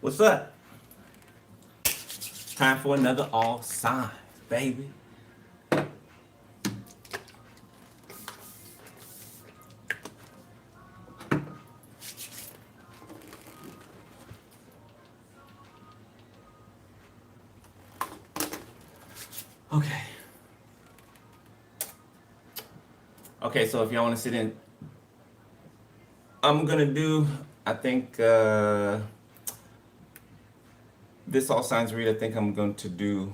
What's up? Time for another all signs, baby. Okay. Okay, so if y'all want to sit in, I'm gonna do, I think, this all signs read, I think I'm going to do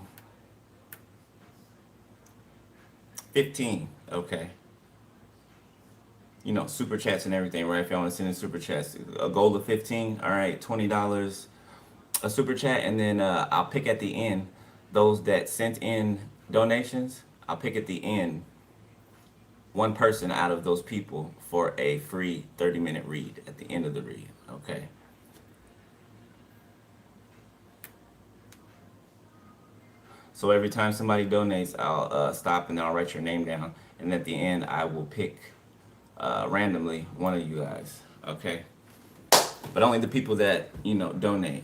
15. Okay. You know, super chats and everything, right? If y'all want to send in super chats, a goal of 15. All right, $20 a super chat, and then I'll pick at the end those that sent in donations. I'll pick at the end one person out of those people for a free 30-minute read at the end of the read. Okay. So every time somebody donates, I'll stop and then I'll write your name down, and at the end I will pick randomly one of you guys. Okay. But only the people that, you know, donate.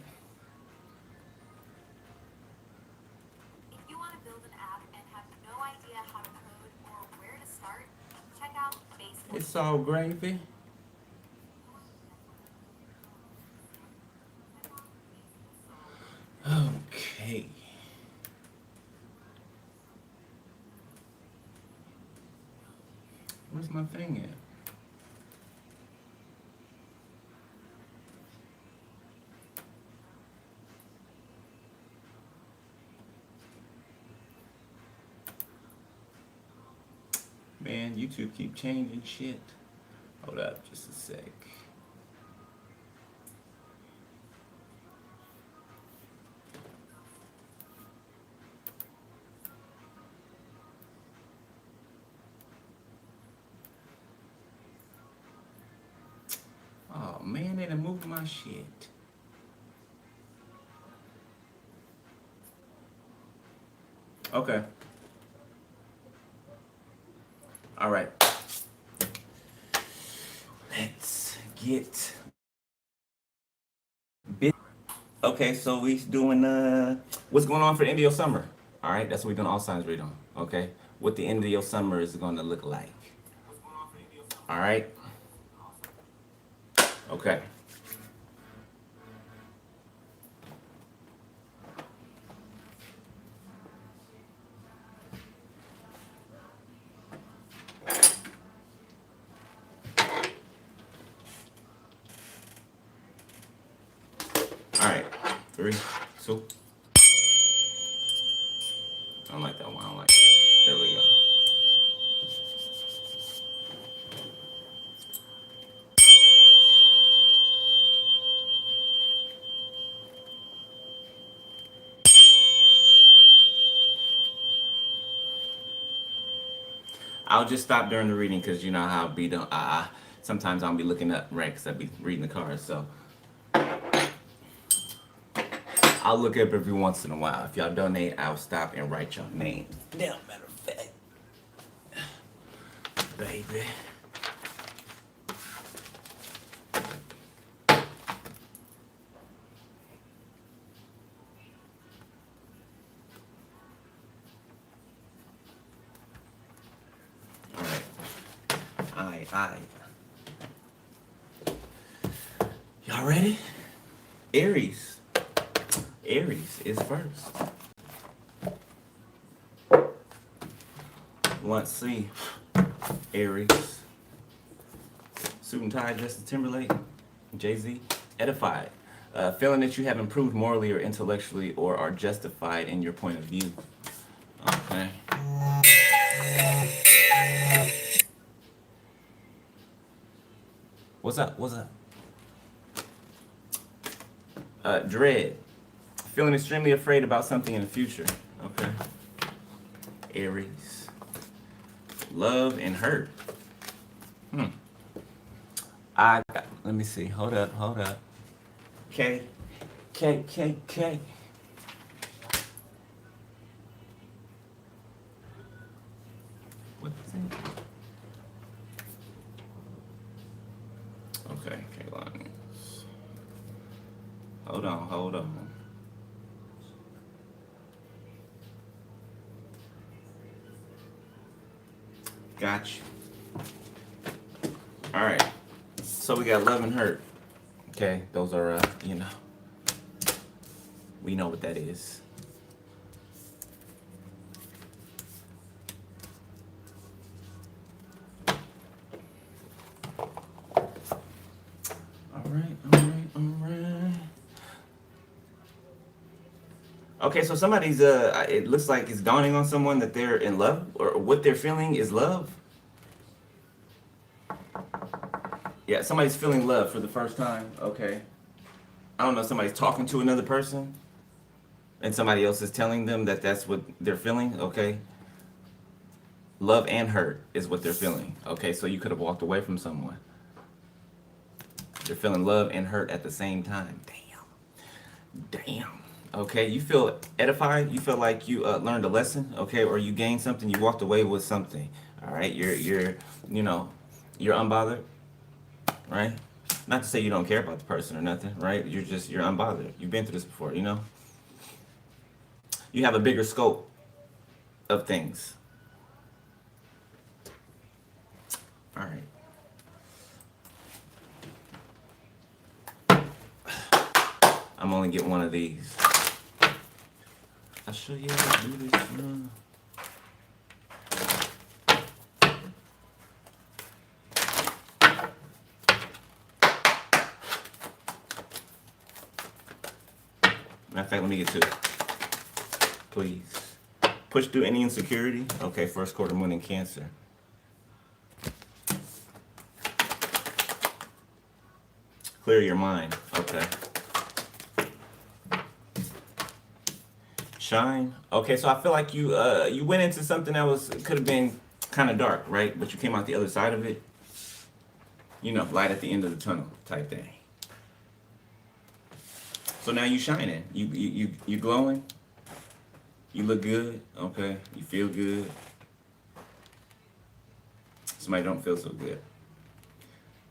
If you want to build an app and have no idea how to code or where to start, check out Facebook. It's all gravy. Okay. Where's my thing at? Man, YouTube keep changing shit. Hold up just a sec. Oh man, they done moved my shit. Okay. All right. Let's get bit. Okay, so we doing what's going on for the end of your summer. All right, that's what we're doing all signs read on. Okay, what the end of your summer is going to look like. All right. Okay. All right. 3, 2. I don't like that one. I don't like. There we go. I'll just stop during the reading because you know how I'll be done. Sometimes I'll be looking up, right? Because I'll be reading the cards. So I'll look up every once in a while. If y'all donate, I'll stop and write your name. Now, matter of fact, baby. Alright. Y'all ready? Aries. Aries is first. Let's see. Aries. Suit and tie, Justin Timberlake, Jay-Z. Edified. Feeling that you have improved morally or intellectually or are justified in your point of view. Okay. What's up? Dread. Feeling extremely afraid about something in the future. Okay. Aries. Love and hurt. Let me see. Hold up. K. What is it? Okay, K lines. Hold Hold on. Got you. All right. So we got love and hurt. Okay, those are you know, we know what that is. All right. Okay, so somebody's it looks like it's dawning on someone that they're in love, or what they're feeling is love. Yeah, somebody's feeling love for the first time. Okay. I don't know, somebody's talking to another person and somebody else is telling them that that's what they're feeling. Okay. Love and hurt is what they're feeling. Okay, so you could have walked away from someone. You're feeling love and hurt at the same time. Damn. Okay, you feel edified. You feel like you learned a lesson. Okay, or you gained something. You walked away with something. All right, you're you know, you're unbothered. Right? Not to say you don't care about the person or nothing. Right? You're unbothered. You've been through this before. You know. You have a bigger scope of things. All right. I'm only getting one of these. I'll show you how to do this. Matter of fact, let me get to it. Please. Push through any insecurity. Okay, first quarter moon in Cancer. Clear your mind. Okay. Shine. Okay, so I feel like you went into something that could have been kind of dark, right? But you came out the other side of it. You know, light at the end of the tunnel type thing. So now you shining. You glowing. You look good. Okay. You feel good. Somebody don't feel so good.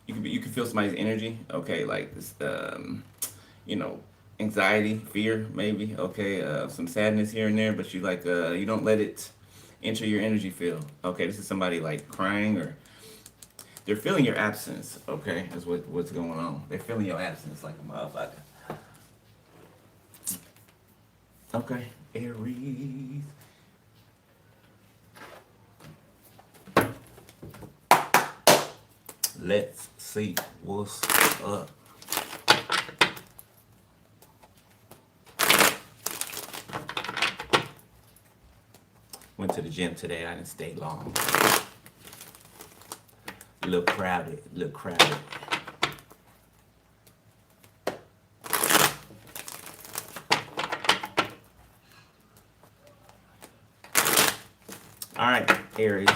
You can feel somebody's energy. Okay, like this you know, anxiety, fear, maybe. Okay, some sadness here and there, but you don't let it enter your energy field. Okay, this is somebody like crying, or they're feeling your absence. Okay, is what's going on. They're feeling your absence like a motherfucker. Okay, Aries. Let's see what's up. Went to the gym today. I didn't stay long. Look crowded. All right, Aries.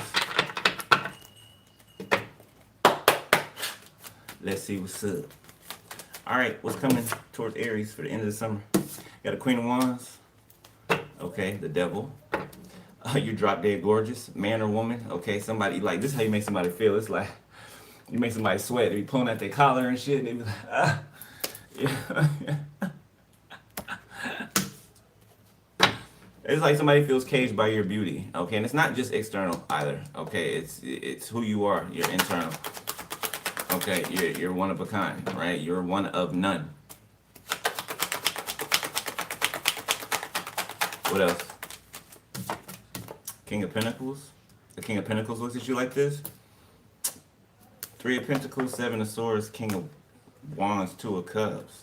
Let's see what's up. All right, what's coming towards Aries for the end of the summer? Got a Queen of Wands. Okay, the Devil. You're drop dead gorgeous, man or woman. Okay, somebody, like, this is how you make somebody feel. It's like you make somebody sweat. They be pulling at their collar and shit. And they be like, ah. Yeah. It's like somebody feels caged by your beauty. Okay, and it's not just external either. Okay, it's who you are. You're internal. Okay, you're one of a kind, right? You're one of none. What else? King of Pentacles. The King of Pentacles looks at you like this. Three of Pentacles, Seven of Swords, King of Wands, Two of Cups.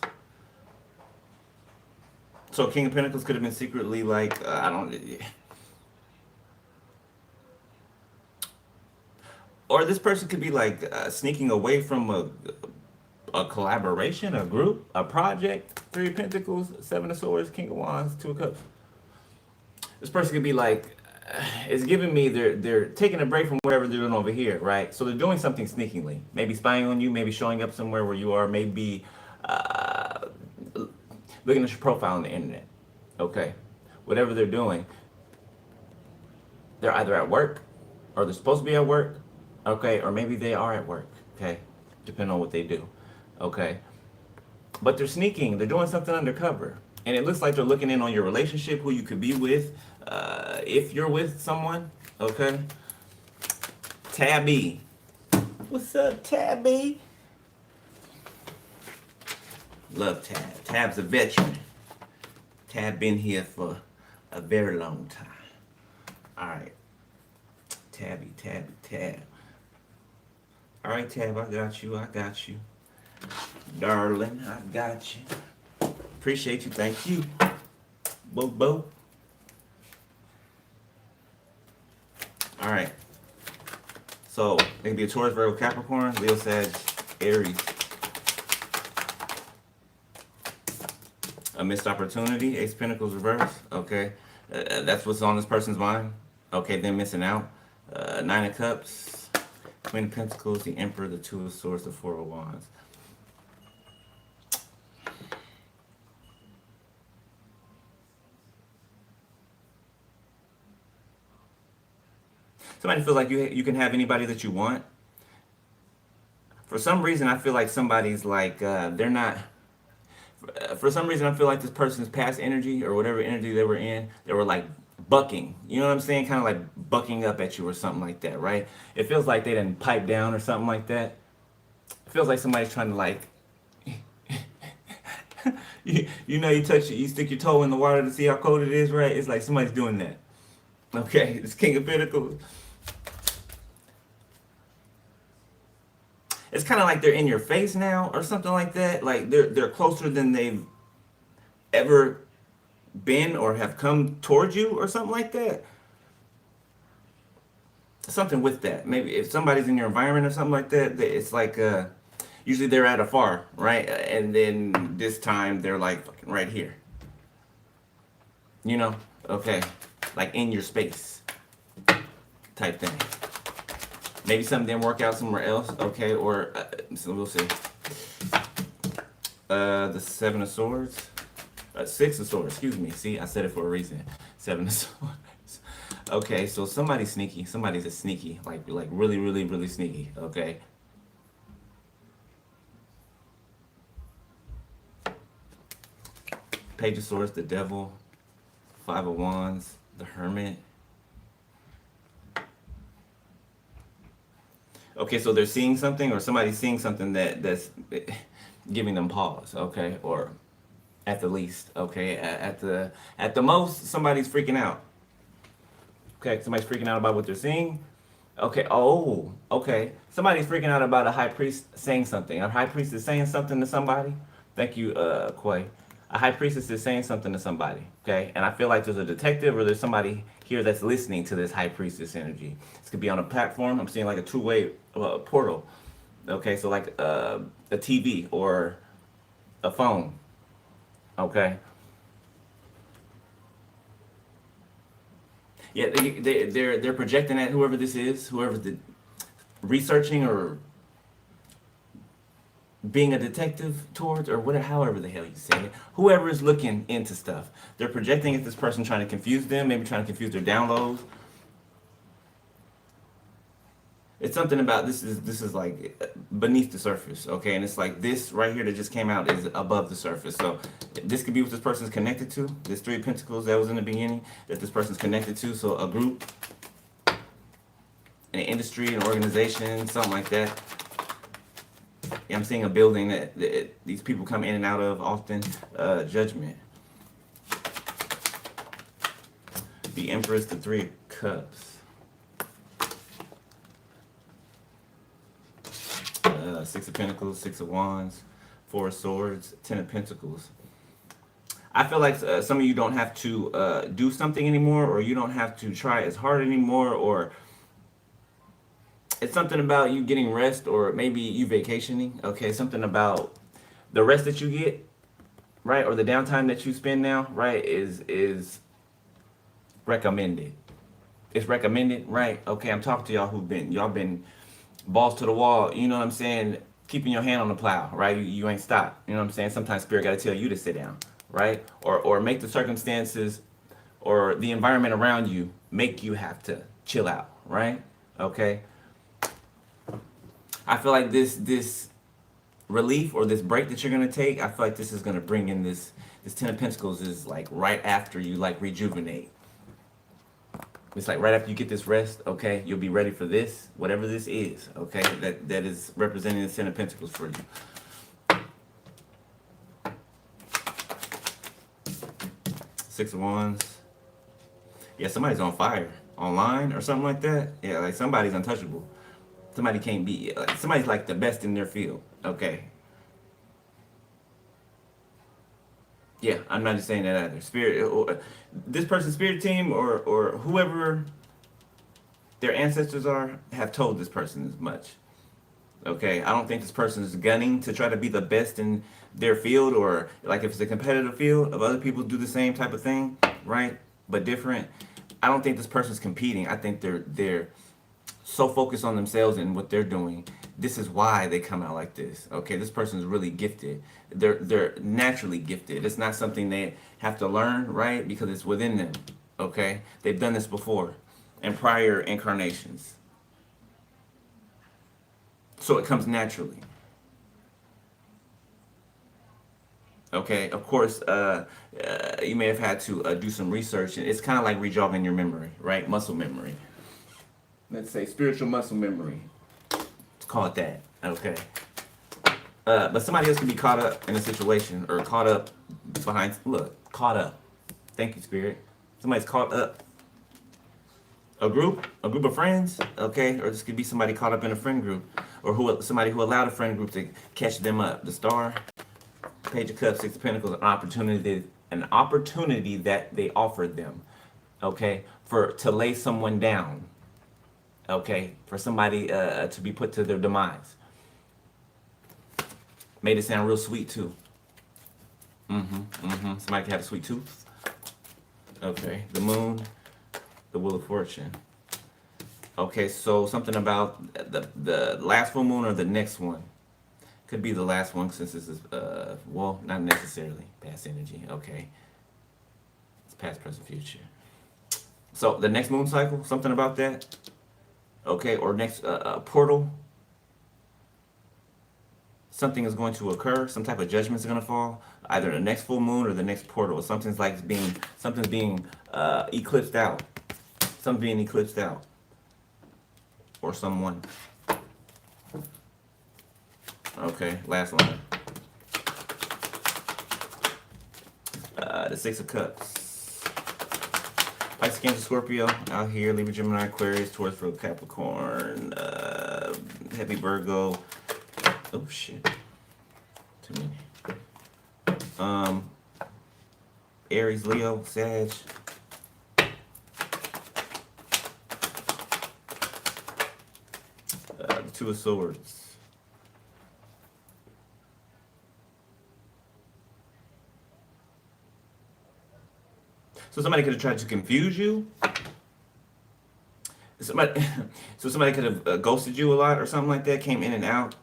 So King of Pentacles could have been secretly like, I don't... Or this person could be like sneaking away from a collaboration, a group, a project. Three of Pentacles, Seven of Swords, King of Wands, Two of Cups. This person could be like, it's giving me they're taking a break from whatever they're doing over here, right? So they're doing something sneakingly. Maybe spying on you, maybe showing up somewhere where you are, maybe looking at your profile on the internet. Okay. Whatever they're doing, they're either at work or they're supposed to be at work. Okay, or maybe they are at work, okay? Depending on what they do, okay? but they're sneaking. They're doing something undercover, and it looks like they're looking in on your relationship, who you could be with, if you're with someone. Okay. Tabby, what's up, Tabby? Love Tab. Tab's a veteran. Tab been here for a very long time. All right. Tabby, Tabby, Tab. All right, Tab, I got you. I got you. Darling, I got you. Appreciate you. Thank you. Bo. All right. So, it can be a Taurus, Virgo, Capricorn, Leo, Sag, Aries. A missed opportunity, Ace of Pentacles reverse. Okay. That's what's on this person's mind. Okay, they're missing out. Nine of Cups, Queen of Pentacles, the Emperor, the Two of Swords, the Four of Wands. Somebody feels like you can have anybody that you want. For some reason, I feel like somebody's like, they're not. For some reason, I feel like this person's past energy or whatever energy they were in, they were like bucking. You know what I'm saying? Kind of like bucking up at you or something like that, right? It feels like they didn't pipe down or something like that. It feels like somebody's trying to like, you stick your toe in the water to see how cold it is, right? It's like somebody's doing that. Okay, it's King of Pentacles. It's kind of like they're in your face now or something like that. Like they're closer than they've ever been or have come towards you or something like that. Something with that. Maybe if somebody's in your environment or something like that, it's like usually they're at afar, right? And then this time they're like fucking right here. You know? Okay. Like in your space type thing. Maybe something didn't work out somewhere else, okay, or so we'll see. The Seven of Swords, Six of Swords. Excuse me. See, I said it for a reason. Seven of Swords. Okay, so somebody's sneaky. Somebody's a sneaky, like really, really, really sneaky. Okay. Page of Swords, the Devil, Five of Wands, the Hermit. Okay, so they're seeing something, or somebody's seeing something that's giving them pause, okay, or at the least, okay, at the most, somebody's freaking out. Okay, somebody's freaking out about what they're seeing. Okay, oh, okay, somebody's freaking out about a high priest saying something. A high priest is saying something to somebody. Thank you, Quay. A high priestess is saying something to somebody, okay, and I feel like there's a detective or there's somebody here that's listening to this high priestess energy. This could be on a platform. I'm seeing like a two-way portal. Okay, so like a TV or a phone. Okay. Yeah, they're projecting at whoever this is, whoever's researching or being a detective towards, or whatever, however the hell you say it, whoever is looking into stuff, they're projecting at this person, trying to confuse them, maybe trying to confuse their downloads. It's something about this is like beneath the surface, okay, and it's like this right here that just came out is above the surface. So this could be what this person's connected to. This Three of Pentacles that was in the beginning that this person's connected to. So a group, an industry, an organization, something like that. Yeah, I'm seeing a building that these people come in and out of often. Judgment. The Empress, the Three of Cups. Six of Pentacles, Six of Wands, Four of Swords, Ten of Pentacles. I feel like some of you don't have to do something anymore, or you don't have to try as hard anymore, or it's something about you getting rest, or maybe you vacationing, okay? Something about the rest that you get, right? Or the downtime that you spend now, right, is recommended. It's recommended, right? Okay, I'm talking to y'all y'all been balls to the wall, you know what I'm saying? Keeping your hand on the plow, right? You ain't stopped, you know what I'm saying? Sometimes Spirit got to tell you to sit down, right? Or make the circumstances or the environment around you make you have to chill out, right? Okay? I feel like this relief or this break that you're gonna take, I feel like this is gonna bring in this Ten of Pentacles is like right after you like rejuvenate. It's like right after you get this rest, okay, you'll be ready for this, whatever this is, okay, that is representing the Ten of Pentacles for you. Six of Wands. Yeah, somebody's on fire online or something like that. Yeah, like somebody's untouchable. Somebody can't be, like, somebody's like the best in their field, okay. Yeah, I'm not just saying that either. Spirit, or this person's spirit team or whoever their ancestors are have told this person as much. Okay, I don't think this person is gunning to try to be the best in their field, or like if it's a competitive field of other people do the same type of thing, right? But different. I don't think this person's competing. I think they're so focused on themselves and what they're doing. This is why they come out like this. Okay, this person's really gifted. They're naturally gifted. It's not something they have to learn, right? Because it's within them. Okay, they've done this before in prior incarnations, so it comes naturally. Okay, of course, you may have had to do some research, and it's kind of like rejogging your memory, right? Muscle memory. Let's say spiritual muscle memory. Let's call it that. Okay. But somebody else can be caught up in a situation or caught up behind. Look, caught up. Thank you, Spirit. Somebody's caught up. A group of friends, okay, or this could be somebody caught up in a friend group, or somebody who allowed a friend group to catch them up. The Star, Page of Cups, Six of Pentacles, an opportunity that they offered them, okay, to lay someone down, okay, for somebody to be put to their demise. Made it sound real sweet too. Somebody can have a sweet tooth. Okay, the Moon, the Wheel of Fortune. Okay, so something about the last full moon or the next one. Could be the last one since this is, well, not necessarily past energy. Okay, it's past, present, future. So the next moon cycle, something about that. Okay, or next portal. Something is going to occur. Some type of judgment is going to fall. Either the next full moon or the next portal. Something's being eclipsed out. Something being eclipsed out. Or someone. Okay, last line. The Six of Cups. Pisces, Cancer, Scorpio out here. Libra, Gemini, Aquarius, Taurus, Virgo, Capricorn, heavy Virgo. Oh shit. Too many. Aries, Leo, Sag. The Two of Swords. So somebody could have tried to confuse you. So somebody could have ghosted you a lot or something like that, came in and out.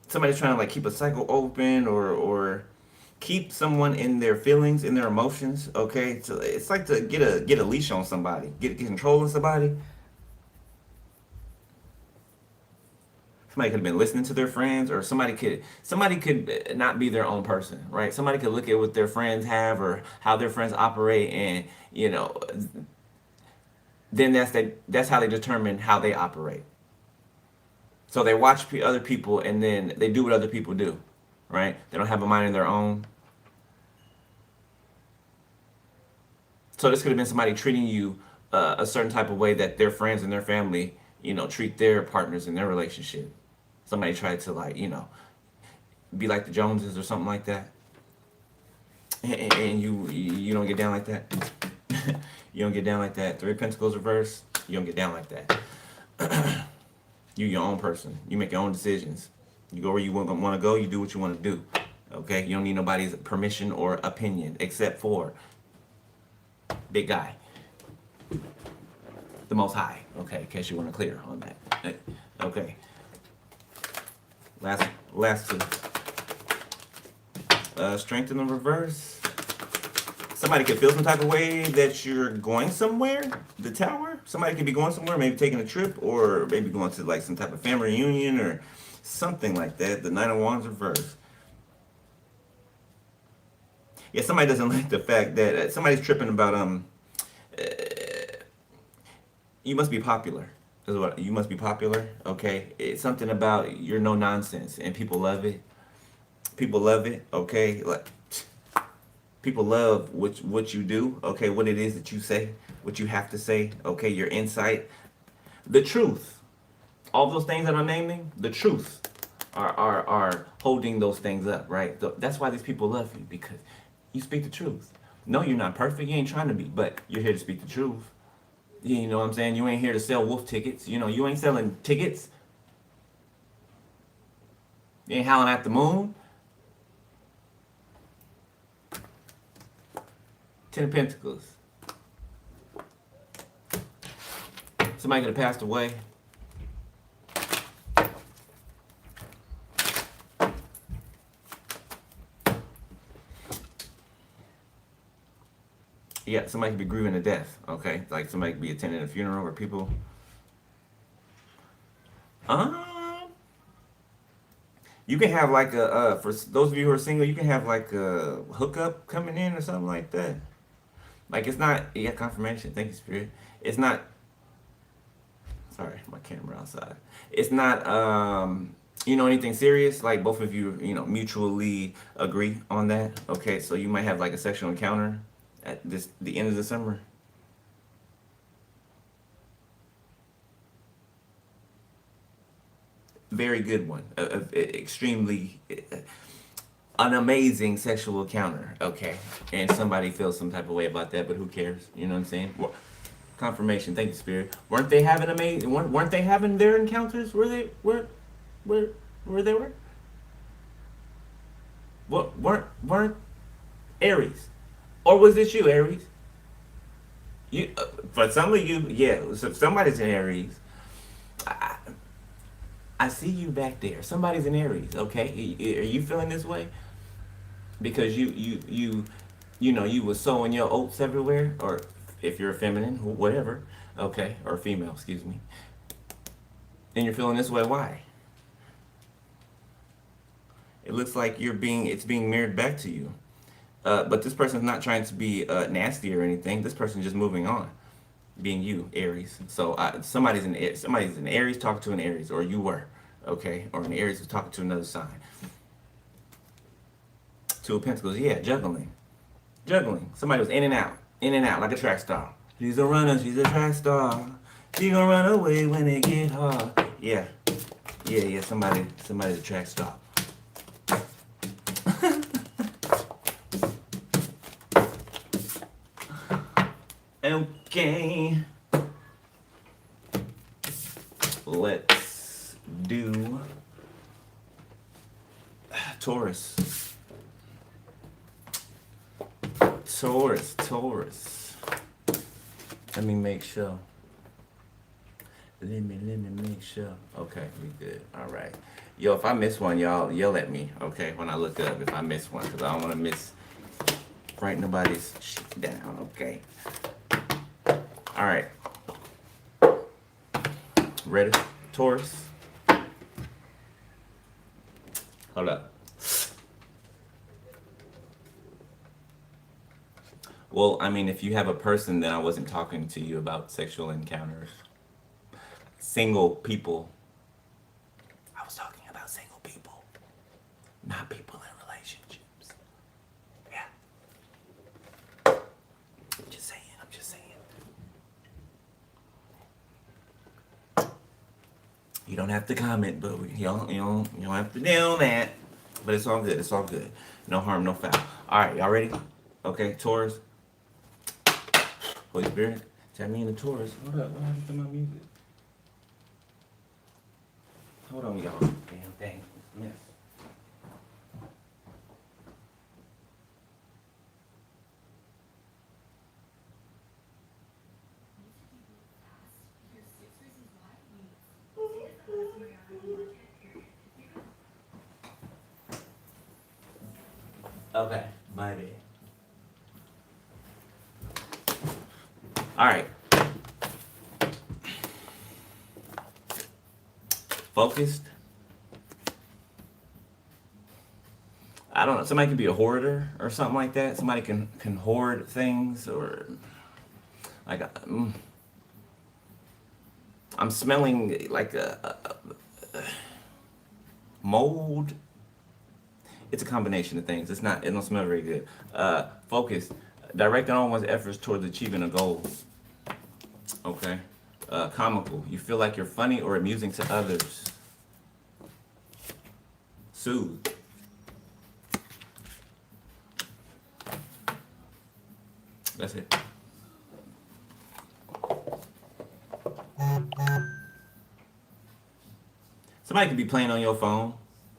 Somebody's trying to like keep a cycle open or keep someone in their feelings, in their emotions. Okay, so it's like to get a leash on somebody, get control of somebody. Somebody could have been listening to their friends, or somebody could not be their own person, right? Somebody could look at what their friends have or how their friends operate, and then that's how they determine how they operate. So they watch other people, and then they do what other people do, right? They don't have a mind of their own. So this could have been somebody treating you a certain type of way that their friends and their family, treat their partners in their relationship. Somebody tried to be like the Joneses or something like that, and you don't get down like that. You don't get down like that. Three of Pentacles reverse. You don't get down like that. You're your own person. You make your own decisions. You go where you want to go. You do what you want to do. Okay? You don't need nobody's permission or opinion except for big guy, the Most High. Okay, in case you weren't clear on that. Okay. Last two. Strength in the reverse. Somebody could feel some type of way that you're going somewhere. The Tower. Somebody could be going somewhere, maybe taking a trip, or maybe going to like some type of family reunion, or Something like that. The Knight of Wands reversed. Yeah, somebody doesn't like the fact that somebody's tripping about you must be popular. Is what you must be popular. Okay, it's something about you're no nonsense, and people love it. People love it. Okay, like people love what you do. Okay, what it is that you say, what you have to say. Okay, your insight, the truth. All those things that I'm naming, the truth, are holding those things up. Right. That's why these people love you, because you speak the truth. No, you're not perfect. You ain't trying to be, but you're here to speak the truth. You know what I'm saying? You ain't here to sell wolf tickets. You know, you ain't selling tickets. You ain't howling at the moon. Ten of Pentacles. Somebody could have passed away. Yeah, somebody could be grieving a death. Okay, like somebody could be attending a funeral or people. You can have like a for those of you who are single, you can have like a hookup coming in or something like that. Like it's not, yeah, confirmation. Thank you, Spirit. It's not. Sorry, my camera outside. It's not anything serious. Like both of you, mutually agree on that. Okay, so you might have like a sexual encounter at the end of the summer. Very good one. Extremely an amazing sexual encounter. Okay, and somebody feels some type of way about that, but who cares? You know what I'm saying? Well, confirmation. Thank you, Spirit. Weren't they having amazing? Weren't they having their encounters? Where they were? What weren't Aries? Or was it you, Aries? You for some of you, yeah. So somebody's in Aries. I see you back there. Somebody's in Aries. Okay, are you feeling this way? Because you were sowing your oats everywhere, or if you're a feminine, whatever. Okay, or female, excuse me. And you're feeling this way. Why? It looks like it's being mirrored back to you. But this person's not trying to be nasty or anything. This person's just moving on, being you, Aries. So somebody's an Aries talking to an Aries, or you were, okay, or an Aries was talking to another sign. Two of Pentacles, yeah, juggling. Somebody was in and out like a track star. She's a runner, she's a track star. She gonna run away when it get hard. Yeah. Somebody's a track star. Okay. Let's do Taurus. Let me make sure. Let me make sure. Okay, we good. All right. Yo, if I miss one, y'all yell at me, okay, when I look up if I miss one, because I don't want to write nobody's shit down, okay? All right. Ready? Taurus. Hold up. Well, I mean, if you have a person, then I wasn't talking to you about sexual encounters. Single people. I was talking about single people, not people in relationships. Yeah. I'm just saying. You don't have to comment, but you don't have to do that. But it's all good. No harm, no foul. All right, y'all ready? Okay, Taurus. Holy Spirit, tap me in the Taurus. Hold up, what happened to my music? Hold on, y'all. Damn thing. Mess. Okay, my bad. All right. Focused. I don't know. Somebody can be a hoarder or something like that. Somebody can hoard things or like I'm smelling like a mold. It's a combination of things. It's not. It don't smell very good. Focus. Directing all one's efforts towards achieving a goal. Okay. Comical. You feel like you're funny or amusing to others. Soothe. That's it. Somebody could be playing on your phone.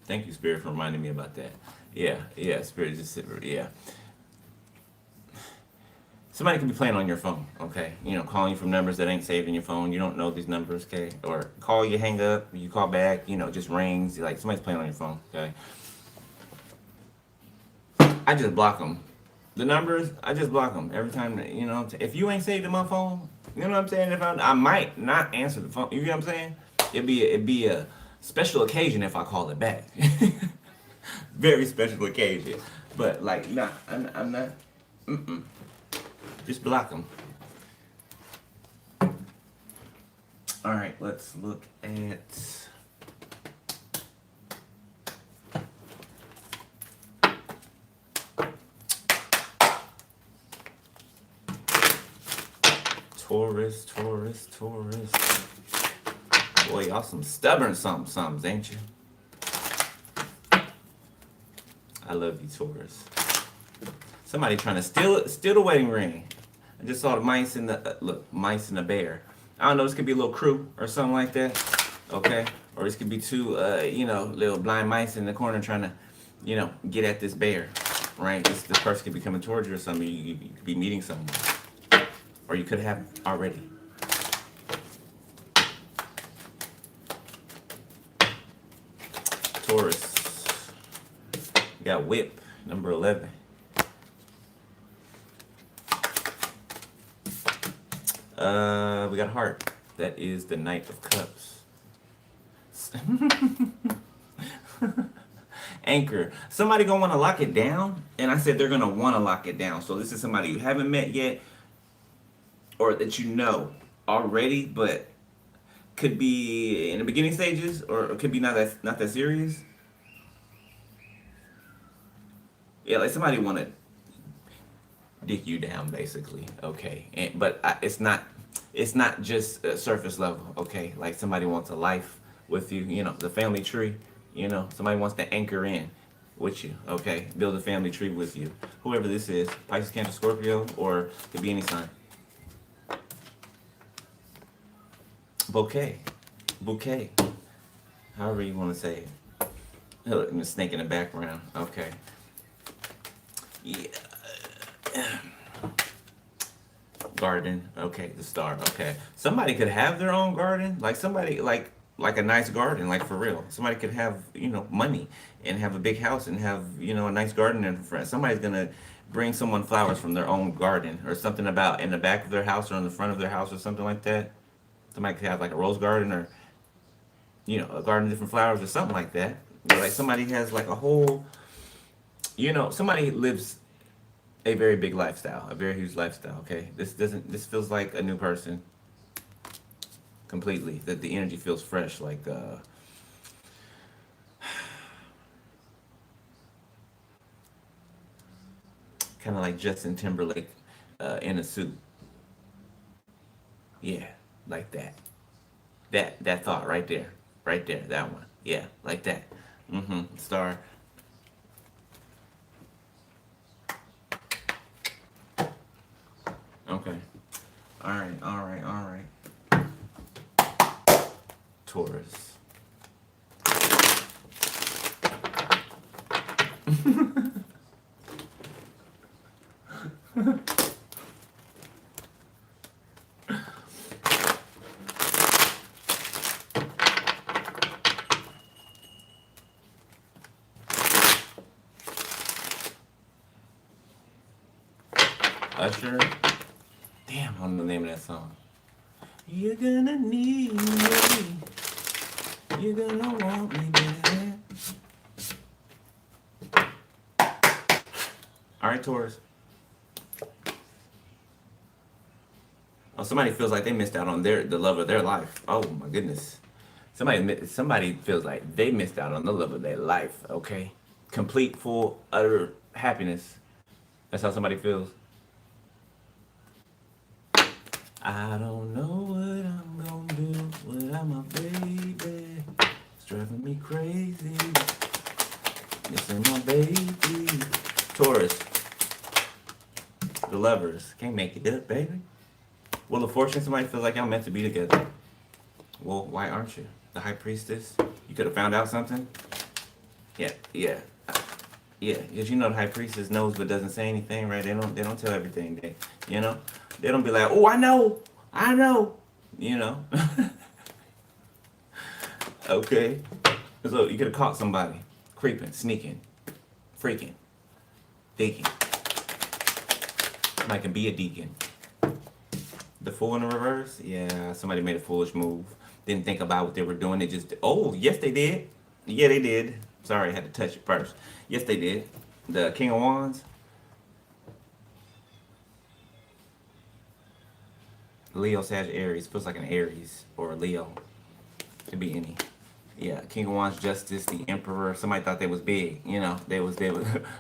Thank you, Spirit, for reminding me about that. Yeah, Spirit, just yeah. Somebody could be playing on your phone, okay? You know, calling you from numbers that ain't saved in your phone. You don't know these numbers, okay? Or call you, hang up, you call back, you know, just rings. Like somebody's playing on your phone, okay? I just block them. The numbers, I just block them every time. You know, if you ain't saved in my phone, you know what I'm saying? If I might not answer the phone. You know what I'm saying? It'd be a special occasion if I call it back. Very special occasion. But like, nah, I'm not. Just block them. All right, let's look at. Taurus. Boy, y'all some stubborn somethings, ain't you? I love you, Taurus. Somebody trying to steal the wedding ring. I just saw the mice and the mice and the bear. I don't know. This could be a little crew or something like that. Okay, or this could be two, little blind mice in the corner trying to, get at this bear. Right? This person could be coming towards you or something. You could be meeting someone. Or you could have already. Taurus. You got whip, number 11. We got heart. That is the Knight of Cups. Anchor. Somebody gonna want to lock it down, and I said they're gonna want to lock it down. So this is somebody you haven't met yet, or that you know already, but could be in the beginning stages, or it could be not that serious. Yeah, like somebody want to dig you down, basically. Okay, but it's not just surface level. Okay, like somebody wants a life with you. You know, the family tree. You know, somebody wants to anchor in with you. Okay, build a family tree with you. Whoever this is, Pisces, Cancer, Scorpio, or could be any sign. Bouquet, however you want to say it. Look, the snake in the background. Okay. Yeah. Garden. Okay, the star. Okay. Somebody could have their own garden. Like somebody like a nice garden, like for real. Somebody could have, money and have a big house and have, a nice garden in front. Somebody's gonna bring someone flowers from their own garden or something about in the back of their house or in the front of their house or something like that. Somebody could have like a rose garden or, a garden of different flowers or something like that. But like somebody has like a whole, somebody lives a very big lifestyle, a very huge lifestyle. Okay, this feels like a new person completely. That the energy feels fresh, like kind of like Justin Timberlake in a suit. Yeah, like that. That thought right there, that one. Yeah, like that. Star. Okay. All right. Taurus. Usher. Damn, I don't know the name of that song. You're gonna need me. You're gonna want me back. right, Taurus? Oh, somebody feels like they missed out on the love of their life. Oh my goodness. Somebody feels like they missed out on the love of their life. Okay, complete, full, utter happiness. That's how somebody feels. I don't know what I'm gonna do without my baby. It's driving me crazy. Missing my baby. Taurus. The lovers. Can't make it up, baby. Wheel of Fortune, somebody feels like y'all meant to be together. Well, why aren't you? The High Priestess? You could have found out something? Yeah. Yeah, because you know the High Priestess knows but doesn't say anything, right? They don't tell everything. They don't be like, oh, I know. You know? Okay. So you could have caught somebody creeping, sneaking, freaking, deacon. Somebody can be a deacon. The Fool in the reverse? Yeah, somebody made a foolish move. Didn't think about what they were doing. They just, oh, yes, they did. Yeah, they did. Sorry, I had to touch it first. Yes, they did. The King of Wands. Leo, Sagittarius. Feels like an Aries or a Leo. Could be any. Yeah, King of Wands, Justice, the Emperor. Somebody thought they was big. You know, they was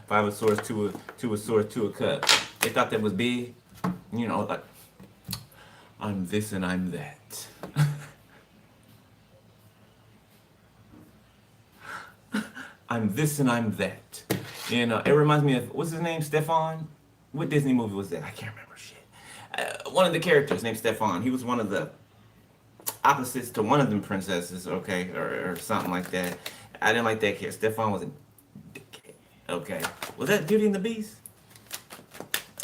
Five of Swords, two of Swords, Two of Cups. They thought that was big. You know, like, I'm this and I'm that. I'm this and I'm that. You know, it reminds me of, what's his name, Stefan? What Disney movie was that? I can't remember shit. One of the characters named Stefan. He was one of the opposites to one of them princesses, okay, or something like that. I didn't like that character. Stefan was a dickhead, okay. Was that Beauty and the Beast?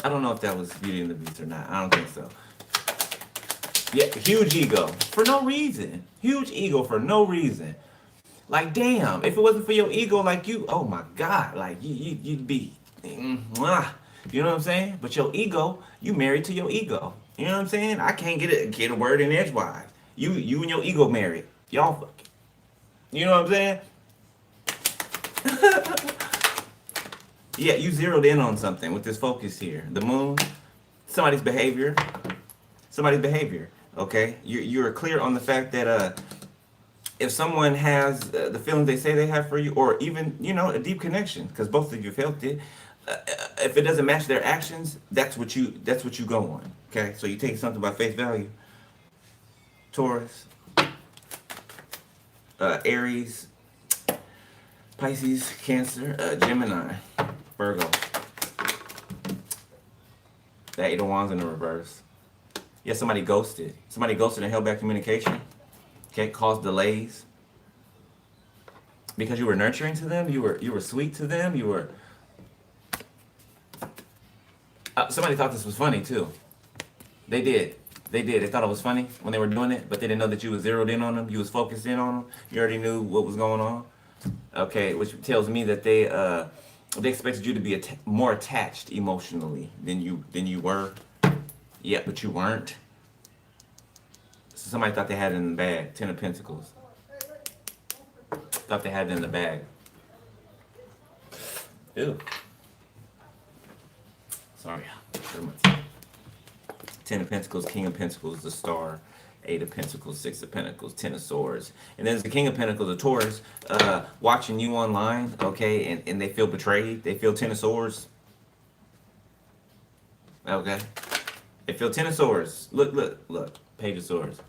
I don't know if that was Beauty and the Beast or not. I don't think so. Yeah, huge ego for no reason. Huge ego for no reason. Like, damn, if it wasn't for your ego, like you, oh my God, like you'd be, mwah. You know what I'm saying? But your ego, you married to your ego. You know what I'm saying? I can't get a word in edgewise. You and your ego married. Y'all fucking. You know what I'm saying? Yeah, you zeroed in on something with this focus here. The moon, somebody's behavior. Okay, you're clear on the fact that if someone has the feelings they say they have for you, or even a deep connection, because both of you felt it, if it doesn't match their actions, that's what you go on. Okay, so you take something by face value. Taurus, Aries, Pisces, Cancer, Gemini, Virgo. The Eight of Wands in the reverse. Yeah, somebody ghosted. Somebody ghosted and held back communication. Okay, caused delays. Because you were nurturing to them, you were sweet to them, you were. Somebody thought this was funny too. They did. They thought it was funny when they were doing it, but they didn't know that you was zeroed in on them. You was focused in on them. You already knew what was going on. Okay, which tells me that they expected you to be more attached emotionally than you were. Yeah, but you weren't. So somebody thought they had it in the bag. Ten of Pentacles. Thought they had it in the bag. Ew. Sorry. Ten of Pentacles, King of Pentacles, the Star. Eight of Pentacles, Six of Pentacles, Ten of Swords. And then there's the King of Pentacles, the Taurus, watching you online, okay, and they feel betrayed. They feel Ten of Swords. Okay. They feel Ten of Swords. Look. Page of Swords.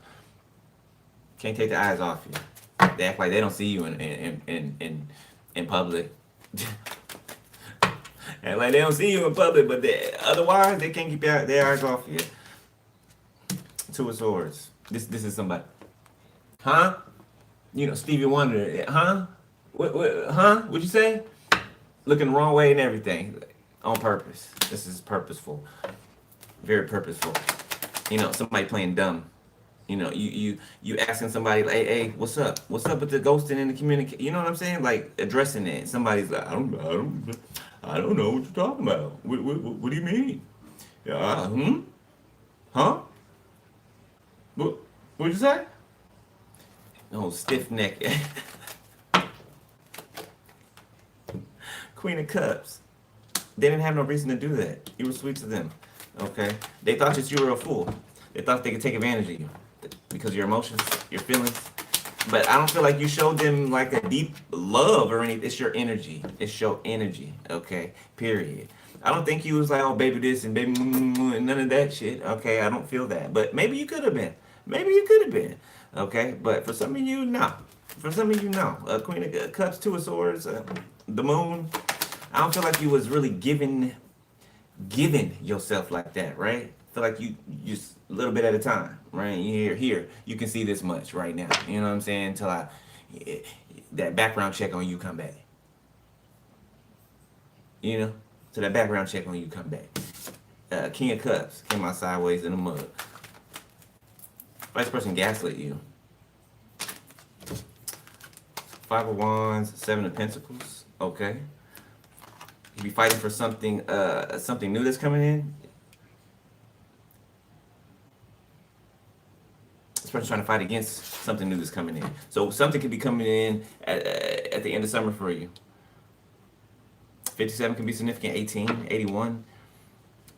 Can't take the eyes off you. They act like they don't see you in public. Act like they don't see you in public, but otherwise they can't keep their eyes off you. Two of Swords. This is somebody. Huh? Stevie Wonder. Huh? What? Huh? What'd you say? Looking the wrong way and everything. On purpose. This is purposeful. Very purposeful. Somebody playing dumb. You asking somebody like, hey, what's up? What's up with the ghosting and the communication? You know what I'm saying? Like addressing it. Somebody's like, I don't know what you're talking about. What do you mean? Yeah. Huh? What'd you say? No, stiff neck. Queen of Cups. They didn't have no reason to do that. You were sweet to them. Okay? They thought that you were a fool. They thought they could take advantage of you because of your emotions, your feelings. But I don't feel like you showed them like a deep love or anything. It's your energy. It's your energy. Okay? Period. I don't think you was like, oh, baby this and baby and none of that shit. Okay? I don't feel that. But maybe you could have been. Maybe you could have been. Okay? But for some of you, no. For some of you, no. Queen of Cups, Two of Swords, the Moon. I don't feel like you was really giving yourself like that, right? I feel like you just a little bit at a time, right? Here, you can see this much right now. You know what I'm saying? Until that background check on you come back. You know? So that background check on you come back. King of Cups came out sideways in the mud. Vice person gaslit you. Five of Wands, Seven of Pentacles. Okay. You be fighting for something new that's coming in. This person's trying to fight against something new that's coming in. So something could be coming in at the end of summer for you. 57 can be significant. 18, 81,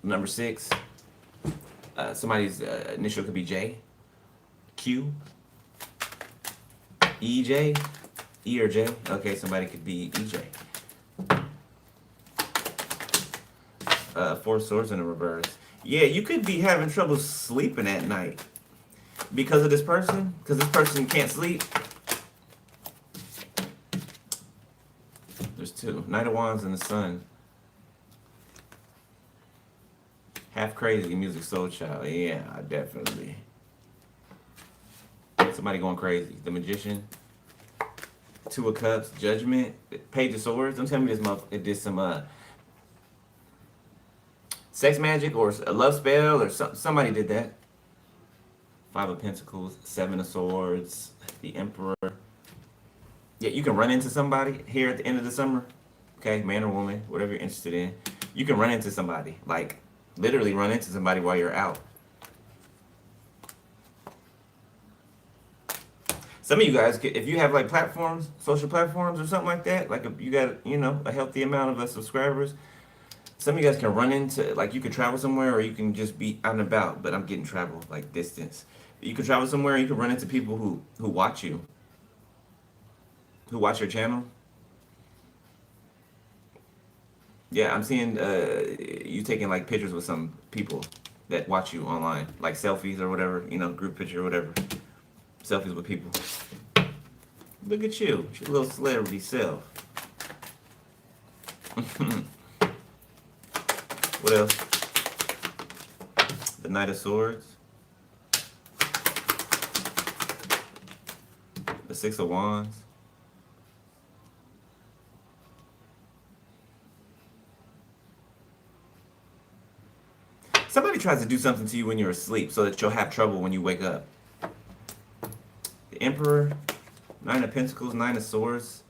number 6. Somebody's initial could be J, Q, EJ, E or J. Okay, somebody could be EJ. Four Swords in the reverse. Yeah, you could be having trouble sleeping at night because of this person. Because this person can't sleep. There's 2. Knight of Wands and the Sun. Half crazy music soul child. Yeah, definitely. Somebody going crazy. The Magician. 2 of Cups. Judgment. Page of Swords. Don't tell me it did some sex magic or a love spell or somebody did that. 5 of Pentacles. 7 of Swords. The Emperor. Yeah, you can run into somebody here at the end of the summer. Okay, man or woman, whatever you're interested in. You can run into somebody. Like, literally run into somebody while you're out. Some of you guys, if you have like platforms, social platforms or something like that, like if you got, you know, a healthy amount of subscribers, some of you guys can run into, like you could travel somewhere or you can just be out and about, but I'm getting travel, like distance. You can travel somewhere and you can run into people who watch you, who watch your channel. Yeah, I'm seeing you taking like pictures with some people that watch you online, like selfies or whatever, you know, group picture or whatever. Selfies with people. Look at you, your little celebrity self. What else? The Knight of Swords. The 6 of Wands. Somebody tries to do something to you when you're asleep so that you'll have trouble when you wake up. The Emperor, 9 of Pentacles, 9 of Swords,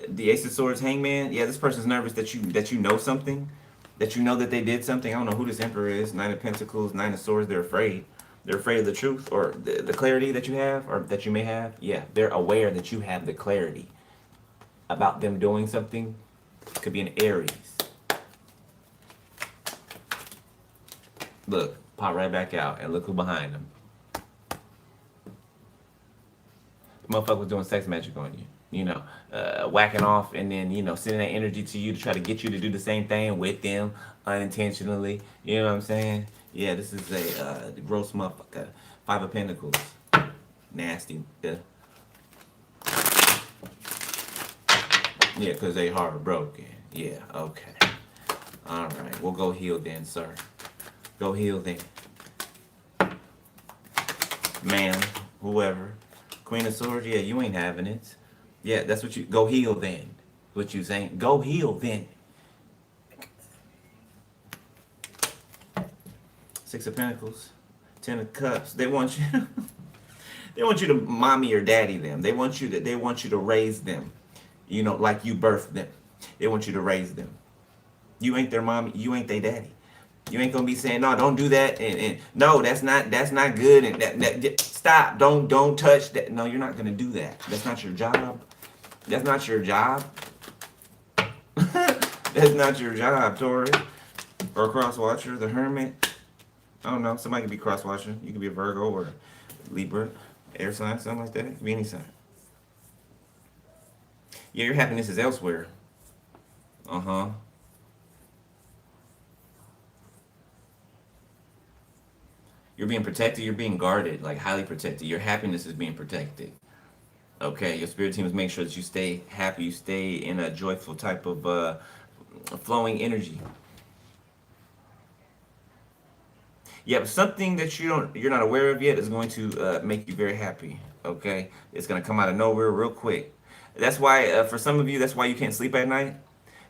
the Ace of Swords, Hangman. Yeah, this person's nervous that you know something, that you know that they did something. I don't know who this Emperor is. 9 of Pentacles, 9 of Swords. They're afraid. They're afraid of the truth or the clarity that you have or that you may have. Yeah, they're aware that you have the clarity about them doing something. Could be an Aries. Look, pop right back out and look who behind them. The motherfucker was doing sex magic on you. You know, whacking off and then, you know, sending that energy to you to try to get you to do the same thing with them unintentionally. You know what I'm saying? Yeah, this is a gross motherfucker. 5 of Pentacles. Nasty. Yeah, because they heartbroken. Yeah, okay. All right, we'll go heal then, sir. Go heal then. Man, whoever. Queen of Swords, yeah, you ain't having it. Yeah, that's what you, go heal then. What you saying? Go heal then. 6 of Pentacles. 10 of Cups. They want you, they want you to mommy or daddy them. They want you to raise them. You know, like you birthed them. They want you to raise them. You ain't their mommy, you ain't their daddy. You ain't gonna be saying, no, don't do that, and no, that's not good, and that stop, don't touch that. No, you're not gonna do that. That's not your job. That's not your job. That's not your job, Taurus. Or cross watcher, the hermit. I don't know. Somebody could be cross watcher. You could be a Virgo or Libra, air sign, something like that. It could be any sign. Yeah, your happiness is elsewhere. Uh huh. You're being protected. You're being guarded, like highly protected. Your happiness is being protected. Okay, your spirit team is making sure that you stay happy. You stay in a joyful type of flowing energy. Yeah, but something that you're not aware of yet is going to make you very happy. Okay, it's gonna come out of nowhere real quick. That's why for some of you, that's why you can't sleep at night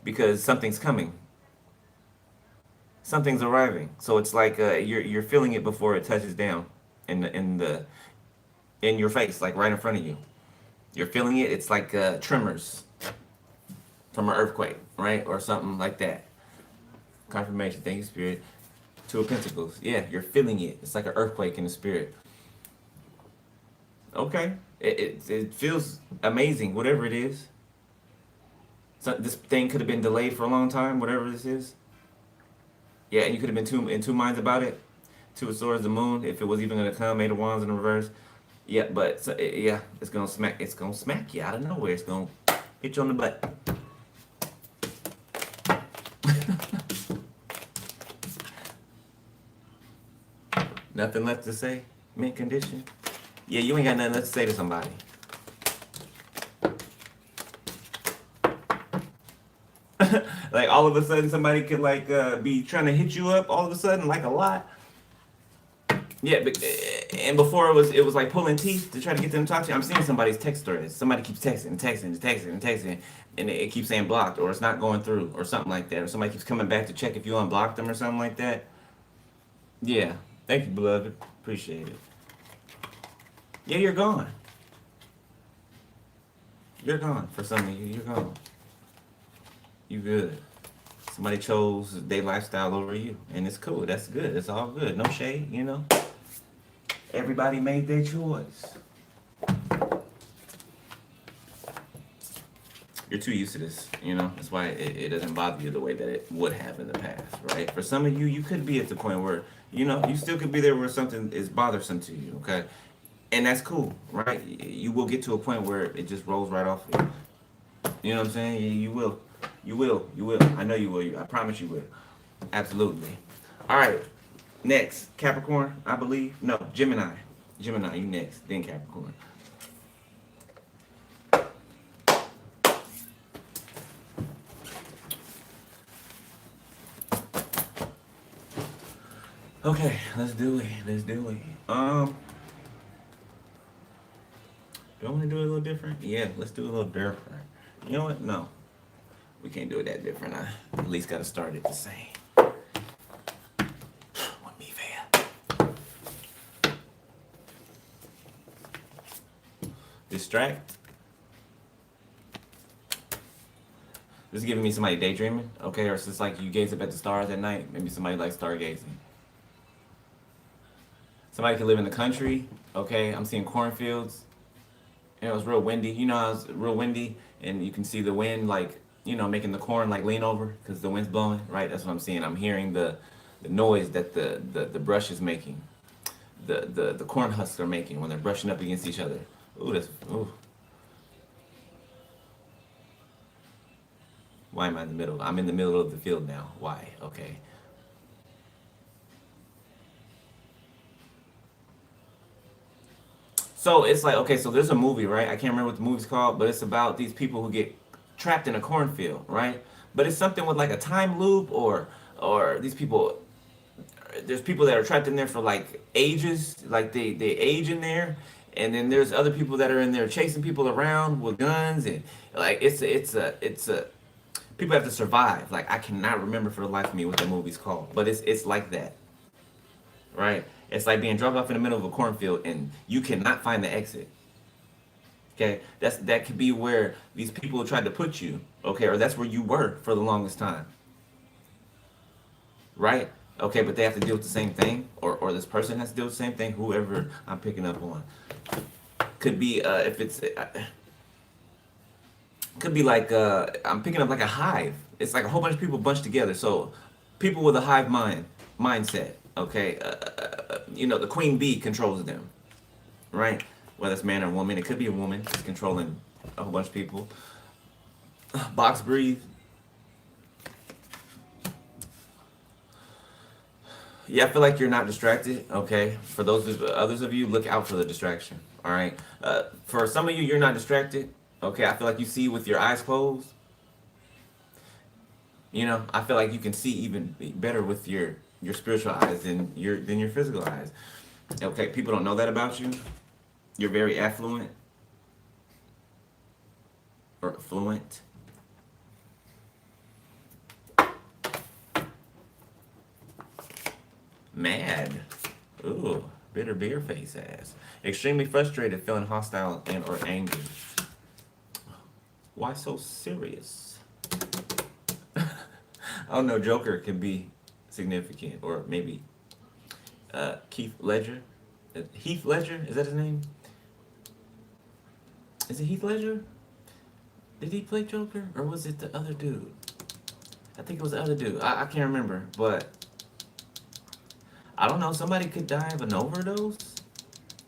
because something's coming, something's arriving. So it's like you're feeling it before it touches down in your face, like right in front of you. You're feeling it. It's like tremors from an earthquake, right, or something like that. Confirmation. Thank you, Spirit. Two of Pentacles. Yeah, you're feeling it. It's like an earthquake in the spirit. Okay. It feels amazing, whatever it is. So this thing could have been delayed for a long time, whatever this is. Yeah, and you could have been in two minds about it. Two of Swords, the Moon, if it was even gonna come. Eight of Wands in reverse. Yeah, but so, yeah, it's gonna smack. It's gonna smack you out of nowhere. It's gonna hit you on the butt. Nothing left to say. Mint condition. Yeah, you ain't got nothing left to say to somebody. Like all of a sudden somebody could like be trying to hit you up all of a sudden like a lot. Yeah, but, and before it was like pulling teeth to try to get them to talk to you. I'm seeing somebody's text threads. Somebody keeps texting, and it keeps saying blocked or it's not going through or something like that. Or somebody keeps coming back to check if you unblocked them or something like that. Yeah, thank you, beloved. Appreciate it. Yeah, you're gone. You're gone for some of you. You're gone. You good. Somebody chose their lifestyle over you, and it's cool. That's good. It's all good. No shade, you know. Everybody made their choice. You're too used to this, you know. That's why it doesn't bother you the way that it would have in the past, right? For some of you, you could be at the point where, you know, you still could be there where something is bothersome to you, okay? And that's cool, right? You will get to a point where it just rolls right off of you. You know what I'm saying? You will. You will. You will. I know you will. I promise you will. Absolutely. All right. Next, Capricorn, I believe. No, Gemini. Gemini, you next. Then Capricorn. Okay, let's do it. Let's do it. Do I want to do it a little different? Yeah, let's do it a little different. You know what? No. We can't do it that different. I at least got to start it the same. Wouldn't be fair. Distract. This is giving me somebody daydreaming, okay? Or it's just like you gaze up at the stars at night. Maybe somebody like stargazing. Somebody could live in the country, okay? I'm seeing cornfields. You know, it's real windy. You know how it's real windy and you can see the wind like, you know, making the corn like lean over because the wind's blowing, right? That's what I'm seeing. I'm hearing the noise that the brush is making. The corn husks are making when they're brushing up against each other. Ooh, that's ooh. Why am I in the middle? I'm in the middle of the field now. Why? Okay. So it's like, okay, so there's a movie, right? I can't remember what the movie's called, but it's about these people who get trapped in a cornfield, right? But it's something with like a time loop or these people there's people that are trapped in there for like ages, like they age in there, and then there's other people that are in there chasing people around with guns and like it's a people have to survive. Like I cannot remember for the life of me what the movie's called, but it's like that, right? It's like being dropped off in the middle of a cornfield and you cannot find the exit. Okay, that could be where these people tried to put you. Okay, or that's where you were for the longest time, right? Okay, but they have to deal with the same thing, or this person has to deal with the same thing. Whoever I'm picking up on could be if it's Could be like I'm picking up like a hive. It's like a whole bunch of people bunched together. So people with a hive mindset. Okay, you know the queen bee controls them, right? Whether it's man or woman, it could be a woman that's controlling a whole bunch of people. Box breathe. Yeah, I feel like you're not distracted. Okay, for others of you, look out for the distraction. All right. For some of you, you're not distracted. Okay, I feel like you see with your eyes closed. You know, I feel like you can see even better with your spiritual eyes than your physical eyes. Okay, people don't know that about you. You're very affluent or fluent. Mad. Ooh, bitter beer face ass. Extremely frustrated, feeling hostile and or angry. Why so serious? I don't know, Joker can be significant. Or maybe Keith Ledger. Heath Ledger, is that his name? Is it Heath Ledger? Did he play Joker? Or was it the other dude? I think it was the other dude. I can't remember, but I don't know. Somebody could die of an overdose.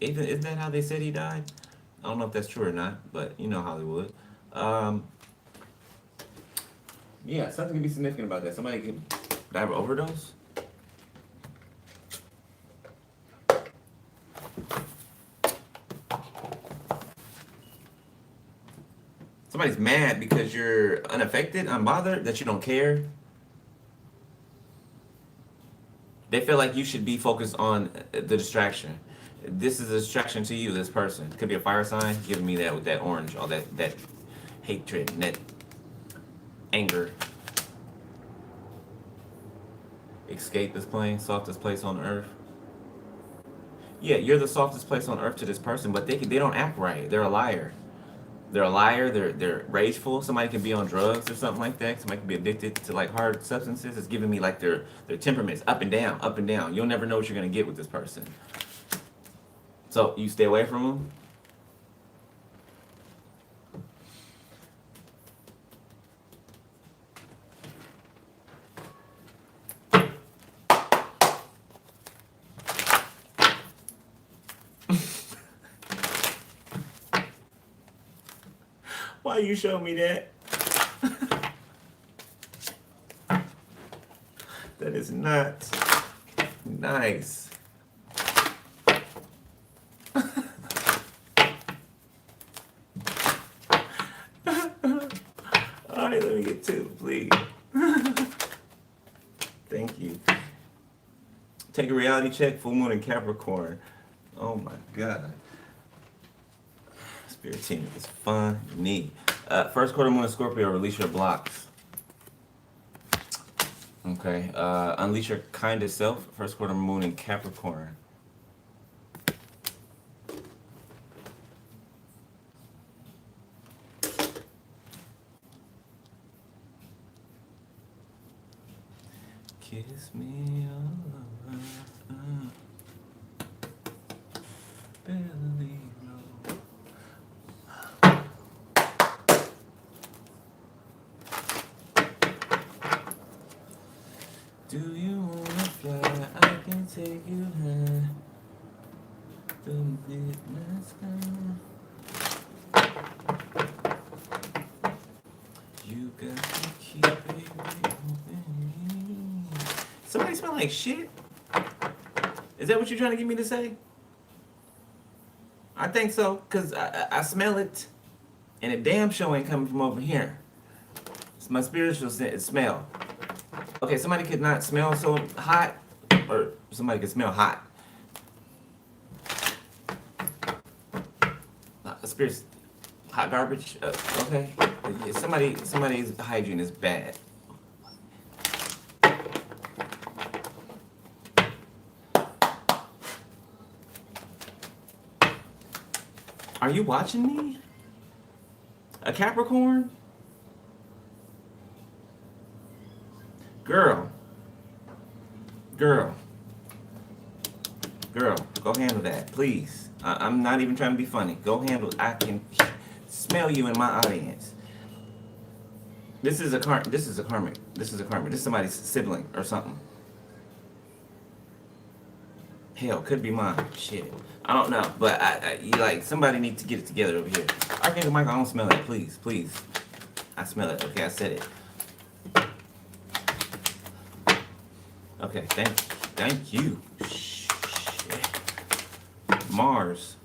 Isn't that how they said he died? I don't know if that's true or not, but you know Hollywood. Yeah, something could be significant about that. Somebody could die of an overdose. Somebody's mad because you're unaffected, unbothered, that you don't care. They feel like you should be focused on the distraction. This is a distraction to you, this person. Could be a fire sign, giving me that with that orange, all that hatred and that anger. Escape is playing, softest place on earth. Yeah, you're the softest place on earth to this person, but they don't act right. They're a liar. They're a liar. They're rageful. Somebody can be on drugs or something like that. Somebody can be addicted to like hard substances. It's giving me like their temperaments up and down, up and down. You'll never know what you're gonna get with this person. So you stay away from them. Why you show me that? That is not nice. Alright, let me get two, please. Thank you. Take a reality check, full moon in Capricorn. Oh my god. Spirit team is funny. First quarter moon in Scorpio, release your blocks. Okay. Unleash your kindest self. First quarter moon in Capricorn. Kiss me all over. Barely know. Do you wanna fly? I can take you high. The midnight sky. You got to keep it moving. Somebody smell like shit? Is that what you're trying to get me to say? I think so, because I smell it. And it damn sure ain't coming from over here. It's my spiritual smell. Okay, somebody could not smell so hot, or somebody could smell hot. Spirits, hot garbage. Okay, somebody's hygiene is bad. Are you watching me? A Capricorn? Girl, go handle that, please. I'm not even trying to be funny. Go handle it. I can smell you in my audience. This is a karmic. This is somebody's sibling or something. Hell, could be mine. Shit. I don't know. But you like, somebody needs to get it together over here. Archangel Michael, I don't smell that. Please, please. I smell it. Okay, I said it. Okay, thank you. Shit. Mars.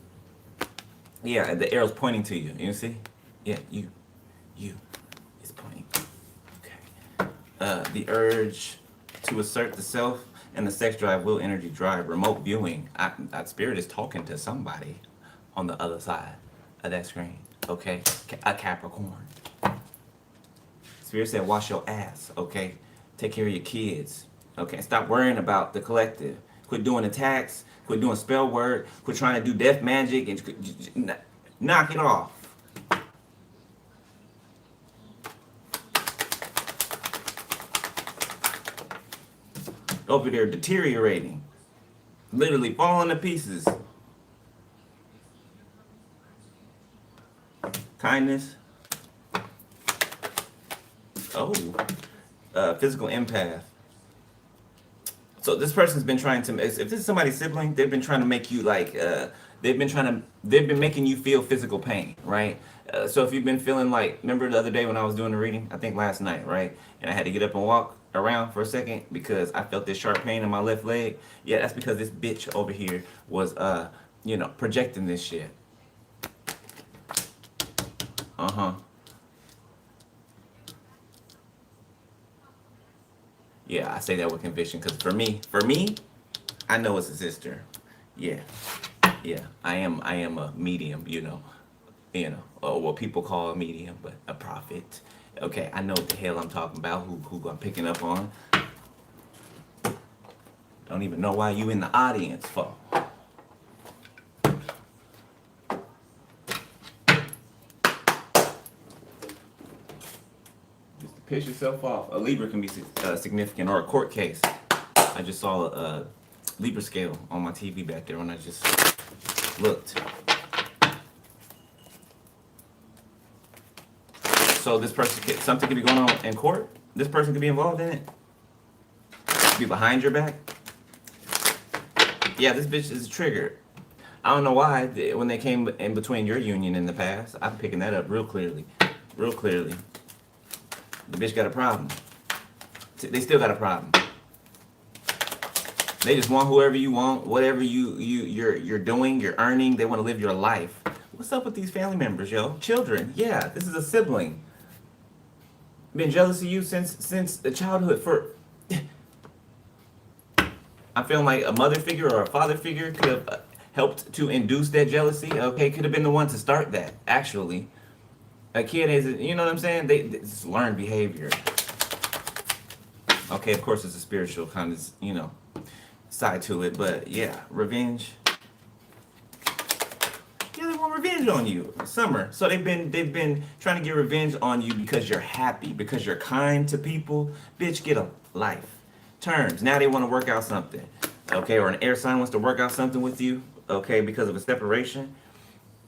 Yeah, the arrow's pointing to you. You see? Yeah, you is pointing. Okay. The urge to assert the self and the sex drive, will, energy drive, remote viewing. That spirit is talking to somebody on the other side of that screen. Okay, a Capricorn. Spirit said, wash your ass. Okay, take care of your kids. Okay, stop worrying about the collective. Quit doing attacks. Quit doing spell work. Quit trying to do death magic and knock it off. Over there deteriorating, literally falling to pieces. Kindness. Oh, physical empath. So this person's been trying to, if this is somebody's sibling, they've been trying to make you like, they've been making you feel physical pain, right? So if you've been feeling like, remember the other day when I was doing the reading, I think last night, right? And I had to get up and walk around for a second because I felt this sharp pain in my left leg. Yeah, that's because this bitch over here was, projecting this shit. Yeah, I say that with conviction because for me, I know it's a sister. Yeah, I am a medium, or what people call a medium, but a prophet. Okay, I know what the hell I'm talking about, who I'm picking up on. Don't even know why you in the audience for. Just to piss yourself off. A Libra can be significant, or a court case. I just saw a Libra scale on my TV back there when I just looked. So this person, something could be going on in court. This person could be involved in it. Be behind your back. Yeah, this bitch is triggered. I don't know why. When they came in between your union in the past, I'm picking that up real clearly. Real clearly. The bitch got a problem. They still got a problem. They just want whoever you want, whatever you're doing, you're earning. They want to live your life. What's up with these family members, yo? Children. Yeah, this is a sibling. Been jealous of you since the childhood. I'm feeling like a mother figure or a father figure could have helped to induce that jealousy. Okay, could have been the one to start that. Actually, a kid is, you know what I'm saying? It's learned behavior. Okay, of course, it's a spiritual kind of, side to it, but yeah, revenge. Yeah, they want revenge on you. Summer. So they've been trying to get revenge on you because you're happy, because you're kind to people. Bitch, get a life. Terms. Now they want to work out something. Okay, or an air sign wants to work out something with you. Okay, because of a separation.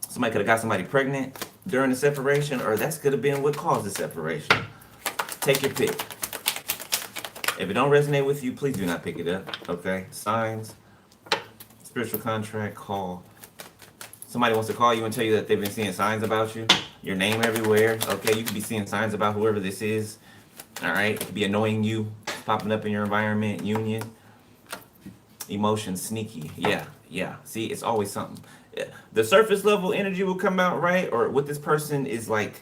Somebody could have got somebody pregnant during the separation, or that's could have been what caused the separation. Take your pick. If it don't resonate with you, please do not pick it up. Okay, signs, spiritual contract, call. Somebody wants to call you and tell you that they've been seeing signs about you. Your name everywhere. Okay, you could be seeing signs about whoever this is. All right, it could be annoying you, popping up in your environment, union. Emotions, sneaky. Yeah. See, it's always something. The surface level energy will come out, right? Or what this person is like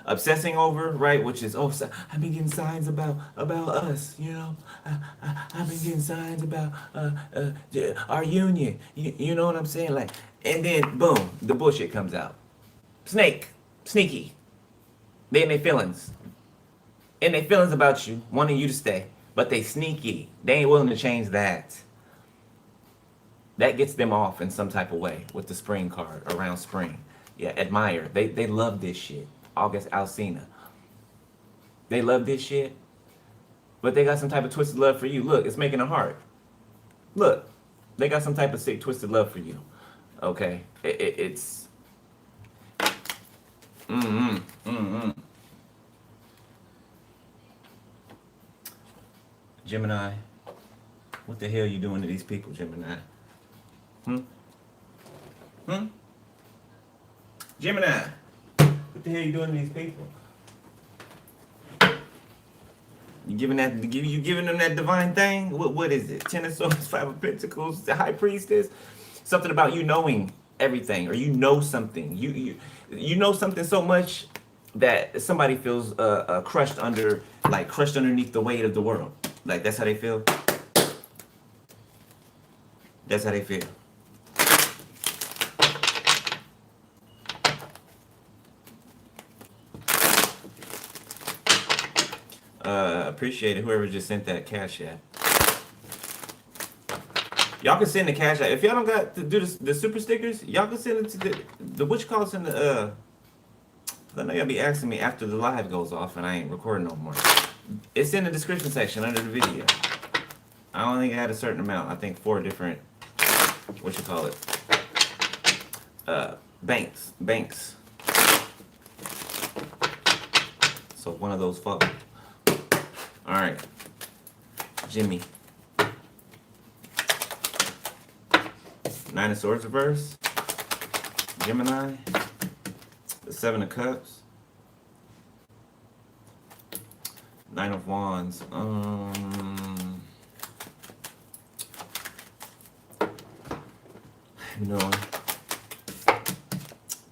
obsessing over, right? Which is, I've been getting signs about us, I've been getting signs about our union. You know what I'm saying? Like, and then boom, the bullshit comes out. Sneaky. They in their feelings. In their feelings about you, wanting you to stay, but they sneaky. They ain't willing to change that. That gets them off in some type of way with the spring card, around spring. Yeah, admire. They love this shit. August Alsina. They love this shit, but they got some type of twisted love for you. Look, it's making a heart. Look, they got some type of sick, twisted love for you. Okay, it's. Gemini, what the hell are you doing to these people, Gemini? Hmm? Hmm? Gemini, what the hell are you doing to these people? You giving them that divine thing? What is it? Ten of Swords, Five of Pentacles, the High Priestess. Something about you knowing everything, or you know something. You know something so much that somebody feels crushed underneath the weight of the world. Like that's how they feel. That's how they feel. Appreciate it. Whoever just sent that cash app. Y'all can send the cash app. If y'all don't got to do the super stickers, y'all can send it to the what you call it in the I know y'all be asking me after the live goes off and I ain't recording no more. It's in the description section under the video. I don't think I had a certain amount. I think 4 different what you call it banks. So one of those folks. All right, Jimmy. 9 of Swords reverse. Gemini. The 7 of Cups. 9 of Wands. No.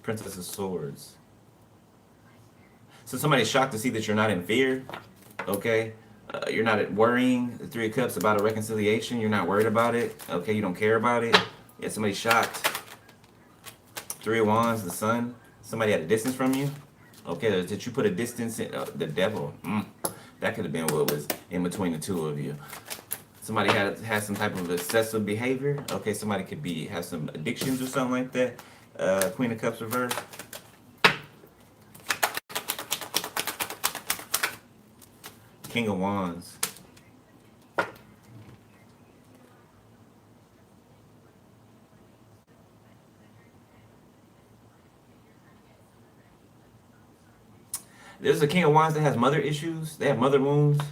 Princess of Swords. So somebody's shocked to see that you're not in fear. Okay. You're not worrying. The 3 of Cups about a reconciliation. You're not worried about it. Okay. You don't care about it. Yeah, somebody's shocked. 3 of Wands, the Sun. Somebody at a distance from you. Okay, that you put a distance in. The Devil. That could have been what was in between the two of you. Somebody has some type of excessive behavior. Okay, somebody could have some addictions or something like that. Queen of Cups reverse. King of Wands. There's a King of Wands that has mother issues. They have mother wounds.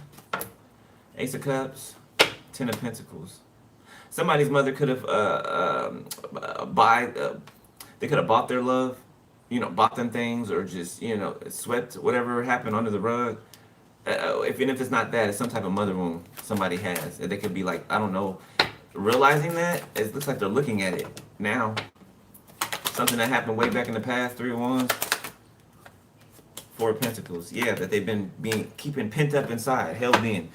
Ace of Cups. 10 of Pentacles. Somebody's mother could have they could have bought their love, bought them things, or just swept whatever happened under the rug. Even if it's not that, it's some type of mother wound somebody has. They could be like, I don't know, realizing that. It looks like they're looking at it now. Something that happened way back in the past. 3 of Wands. 4 of Pentacles. Yeah, that they've been keeping pent up inside, held in.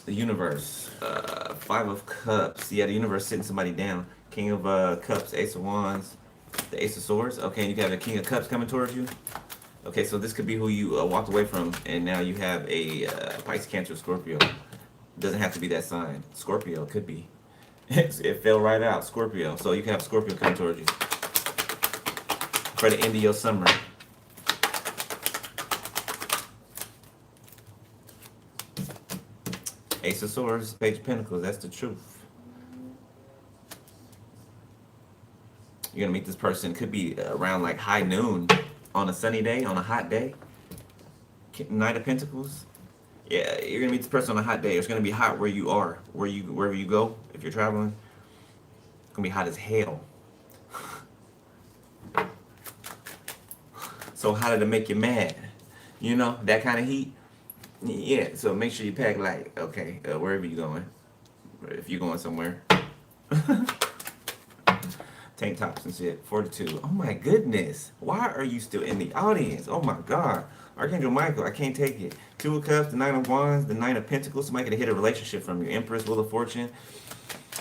The universe. 5 of Cups. Yeah, the universe sitting somebody down. King of Cups. Ace of Wands. The Ace of Swords. Okay, and you have a King of Cups coming towards you. Okay, so this could be who you walked away from, and now you have a Pisces, Cancer, Scorpio. Doesn't have to be that sign. Scorpio could be. It fell right out. Scorpio. So you can have Scorpio coming towards you for the end of your summer. Ace of Swords, Page of Pentacles. That's the truth. You're gonna meet this person. Could be around like high noon on a sunny day, on a hot day. Knight of Pentacles. Yeah, you're gonna meet this person on a hot day. It's gonna be hot where you are, wherever you go. If you're traveling, it's gonna be hot as hell. So hot it'll make you mad. That kind of heat. Yeah, so make sure you pack light. Okay, wherever you're going. If you're going somewhere. Tank tops and shit. 42. Oh my goodness. Why are you still in the audience? Oh my God. Archangel Michael, I can't take it. 2 of Cups, the 9 of Wands, the 9 of Pentacles. Somebody could have hit a relationship from you. Empress, Wheel of Fortune.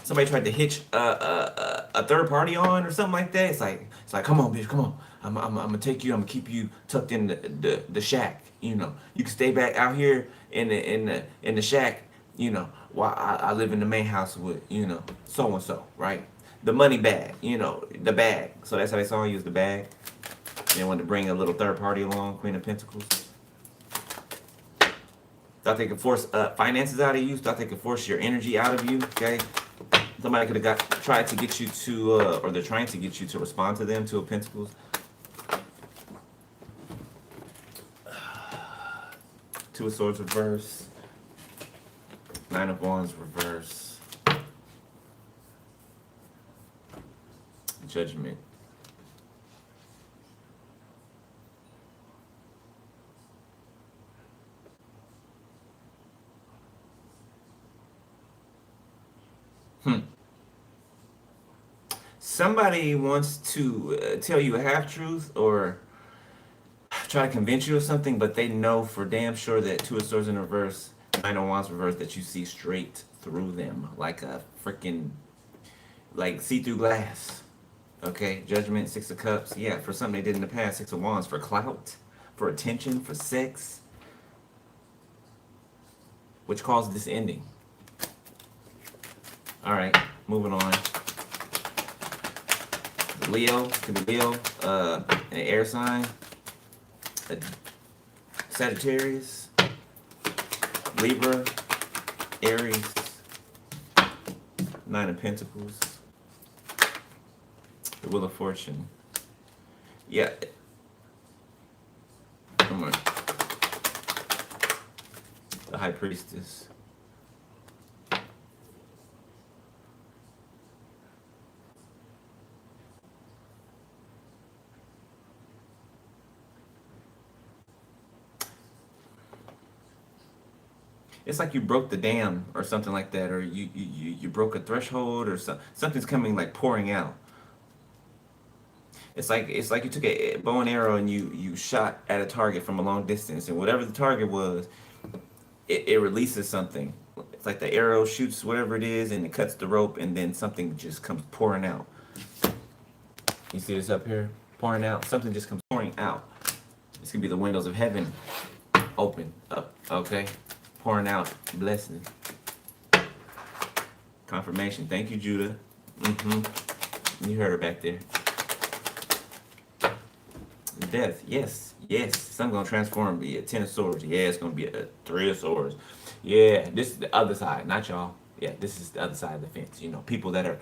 Somebody tried to hitch a third party on or something like that. It's like, come on, bitch, come on. I'm gonna take you. I'm gonna keep you tucked in the shack. You can stay back out here in the shack. While I live in the main house with so and so, right? The money bag, the bag. So that's how they saw you, use the bag. They wanted to bring a little third party along, Queen of Pentacles. Thought they could force finances out of you. Thought they could force your energy out of you. Okay. Somebody could have tried to get you to, or they're trying to get you to respond to them. 2 of Pentacles. 2 of Swords reverse. Nine of Wands reverse. Judgment. Somebody wants to tell you a half truth or try to convince you of something, but they know for damn sure that Two of Swords in reverse, Nine of Wands reverse, that you see straight through them like a freaking, like see-through glass. Okay, Judgment, Six of Cups. Yeah, for something they did in the past. Six of Wands for clout, for attention, for sex, which caused this ending. All right, moving on. Leo, could be Leo, an air sign. A Sagittarius, Libra, Aries, Nine of Pentacles, the Wheel of Fortune. Yeah. Come on. The High Priestess. It's like you broke the dam or something like that, or you broke a threshold, or something's coming, like pouring out. It's like you took a bow and arrow and you shot at a target from a long distance, and whatever the target was, it releases something. It's like the arrow shoots whatever it is, and it cuts the rope, and then something just comes pouring out. You see this up here? Pouring out. Something just comes pouring out. This could be the windows of heaven open up, okay? Pouring out blessing. Confirmation. Thank you, Judah. You heard her back there. Death. Yes. Yes. Something's gonna transform. Be a Ten of Swords. Yeah, it's gonna be a Three of Swords. Yeah, this is the other side, not y'all. Yeah, this is the other side of the fence. You know, people that are,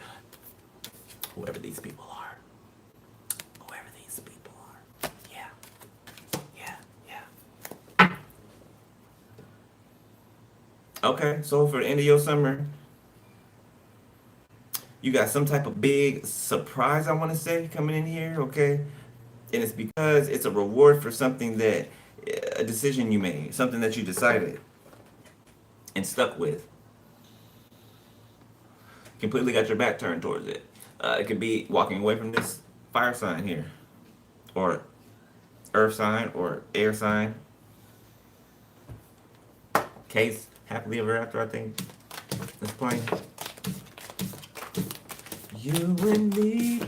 whoever these people are. Whoever these people are. Yeah. Yeah. Yeah. Okay, so for the end of your summer, you got some type of big surprise, I want to say, coming in here, okay? And it's because it's a reward for something that, a decision you made, something that you decided and stuck with. Completely got your back turned towards it. It could be walking away from this fire sign here, or earth sign, or air sign. Case, happily ever after, I think. That's playing. You and me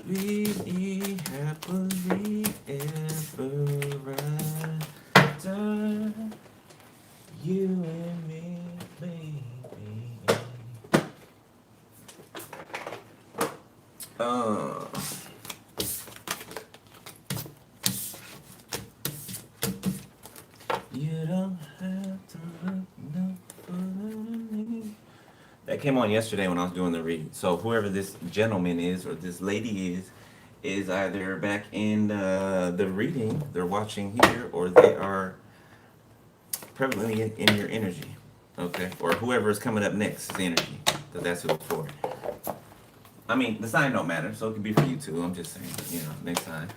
happily ever after. You and me, baby. You don't have to look no further than me. That came on yesterday when I was doing the read. So whoever this gentleman is or this lady is either back in the reading they're watching here, or they are prevalently in your energy. Okay? Or whoever is coming up next is energy. Because that's who it's for. I mean, the sign don't matter, so it could be for you too. I'm just saying, you know, next time.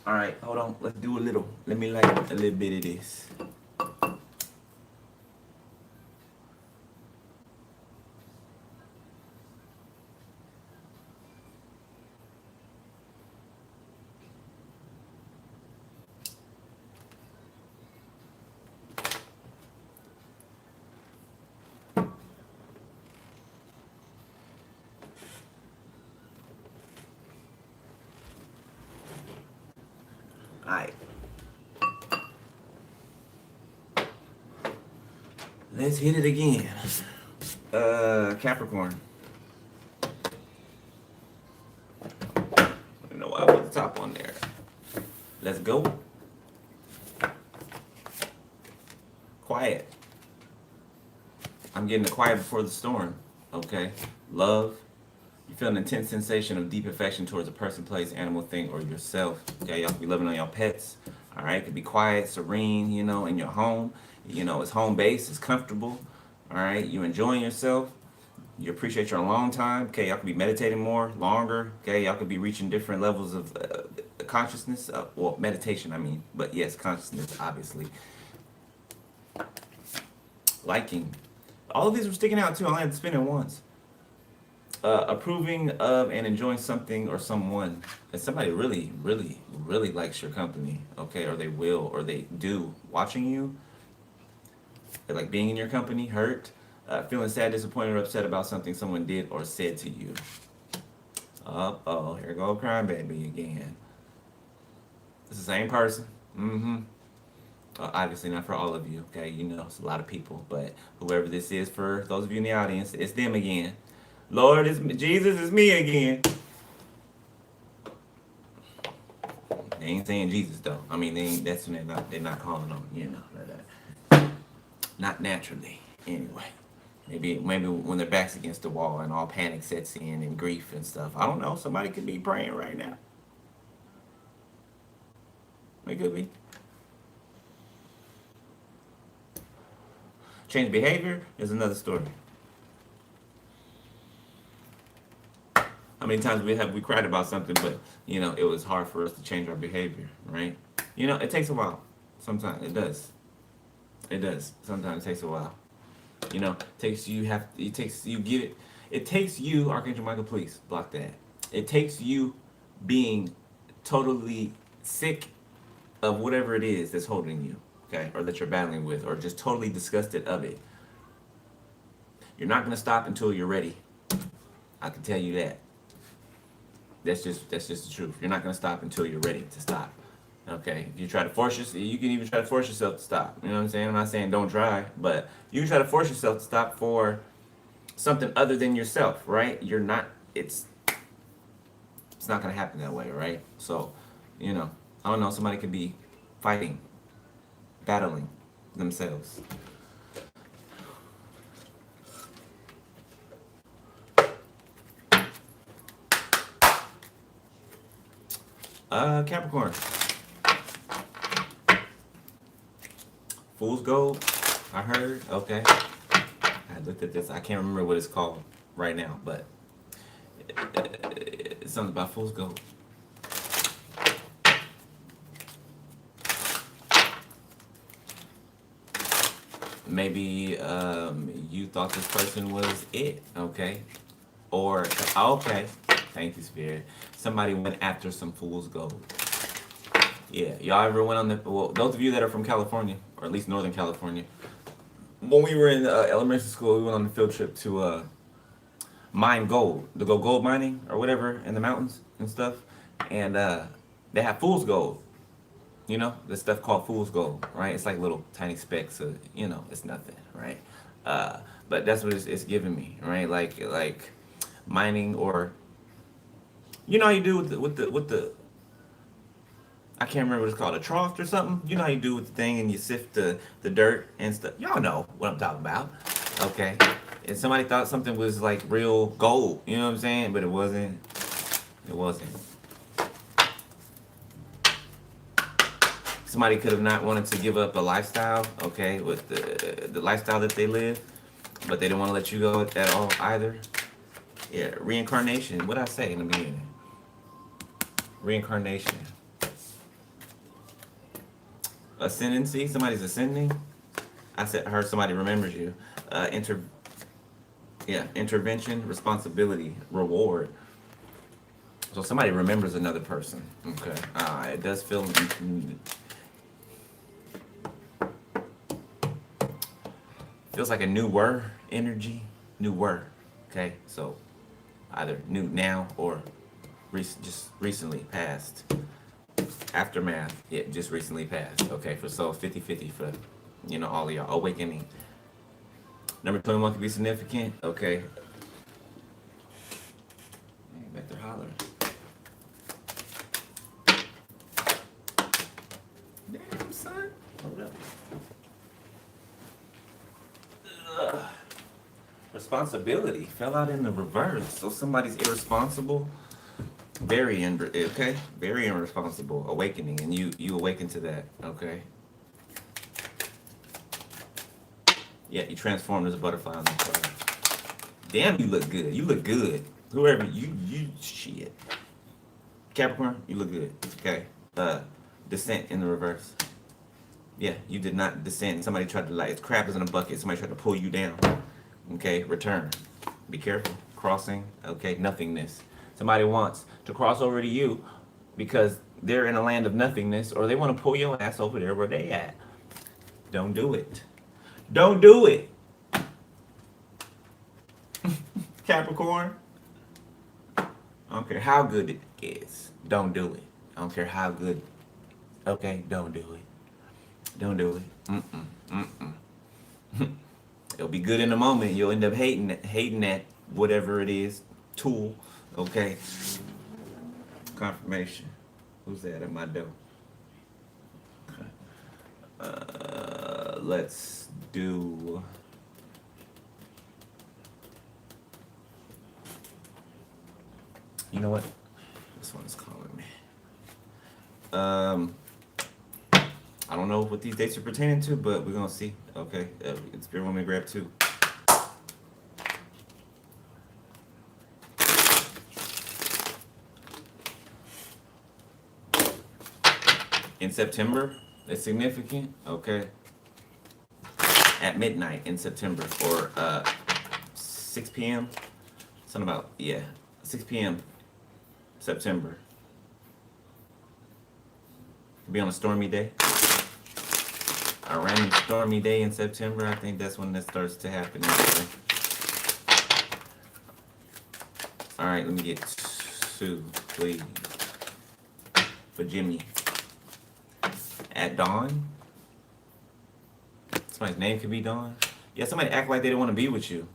Alright, hold on. Let's do a little. Let me light a little bit of this. Alright. Let's hit it again. Capricorn. I don't know why I put the top on there. Let's go. Quiet. I'm getting the quiet before the storm. Okay. Love. You feel an intense sensation of deep affection towards a person, place, animal, thing, or yourself. Okay, y'all be loving on your pets, All right, it could be quiet, serene, you know, in your home. You know, it's home base, it's comfortable. All right, you enjoying yourself. You appreciate your alone time. Okay, y'all could be meditating more, longer. Okay, y'all could be reaching different levels of consciousness. Well, meditation, I mean, but yes, consciousness, obviously. Liking. All of these were sticking out too. I only had to spin it once. Approving of and enjoying something or someone. If somebody really, really, really likes your company, okay, or they will, or they do, watching you, they like being in your company, hurt, feeling sad, disappointed, or upset about something someone did or said to you. Uh-oh, here go crying baby again. It's the same person. Mm-hmm. Obviously not for all of you, okay? You know, it's a lot of people, but whoever this is for those of you in the audience, it's them again. Lord, it's Jesus, is me again. They ain't saying Jesus though. I mean, they ain't. That's when they're not calling them. You know, not naturally. Anyway, maybe when their backs against the wall and all panic sets in and grief and stuff. I don't know. Somebody could be praying right now. It could be. Change behavior is another story. How many times we cried about something, but you know it was hard for us to change our behavior, right? You know, it takes a while. Sometimes it does. It does. Sometimes it takes a while. You know, it takes you get it. It takes you, Archangel Michael, please block that. It takes you being totally sick of whatever it is that's holding you, okay, or that you're battling with, or just totally disgusted of it. You're not gonna stop until you're ready. I can tell you that. That's just the truth. You're not gonna stop until you're ready to stop. Okay, if you try to force yourself, you can even try to force yourself to stop. You know what I'm saying? I'm not saying don't try, but you can try to force yourself to stop for something other than yourself, right? You're not. It's not gonna happen that way, right? So, you know, I don't know. Somebody could be fighting, battling themselves. Capricorn. Fool's Gold, I heard. Okay. I looked at this. I can't remember what it's called right now, but it's something about Fool's Gold. Maybe you thought this person was it, okay? Or, okay, thank you, Spirit. Somebody went after some Fool's Gold. Yeah, y'all ever went on well, those of you that are from California, or at least Northern California, when we were in elementary school, we went on a field trip to mine gold, to go gold mining or whatever in the mountains and stuff. And they have Fool's Gold. You know, this stuff called Fool's Gold, right? It's like little tiny specks of, you know, it's nothing, right? But that's what it's giving me, right? Like mining, or you know how you do with the I can't remember what it's called, a trough or something. You know how you do with the thing and you sift the dirt and stuff. Y'all know what I'm talking about, okay? And somebody thought something was like real gold, you know what I'm saying? But it wasn't. It wasn't. Somebody could have not wanted to give up a lifestyle, okay, with the lifestyle that they live, but they didn't want to let you go at all either. Yeah, reincarnation. What did I say in the beginning? Reincarnation. Ascendancy. Somebody's ascending. I heard somebody remembers you. Intervention, responsibility, reward. So somebody remembers another person. Okay. It does feel. Feels like a newer energy, newer. Okay, so either new now or just recently passed. Aftermath, yeah, just recently passed. Okay, so 50-50 for, you know, all of y'all. Awakening. Number 21 could be significant. Okay. Hey, back there hollering. Damn, son. Hold up. Responsibility fell out in the reverse. So somebody's irresponsible. Okay, very irresponsible awakening, and you awaken to that. Okay, yeah, you transformed as a butterfly on the card. Damn, you look good. You look good. Whoever you shit. Capricorn, you look good. Okay. Descent in the reverse. Yeah, you did not descend. Somebody tried to, like, it's crap is in a bucket. Somebody tried to pull you down. Okay, return. Be careful. Crossing. Okay, nothingness. Somebody wants to cross over to you because they're in a land of nothingness, or they want to pull your ass over there where they at. Don't do it. Don't do it. Capricorn. I don't care how good it is. Don't do it. I don't care how good. Okay, don't do it. Don't do it. It'll be good in a moment. You'll end up hating that whatever it is tool. Okay. Confirmation. Who's that at my door? Okay. Let's do. You know what? This one's calling me. I don't know what these dates are pertaining to, but we're gonna see. Okay, Spirit Woman grab 2. In September, it's significant. Okay, at midnight in September, or 6 p.m. Something about 6 p.m. September. Could be on a stormy day. A random stormy day in September. I think that's when that starts to happen. All right, let me get 2, please. For Jimmy. At dawn. Somebody's name could be Dawn. Yeah, somebody act like they didn't want to be with you,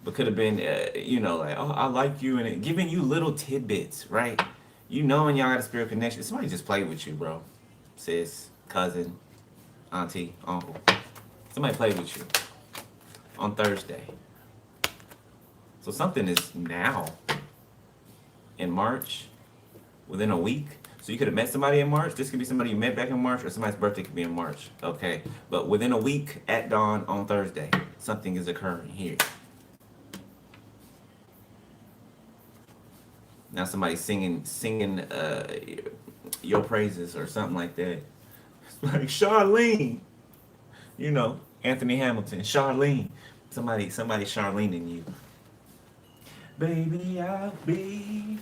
but could have been, like, oh, I like you, and giving you little tidbits, right? You knowing y'all got a spirit connection. Somebody just played with you, bro. Sis, cousin, auntie, uncle. Somebody played with you on Thursday. So something is now in March, within a week. So you could have met somebody in March. This could be somebody you met back in March, or somebody's birthday could be in March. Okay, but within a week at dawn on Thursday, something is occurring here. Now somebody's singing your praises or something like that. It's like Charlene, Anthony Hamilton, Charlene. Somebody Charlene in you. Baby, I'll be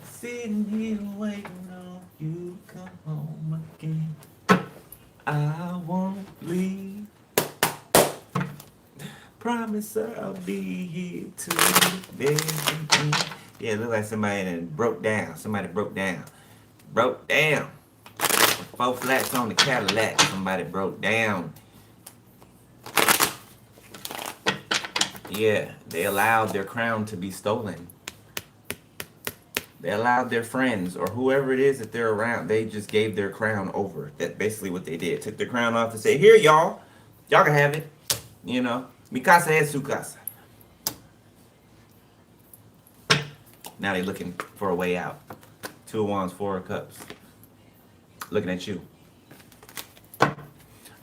sitting here waiting on you to come home again. I won't leave. Promise I'll be here till the end. Yeah, it looked like somebody that broke down. Somebody broke down. Broke down. 4 flats on the Cadillac. Somebody broke down. Yeah, they allowed their crown to be stolen. They allowed their friends or whoever it is that they're around, they just gave their crown over. That's basically what they did. Took their crown off and said, here, y'all. Y'all can have it. Mi casa es su casa. Now they looking for a way out. 2 of Wands, 4 of Cups. Looking at you. All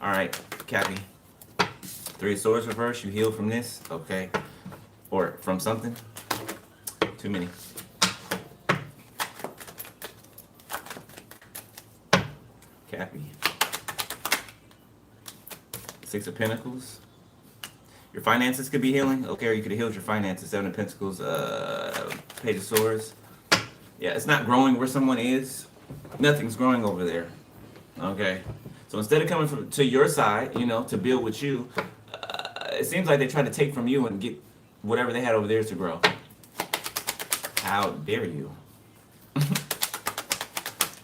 right, Cappy. 3 of Swords reverse. You heal from this. Okay. Or from something. Too many. Cappy. 6 of Pentacles. Your finances could be healing. Okay, or you could have healed your finances. 7 of Pentacles. Page of Swords. Yeah, it's not growing where someone is. Nothing's growing over there. Okay. So instead of coming to your side, to build with you, it seems like they try to take from you and get whatever they had over there to grow. How dare you?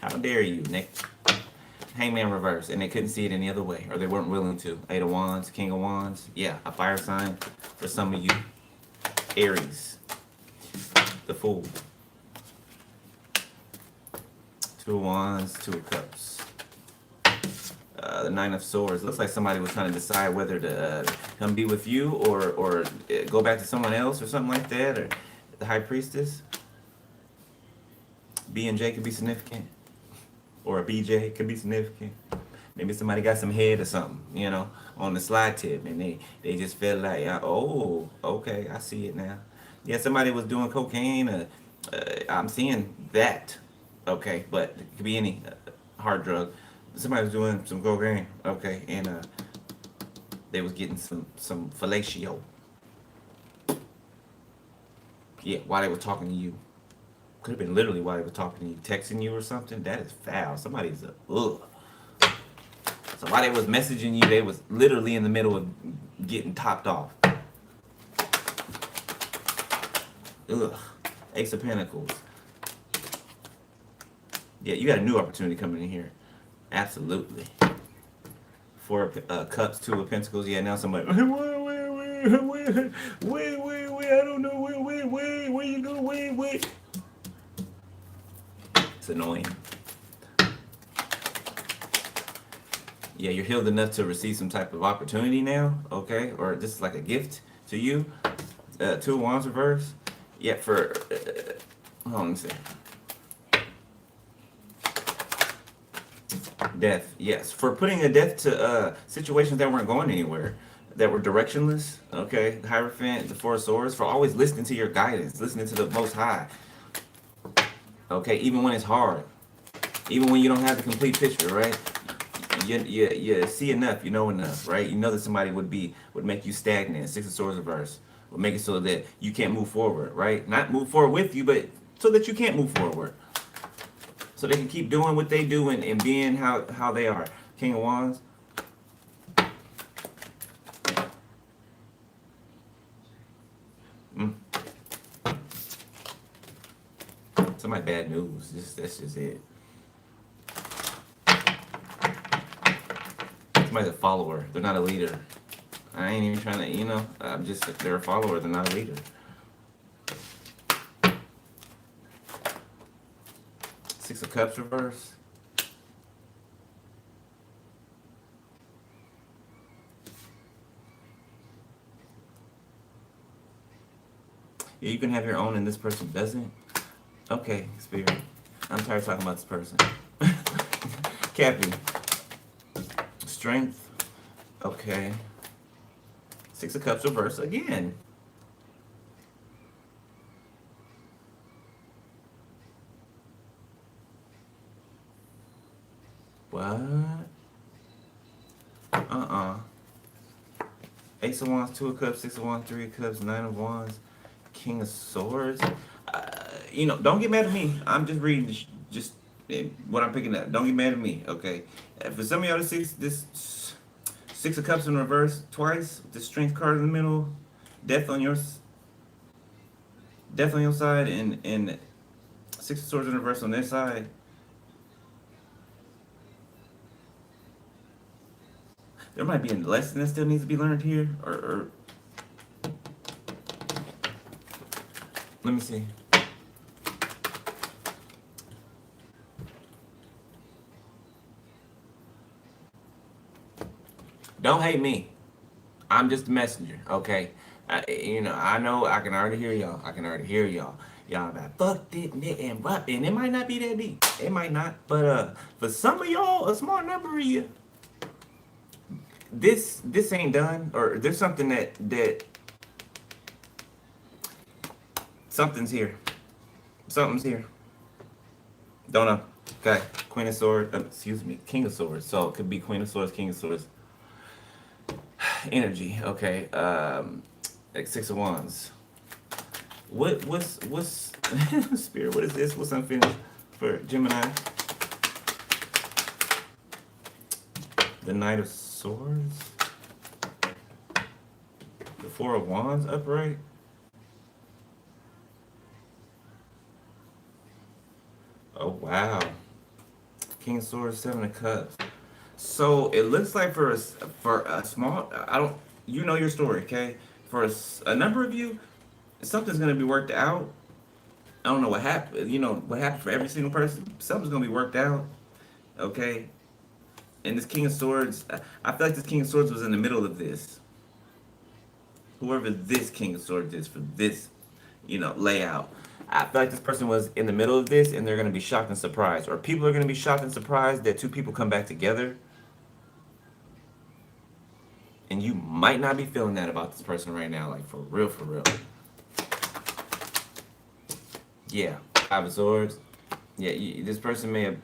How dare you, Nick? Hangman reverse, and they couldn't see it any other way, or they weren't willing to. 8 of Wands, King of Wands. Yeah, a fire sign for some of you. Aries. The Fool. 2 of Wands, 2 of Cups. The 9 of Swords. Looks like somebody was trying to decide whether to come be with you or go back to someone else or something like that. Or the High Priestess. B and J could be significant, or a BJ could be significant. Maybe somebody got some head or something, you know, on the slide tip, and they just felt like, oh, okay, I see it now. Yeah, somebody was doing cocaine. I'm seeing that. Okay, but it could be any hard drug. Somebody was doing some cocaine. Okay, and they was getting some fellatio. Yeah, while they were talking to you. Could have been literally while they were talking to you, texting you or something. That is foul. Somebody's a ugh. So while they was messaging you, they was literally in the middle of getting topped off. Ugh. Ace of Pentacles. Yeah, you got a new opportunity coming in here. Absolutely. Four of Cups, Two of Pentacles. Yeah, now somebody. Wait, I don't know. Where you go? Wait. It's annoying. Yeah, you're healed enough to receive some type of opportunity now, okay? Or this is like a gift to you. Two of Wands reverse. Yeah, for hold on, let me see. Death, yes. For putting a death to situations that weren't going anywhere, that were directionless, okay? The Hierophant, the Four of Swords, for always listening to your guidance, listening to the Most High, okay? Even when it's hard, even when you don't have the complete picture, right? You see enough, you know enough, right? You know that somebody would make you stagnant. Six of Swords reverse would make it so that you can't move forward, right? Not move forward with you, but so that you can't move forward. So they can keep doing what they do and being how they are. King of Wands. Somebody bad news. That's just it. Somebody's a follower. They're not a leader. I ain't even trying to, they're a follower. They're not a leader. Six of Cups reverse. Yeah, you can have your own and this person doesn't. Okay, Spirit. I'm tired of talking about this person. Cappy. Strength. Okay. Six of Cups reverse again. What? Ace of Wands, Two of Cups, Six of Wands, Three of Cups, Nine of Wands, King of Swords. Don't get mad at me. I'm just reading just what I'm picking up. Don't get mad at me, okay? For some of y'all, this Six of Cups in reverse twice, the Strength card in the middle, death on your side, and Six of Swords in reverse on their side. There might be a lesson that still needs to be learned here, or let me see. Don't hate me. I'm just a messenger, okay? I know I can already hear y'all. Y'all about fuck this and what, and it might not be that deep. It might not, but for some of y'all, a small number of you, this ain't done, or there's something that something's here. Something's here. Don't know. Okay, Queen of Swords. Excuse me, King of Swords. So it could be Queen of Swords, King of Swords. Energy. Okay. Like Six of Wands. What's Spirit? What is this? What's unfinished for Gemini? The Knight of Swords. The Four of Wands upright. Oh wow. King of Swords, Seven of Cups. So it looks like for a small, you know your story, okay? For a number of you, something's gonna be worked out. I don't know what happened. You know what happened for every single person. Something's gonna be worked out, okay? And this King of Swords, I feel like this King of Swords was in the middle of this. Whoever this King of Swords is for this, lay out. I feel like this person was in the middle of this, and they're going to be shocked and surprised. Or people are going to be shocked and surprised that two people come back together. And you might not be feeling that about this person right now. Like, for real, for real. Yeah. Five of Swords. Yeah, this person may have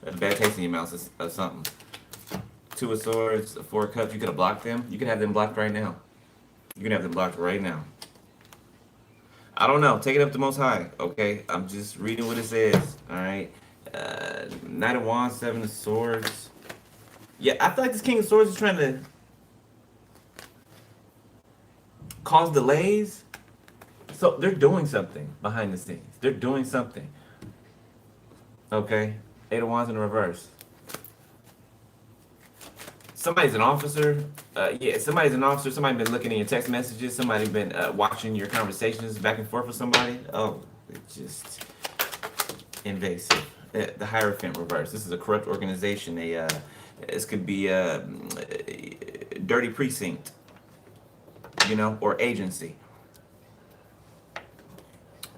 a bad taste in your mouth or something. Two of Swords, Four of Cups. You could have blocked them. You could have them blocked right now. You can have them blocked right now. I don't know. Take it up to Most High, okay? I'm just reading what it says, all right? Knight of Wands, Seven of Swords. Yeah, I feel like this King of Swords is trying to cause delays. So they're doing something behind the scenes. They're doing something. Okay? Eight of Wands in reverse. Somebody's an officer. Yeah, somebody's an officer. Somebody been looking at your text messages. Somebody been watching your conversations back and forth with somebody. Oh, it's just invasive. The Hierophant reverse. This is a corrupt organization. This could be a dirty precinct, or agency.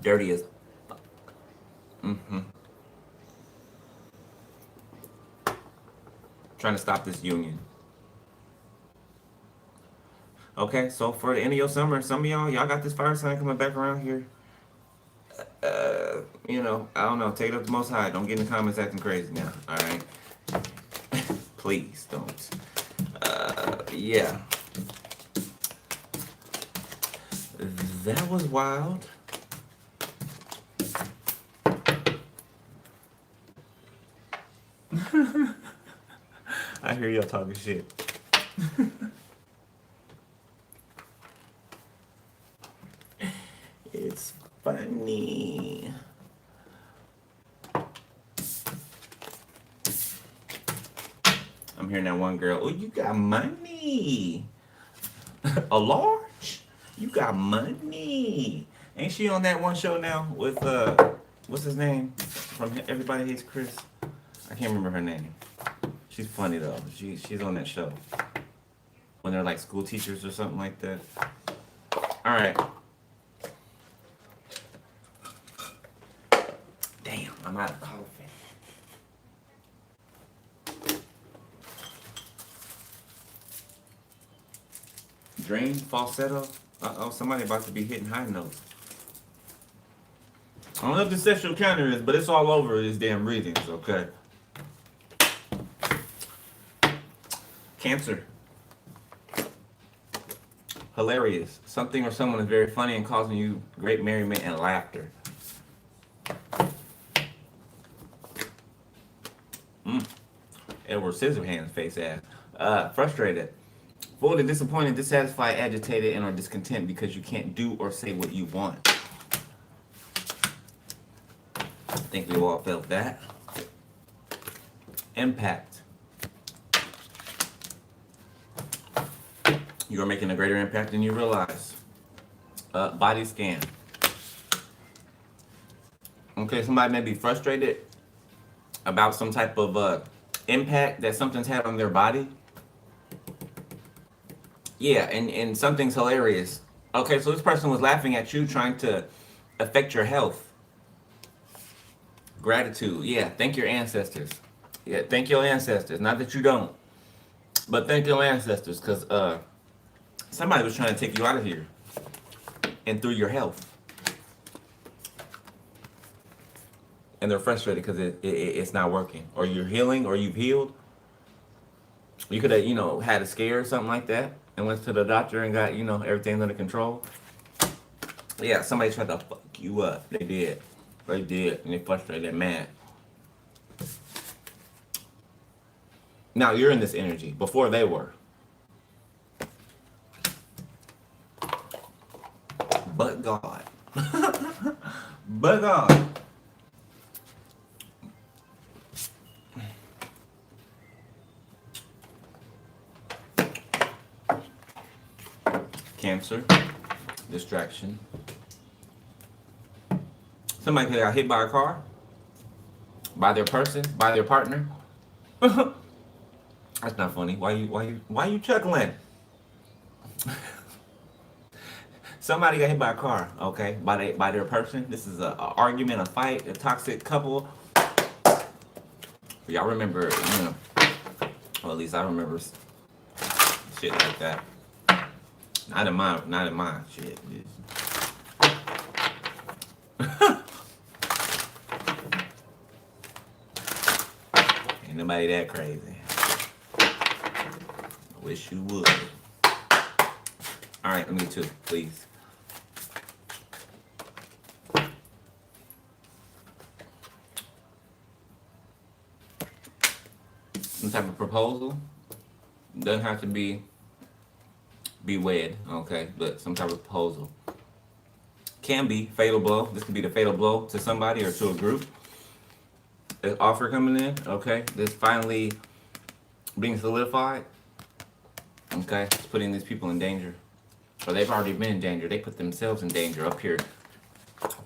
Dirty as. Trying to stop this union. Okay, so for the end of your summer, some of y'all got this fire sign coming back around here. I don't know. Take it up to Most High. Don't get in the comments acting crazy now. All right. Please don't. Yeah. That was wild. I hear y'all talking shit. It's funny. I'm hearing that one girl. Oh, you got money. A large? You got money. Ain't she on that one show now with what's his name from Everybody Hates Chris? I can't remember her name. She's funny though. She's on that show when they're like school teachers or something like that. All right. Damn, I'm out of coffee. Dream, falsetto. Uh-oh, somebody about to be hitting high notes. I don't know if the sexual counter is, but it's all over his damn readings, okay? Cancer. Hilarious. Something or someone is very funny and causing you great merriment and laughter. Edward Scissorhands face ass. Frustrated. Full and disappointed, dissatisfied, agitated, and or discontent because you can't do or say what you want. I think we all felt that. Impact. You are making a greater impact than you realize. Body scan. Okay, somebody may be frustrated about some type of impact that something's had on their body. Yeah, and something's hilarious. Okay, so this person was laughing at you, trying to affect your health. Gratitude. Yeah, thank your ancestors. Yeah, thank your ancestors. Not that you don't, but thank your ancestors, because somebody was trying to take you out of here and through your health. And they're frustrated because it's not working. Or you're healing, or you've healed. You could have, had a scare or something like that and went to the doctor and got, everything under control. Yeah, somebody tried to fuck you up. They did. They did. And they frustrated. They're mad. Now you're in this energy. Before they were. But God. But God. Cancer, distraction. Somebody could got hit by a car, by their person, by their partner. That's not funny. Why you chuckling? Somebody got hit by a car, okay, by their person. This is a argument, a fight, a toxic couple. Y'all remember, you know, or at least I remember shit like that. Not in my shit. Ain't nobody that crazy. I wish you would. All right, let me get to it, please. Some type of proposal. Doesn't have to be wed, okay, but some type of proposal. Can be fatal blow. This could be the fatal blow to somebody or to a group. An offer coming in, okay. This finally being solidified. Okay, it's putting these people in danger. Or they've already been in danger. They put themselves in danger up here.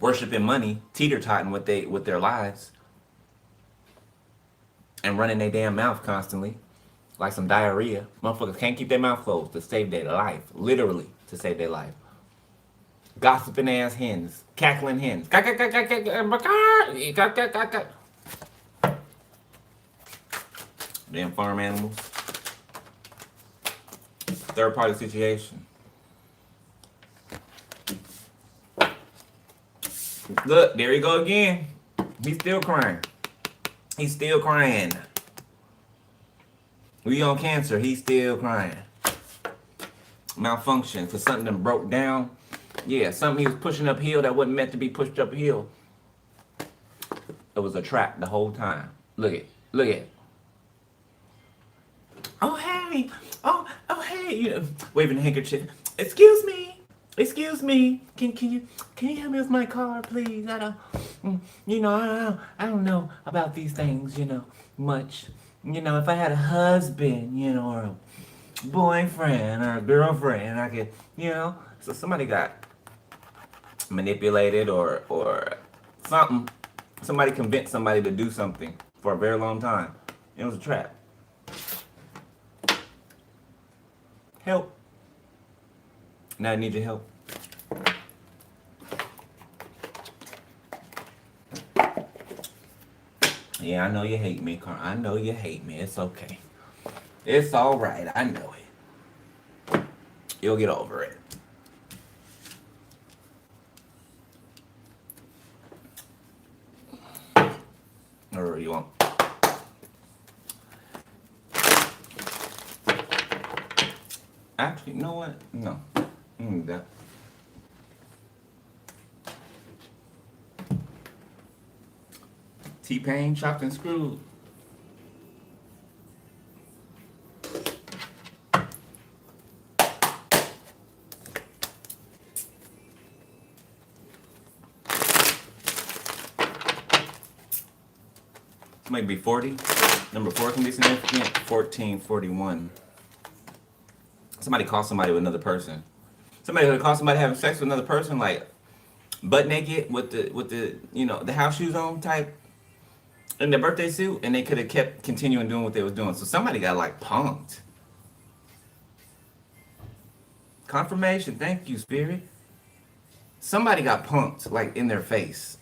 Worshipping money, teeter-totting with their lives. And running their damn mouth constantly. Like some diarrhea. Motherfuckers can't keep their mouth closed to save their life. Literally, to save their life. Gossiping ass hens. Cackling hens. Damn farm animals. Third party situation. Look, there he go again. He's still crying. He's still crying. We on Cancer, he's still crying. Malfunction for something that broke down. Yeah, something he was pushing uphill that wasn't meant to be pushed uphill. It was a trap the whole time. Look at. Oh hey, oh hey, you know, waving a handkerchief. Excuse me. Can you help me with my car, please? I don't know about these things, you know, much. You know, if I had a husband, you know, or a boyfriend or a girlfriend, I could, you know. So somebody got manipulated or something. Somebody convinced somebody to do something for a very long time. It was a trap. Help. Now I need your help. Yeah, I know you hate me, Carl. I know you hate me. It's okay. It's all right. I know it. You'll get over it. Or you won't. Actually, you know what? No. That. T-Pain, chopped and screwed. This might be 40. Number 4 can be significant. 1441. Somebody caught somebody with another person. Somebody could caught somebody having sex with another person, like butt naked with the you know, the house shoes on type in their birthday suit, and they could have kept continuing doing what they was doing. So somebody got like punked. Confirmation, thank you, Spirit. Somebody got punked, like in their face.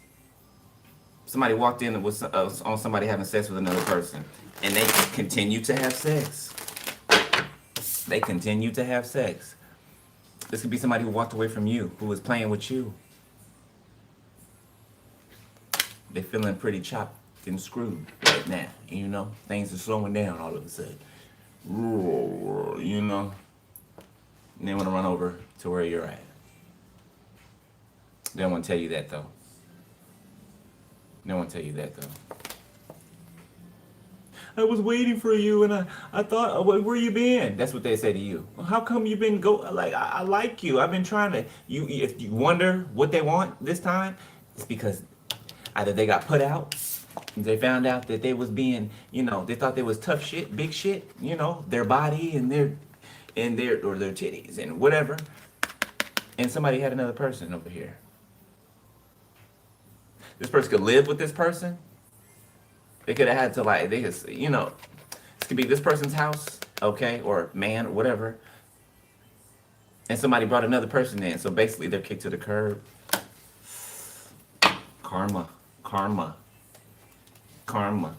Somebody walked in with on somebody having sex with another person, and they continue to have sex. They continue to have sex. This could be somebody who walked away from you, who was playing with you. They're feeling pretty chopped and screwed right now. You know, things are slowing down all of a sudden. You know, and they want to run over to where you're at. They don't want to tell you that though. They don't want to tell you that though. I was waiting for you, and I thought, where you been? That's what they say to you. Well, how come you been like, I like you. I've been trying to, if you wonder what they want this time, it's because either they got put out, they found out that they was being, you know, they thought they was tough shit, big shit, you know, their body and their titties and whatever. And somebody had another person over here. This person could live with this person. They could have had to, like, they could, you know, this could be this person's house, okay, or man, or whatever. and somebody brought another person in. So basically, they're kicked to the curb. Karma, karma, karma.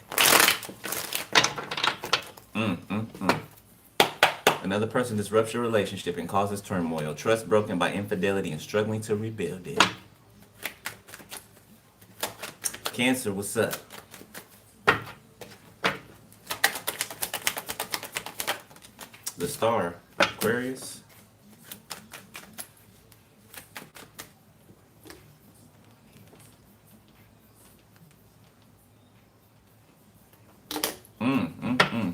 Another person disrupts your relationship and causes turmoil. Trust broken by infidelity and struggling to rebuild it. Cancer, what's up? The star, Aquarius.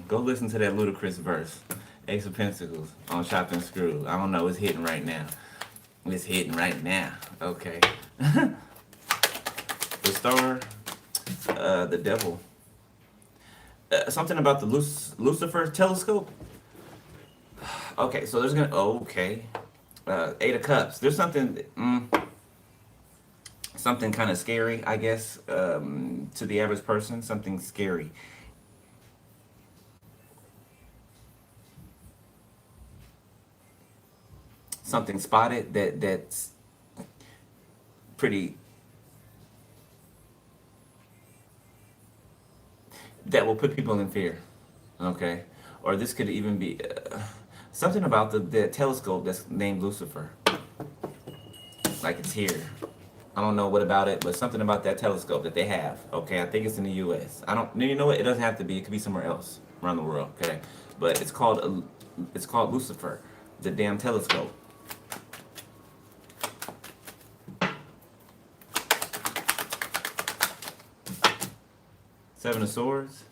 Go listen to that ludicrous verse. Ace of Pentacles on Shop and Screw. I don't know, it's hitting right now. It's hitting right now. Okay. The star, the devil. Something about the Lucifer telescope. Okay, so there's gonna. Oh, okay. Eight of Cups. There's something. Something kind of scary, I guess, to the average person. Something scary. Something spotted that's pretty. That will put people in fear. Okay, or this could even be something about the telescope that's named Lucifer. Like it's here. I don't know what about it, but something about that telescope that they have. Okay, I think it's in the U.S. I don't. You know what? It doesn't have to be. It could be somewhere else around the world. Okay, but it's called Lucifer, the damn telescope. Seven of Swords.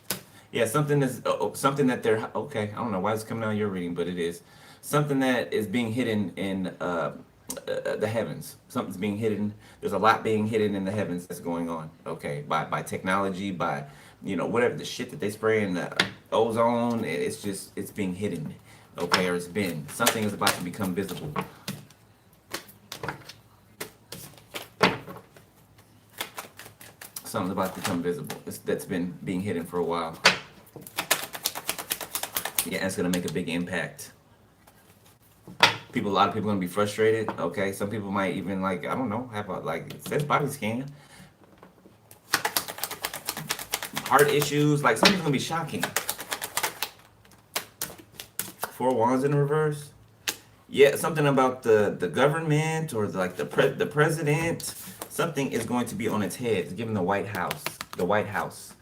Yeah, something is something that they're okay. I don't know why it's coming out of your reading, but it is something that is being hidden in the heavens. Something's being hidden. There's a lot being hidden in the heavens that's going on. Okay, by technology, by whatever the shit that they spray in the ozone. It's being hidden. Okay, or it's been something is about to become visible. Something's about to become visible. That's been being hidden for a while. Yeah, it's gonna make a big impact. A lot of people are gonna be frustrated. Okay, some people might even I don't know, have it says body scan, heart issues. Something's gonna be shocking. Four Wands in reverse. Yeah, something about the government or the president. Something is going to be on its head. It's given the White House. The White House.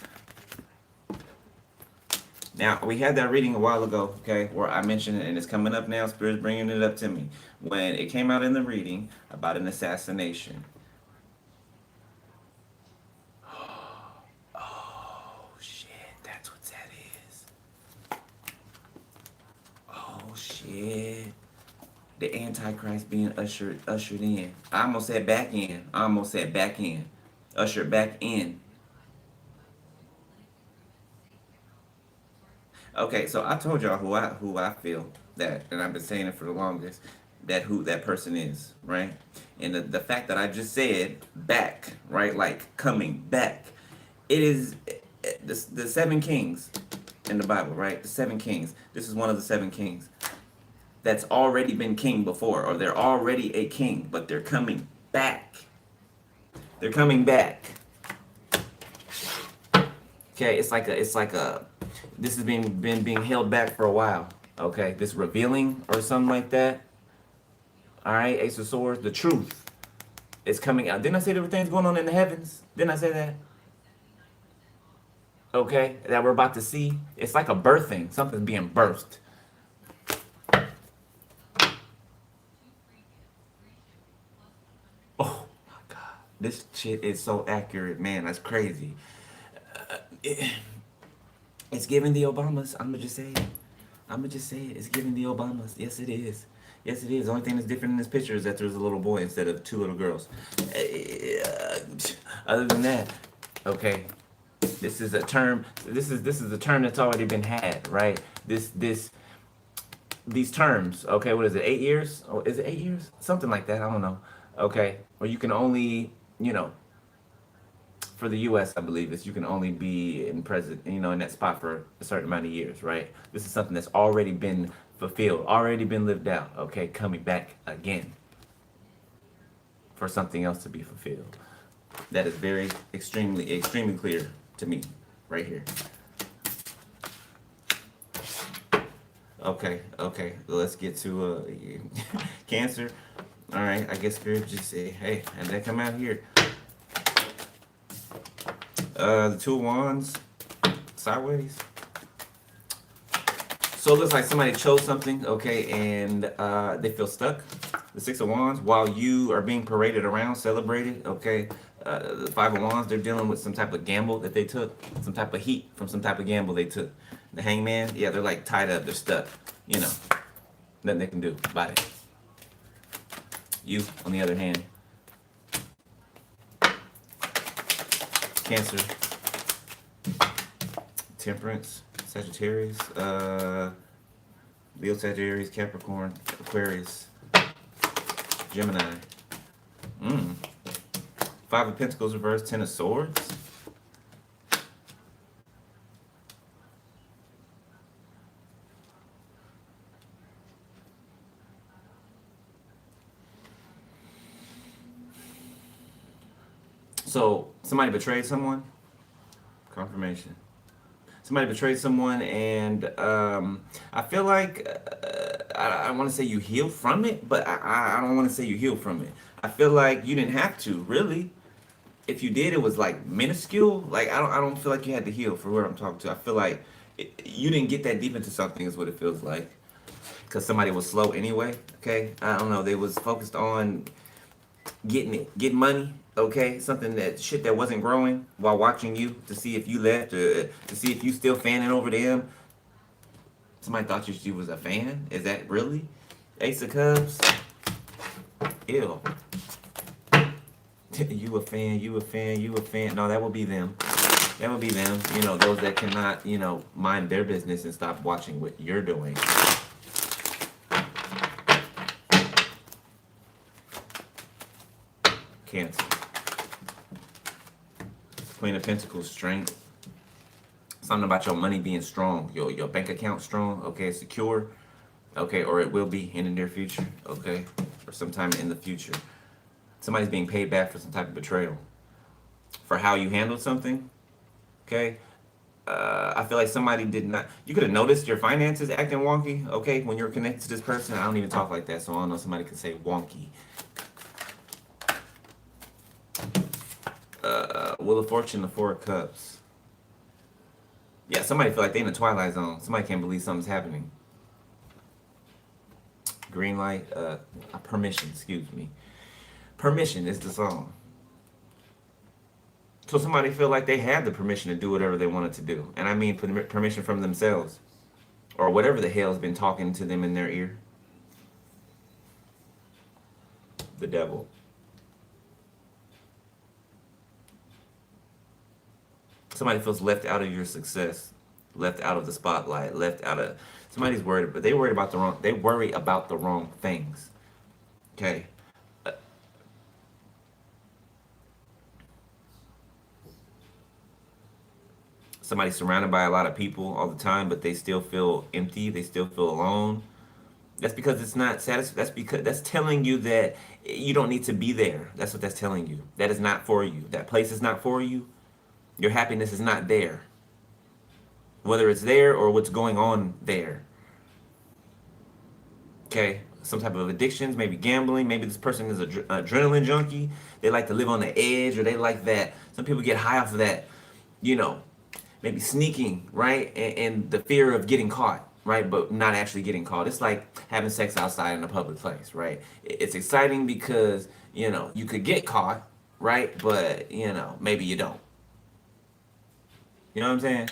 Now, we had that reading a while ago, okay, where I mentioned it, and it's coming up now. Spirit's bringing it up to me. When it came out in the reading about an assassination. Oh, shit. That's what that is. Oh, shit. The Antichrist being ushered in. I almost said back in. Ushered back in. Okay, so I told y'all who I feel that, and I've been saying it for the longest, that who that person is, right? And the fact that I just said back, right? Coming back. It is the seven kings in the Bible, right? The seven kings. This is one of the seven kings that's already been king before, or they're already a king, but they're coming back. They're coming back. Okay, it's like a this has been being held back for a while. Okay, this revealing or something like that. All right, Ace of Swords, the truth is coming out. Didn't I say there were things going on in the heavens? Didn't I say that? Okay, that we're about to see. It's like a birthing. Something's being birthed. Oh my God, this shit is so accurate, man. That's crazy. It's giving the Obamas. I'm gonna just say it. It's giving the Obamas. Yes, it is. Yes, it is. The only thing that's different in this picture is that there's a little boy instead of two little girls. Other than that, okay. This is a term. This is a term that's already been had, right? These terms. Okay, what is it? 8 years? Oh, is it 8 years? Something like that. I don't know. Okay, or you can only, for the U.S., I believe you can only be in that spot for a certain amount of years, right? This is something that's already been fulfilled, already been lived out, okay, coming back again for something else to be fulfilled. That is very extremely clear to me right here. Okay, let's get to Cancer. All right, I guess Spirit just say, hey, and they come out here. The Two of Wands, sideways. So it looks like somebody chose something, okay, and they feel stuck. The Six of Wands, while you are being paraded around, celebrated, okay. The Five of Wands, they're dealing with some type of gamble that they took, some type of heat from some type of gamble they took. The Hangman, yeah, they're like tied up, they're stuck, you know, nothing they can do about it. You, on the other hand, Cancer, Temperance, Sagittarius, Leo, Sagittarius, Capricorn, Aquarius, Gemini. Five of Pentacles reversed, Ten of Swords. So somebody betrayed someone. Confirmation. Somebody betrayed someone, and I feel like I want to say you healed from it, but I don't want to say you healed from it. I feel like you didn't have to, really. If you did, it was like minuscule. Like I don't feel like you had to heal for what I'm talking to. I feel like you didn't get that deep into something, is what it feels like. Because somebody was slow anyway. Okay, I don't know. They was focused on getting money. Okay, something that wasn't growing while watching you to see if you left, to see if you still fanning over them. Somebody thought you was a fan. Is that really? Ace of Cups. Ew. You a fan, you a fan, you a fan. No, that would be them. That would be them. You know, those that cannot, you know, mind their business and stop watching what you're doing. Cancer. Queen of Pentacles, strength. Something about your money being strong. Your bank account strong. Okay, secure. Okay, or it will be in the near future. Okay, or sometime in the future. Somebody's being paid back for some type of betrayal. For how you handled something. Okay. I feel like somebody did not. You could have noticed your finances acting wonky. Okay, when you're connected to this person. I don't even talk like that, so I don't know. Somebody could say wonky. Wheel of Fortune, the Four of Cups. Yeah, somebody feel like they in the Twilight Zone. Somebody can't believe something's happening. Green light, permission, excuse me. Permission is the song. So somebody feel like they had the permission to do whatever they wanted to do. And I mean permission from themselves. Or whatever the hell's been talking to them in their ear. The devil. Somebody feels left out of your success. Left out of the spotlight. Left out of... Somebody's worried, but they worry about the wrong things. Okay. Somebody's surrounded by a lot of people all the time, but they still feel empty. They still feel alone. That's because it's not satisfying. That's telling you that you don't need to be there. That's what that's telling you. That is not for you. That place is not for you. Your happiness is not there. Whether it's there or what's going on there. Okay, some type of addictions, maybe gambling, maybe this person is an adrenaline junkie. They like to live on the edge, or they like that. Some people get high off of that, you know, maybe sneaking, right? And the fear of getting caught, right? But not actually getting caught. It's like having sex outside in a public place, right? It's exciting because, you know, you could get caught, right? But, you know, maybe you don't. You know what I'm saying?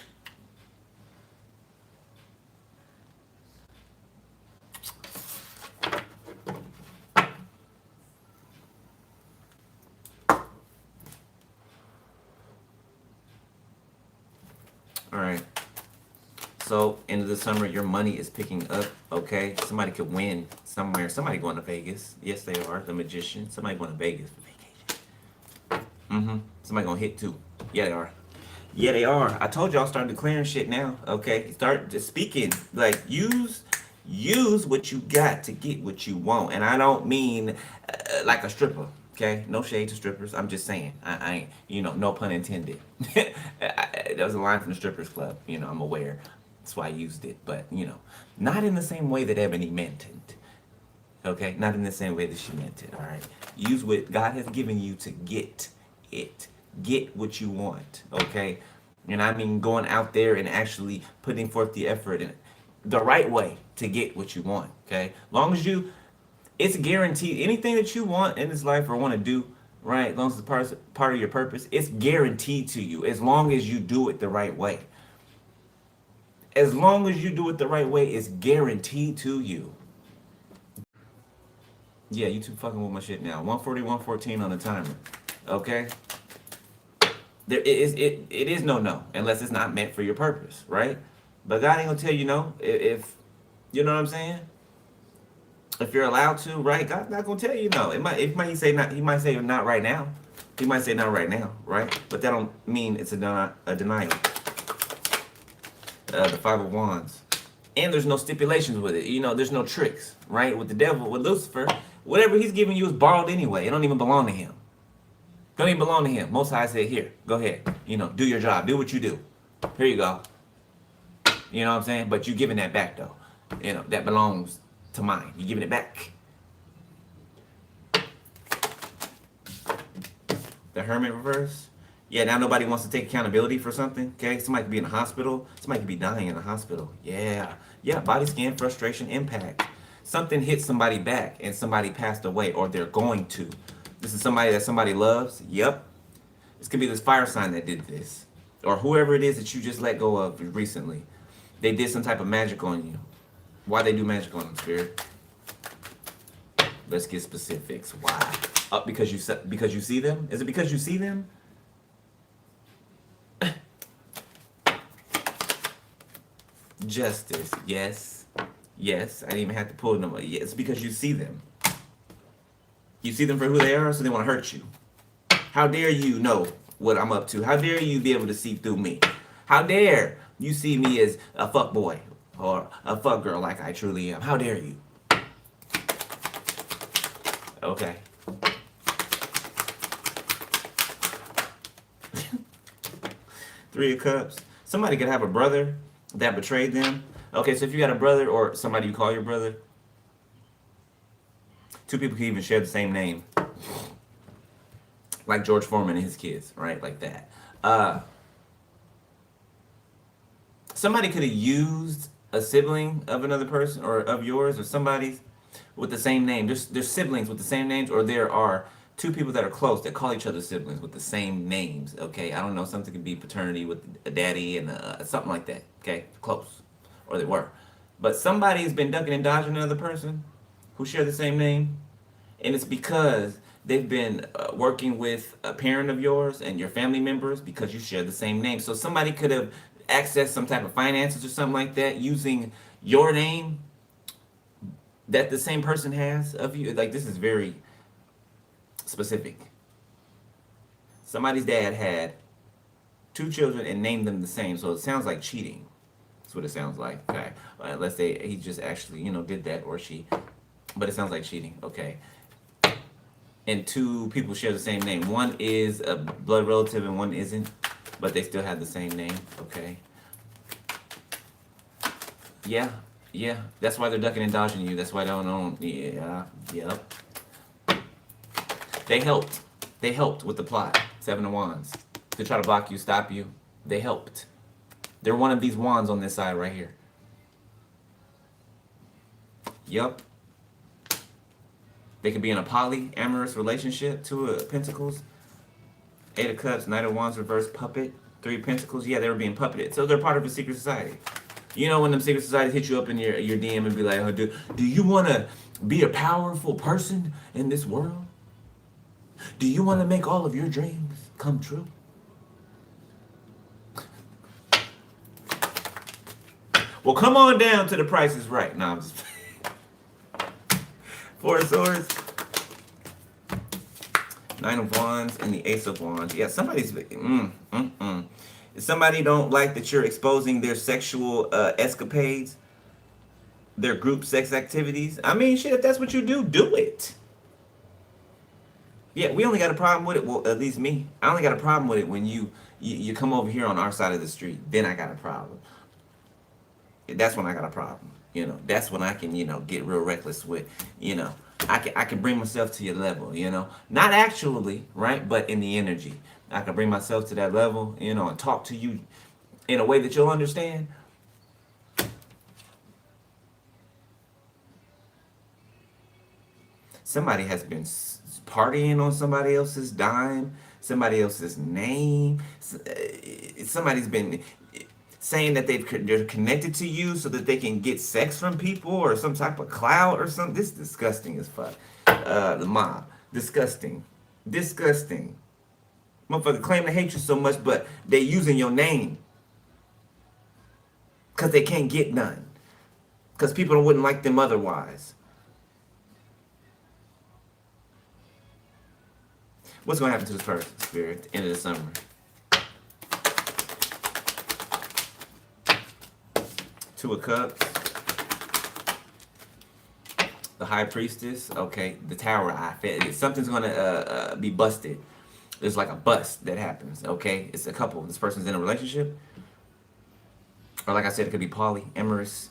All right. So, end of the summer, your money is picking up, okay? Somebody could win somewhere. Somebody going to Vegas. Yes, they are. The Magician. Somebody going to Vegas for vacation. Somebody going to hit too. Yeah, they are. Yeah, they are. I told y'all, start declaring shit now, okay? Start just speaking. Like, use Use what you got to get what you want. And I don't mean like a stripper. Okay, no shade to strippers. I'm just saying. I ain't, no pun intended. That was a line from the strippers club. I'm aware. That's why I used it. But not in the same way that Ebony meant it. Okay, not in the same way that she meant it. All right, use what God has given you to get it. Get what you want. Okay, and I mean going out there and actually putting forth the effort in the right way to get what you want. Okay, long as it's guaranteed. Anything that you want in this life or want to do, right? As long as it's part of your purpose, it's guaranteed to you. As long as you do it the right way. As long as you do it the right way, it's guaranteed to you. Yeah, you two fucking with my shit now. 140, 114 on the timer. Okay? It is no, unless it's not meant for your purpose, right? But God ain't gonna tell you no. If you know what I'm saying? If you're allowed to, right? God's not gonna tell you no. It might say not. He might say not right now. He might say not right now, right? But that don't mean it's a denial. The Five of Wands, and there's no stipulations with it. There's no tricks, right? With the devil, with Lucifer, whatever he's giving you is borrowed anyway. It don't even belong to him. Don't even belong to him. Most High said, here, go ahead. Do your job. Do what you do. Here you go. You know what I'm saying? But you giving that back though. That belongs to mine. You giving it back. The Hermit reverse. Yeah, now nobody wants to take accountability for something. Okay, somebody could be in a hospital. Somebody could be dying in a hospital. Yeah, body scan, frustration, impact. Something hit somebody back and somebody passed away or they're going to. This is somebody that somebody loves. Yep. This could be this fire sign that did this. Or whoever it is that you just let go of recently. They did some type of magic on you. Why they do magic on them, Spirit? Let's get specifics. Why? Because you see them? Is it because you see them? Justice. Yes. I didn't even have to pull them. Yeah, it's because you see them. You see them for who they are, so they want to hurt you. How dare you know what I'm up to? How dare you be able to see through me? How dare you see me as a fuck boy or a fuck girl like I truly am? How dare you? Okay. Three of Cups. Somebody could have a brother that betrayed them. Okay, so if you got a brother or somebody you call your brother, two people can even share the same name. Like George Foreman and his kids, right? Like that. Somebody could have used a sibling of another person or of yours or somebody's with the same name. There's siblings with the same names, or there are two people that are close that call each other siblings with the same names. Okay, I don't know. Something could be paternity with a daddy and something like that. Okay, close, or they were. But somebody's been ducking and dodging another person who share the same name, and it's because they've been working with a parent of yours and your family members because you share the same name. So somebody could have accessed some type of finances or something like that using your name that the same person has of you. Like, this is very specific. Somebody's dad had two children and named them the same, so it sounds like cheating. That's what it sounds like. Okay, let's say he just actually did that, or she, but it sounds like cheating. Okay. And two people share the same name. One is a blood relative and one isn't, but they still have the same name. Okay. Yeah. That's why they're ducking and dodging you. That's why they don't know. Yeah. Yep. They helped. They helped with the plot. Seven of Wands. To try to block you, stop you. They helped. They're one of these wands on this side right here. Yep. They could be in a polyamorous relationship. Two of Pentacles. Eight of Cups. Knight of Wands reverse puppet. Three of Pentacles. Yeah, they were being puppeted. So they're part of a secret society. You know when them secret societies hit you up in your DM and be like, oh, do you want to be a powerful person in this world? Do you want to make all of your dreams come true? Well, come on down to The Price is Right. No, I'm just Four of Swords, Nine of Wands, and the Ace of Wands. Yeah, somebody's If somebody don't like that you're exposing their sexual escapades, their group sex activities. I mean, shit, if that's what you do, do it. Yeah, we only got a problem with it. Well, at least me. I only got a problem with it when you come over here on our side of the street. Then I got a problem. That's when I got a problem. You know, that's when I can, you know, get real reckless with, you know, I can bring myself to your level, you know, not actually, right, but in the energy. I can bring myself to that level, you know, and talk to you in a way that you'll understand. Somebody has been partying on somebody else's dime, somebody else's name. Somebody's been saying that they're connected to you so that they can get sex from people or some type of clout or something. This is disgusting as fuck. The mob. Disgusting. Disgusting. Motherfucker claim to hate you so much, but they using your name. Because they can't get none. Because people wouldn't like them otherwise. What's going to happen to this person, Spirit, at the end of the summer? Two of Cups. The High Priestess. Okay. The Tower. Something's going to be busted. There's like a bust that happens. Okay. It's a couple. This person's in a relationship. Or like I said, it could be polyamorous.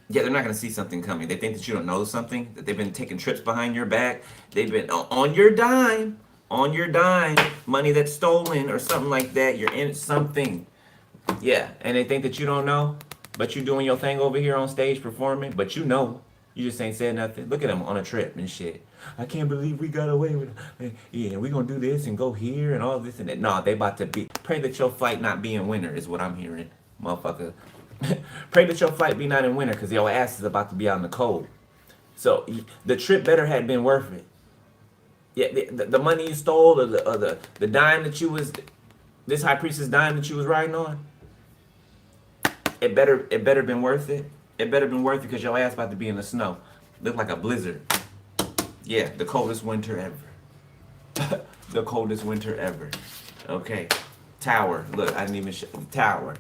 Yeah, they're not going to see something coming. They think that you don't know something, that they've been taking trips behind your back. They've been on your dime, money that's stolen or something like that. You're in something. Yeah, and they think that you don't know, but you're doing your thing over here on stage performing, but you know. You just ain't said nothing. Look at them on a trip and shit. I can't believe we got away with it. Yeah, we going to do this and go here and all this and that. No, they about to be. Pray that your flight not be in winter is what I'm hearing, motherfucker. Pray that your flight be not in winter because your ass is about to be out in the cold. So the trip better had been worth it. Yeah, the money you stole or the dime that you was, this high priestess dime that you was riding on, it better been worth it. It better been worth it because your ass about to be in the snow. Look like a blizzard. Yeah, the coldest winter ever. The coldest winter ever. Okay. Tower. Look, I didn't even show the tower.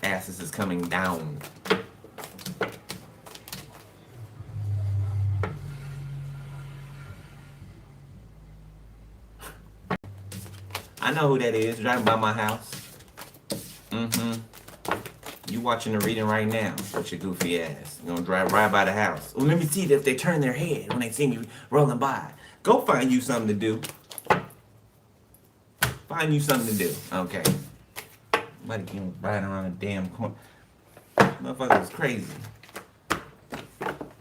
Asses is coming down. I know who that is. Driving by my house. You watching the reading right now with your goofy ass. You're gonna drive right by the house. Well, let me see if they turn their head when they see me rolling by. Go find you something to do. Find you something to do. Okay. Nobody can ride around a damn corner. Motherfucker is crazy.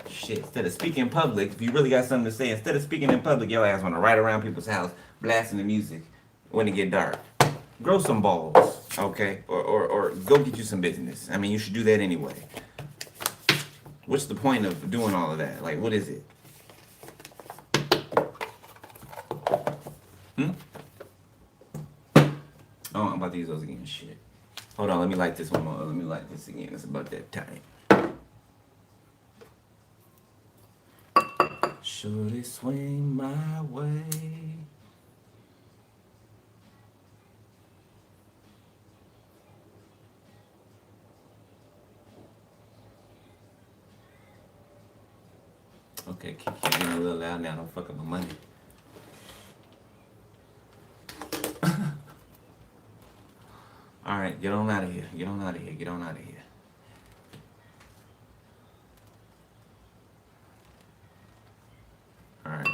Shit. Instead of speaking in public, if you really got something to say, instead of speaking in public, your ass wanna ride around people's house, blasting the music when it get dark. Grow some balls, okay? Or go get you some business. I mean, you should do that anyway. What's the point of doing all of that? Like, what is it? Oh, I'm about to use those again. Shit. Hold on, let me light this one more. Let me light this again. It's about that time. Should it swing my way? Okay, keep getting a little loud now. Don't fuck up my money. All right, get on out of here. Get on out of here. Get on out of here. All right.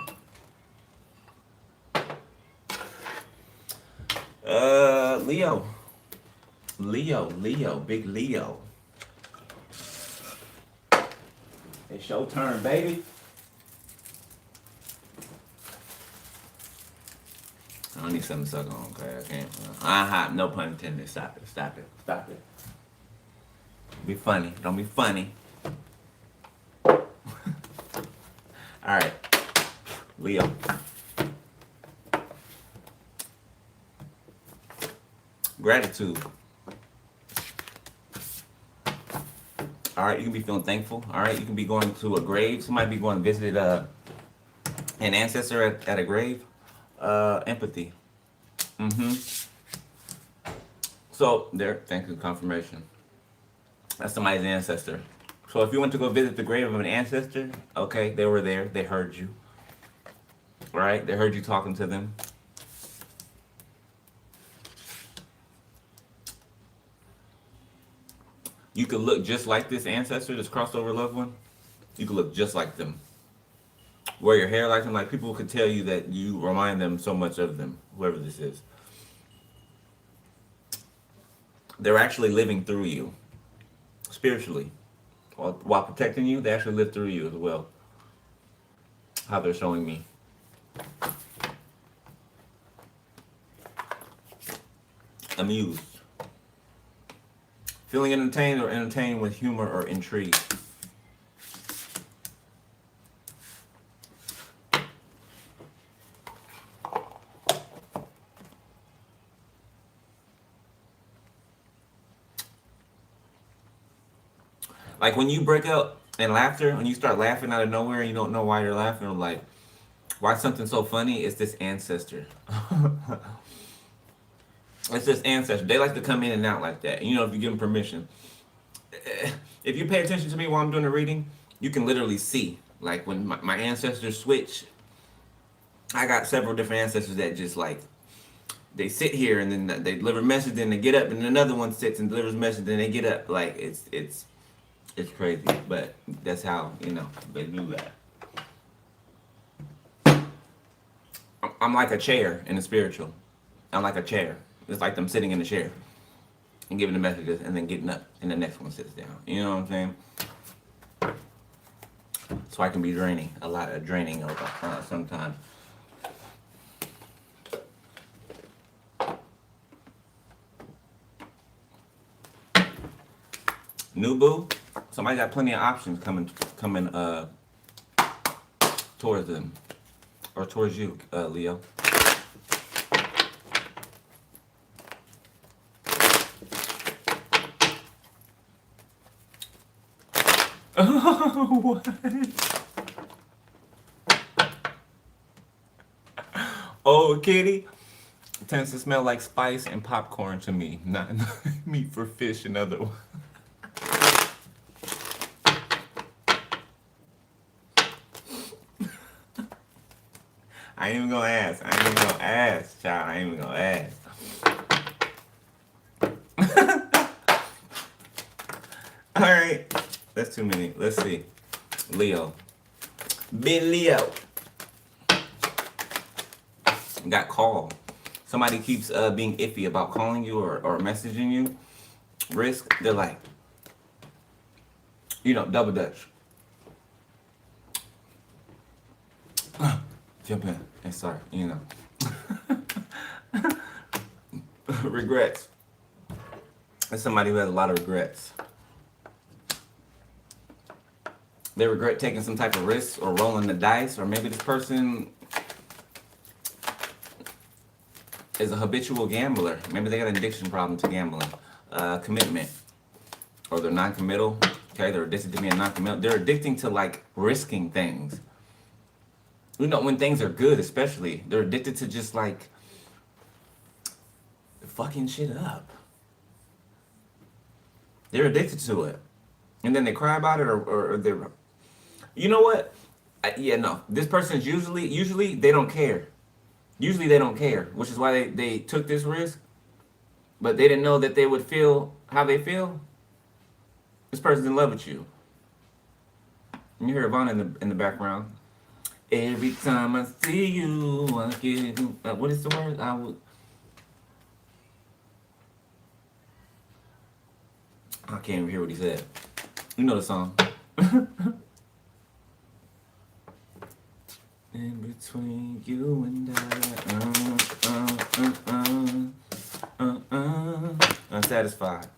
Leo. Leo. Big Leo. It's your turn, baby. I don't need something to suck on, okay? I can't. No pun intended. Stop it. Be funny. Don't be funny. Alright. Leo. Gratitude. Alright, you can be feeling thankful. Alright, you can be going to a grave. Somebody be going to visit an ancestor at a grave. Empathy. So there, thank you, confirmation. That's somebody's ancestor. So if you went to go visit the grave of an ancestor, okay, they were there. They heard you, right? They heard you talking to them. You could look just like this ancestor, this crossover loved one. You could look just like them. Wear your hair like them. Like people could tell you that you remind them so much of them, whoever this is. They're actually living through you, spiritually. While protecting you, they actually live through you as well. How they're showing me. Amused. Feeling entertained or entertained with humor or intrigue. Like when you break out in laughter, when you start laughing out of nowhere and you don't know why you're laughing, or like, why something so funny, it's this ancestor. It's this ancestor. They like to come in and out like that. You know, if you give them permission. If you pay attention to me while I'm doing the reading, you can literally see. Like when my ancestors switch, I got several different ancestors that just like, they sit here and then they deliver a message, then they get up, and another one sits and delivers a message, then they get up. Like it's crazy, but that's how, you know, they do that. I'm like a chair in the spiritual. I'm like a chair. It's like them sitting in the chair and giving the messages and then getting up and the next one sits down. You know what I'm saying? So I can be draining, a lot of draining sometimes. New boo, somebody got plenty of options coming towards them or towards you, Leo. What? Oh, kitty. It tends to smell like spice and popcorn to me, not meat for fish and other. I ain't even gonna ask. Child. I ain't even gonna ask. All right. That's too many. Let's see. Leo. Big Leo. Got called. Somebody keeps being iffy about calling you or messaging you. Risk. They're like, you know, double dutch. Jump in and start, you know. Regrets. That's somebody who has a lot of regrets. They regret taking some type of risk or rolling the dice, or maybe this person is a habitual gambler. Maybe they got an addiction problem to gambling. Commitment. Or they're non-committal. Okay, they're addicted to being non-committal. They're addicting to like risking things. You know, when things are good, especially, they're addicted to just like fucking shit up. They're addicted to it. And then they cry about it, or they're, you know what? Yeah, no. This person's usually they don't care. Usually they don't care, which is why they took this risk. But they didn't know that they would feel how they feel. This person's in love with you. And you hear Ivana in the background. Every time I see you, I get, what is the word? I can't even hear what he said. You know the song. In between you and I, unsatisfied.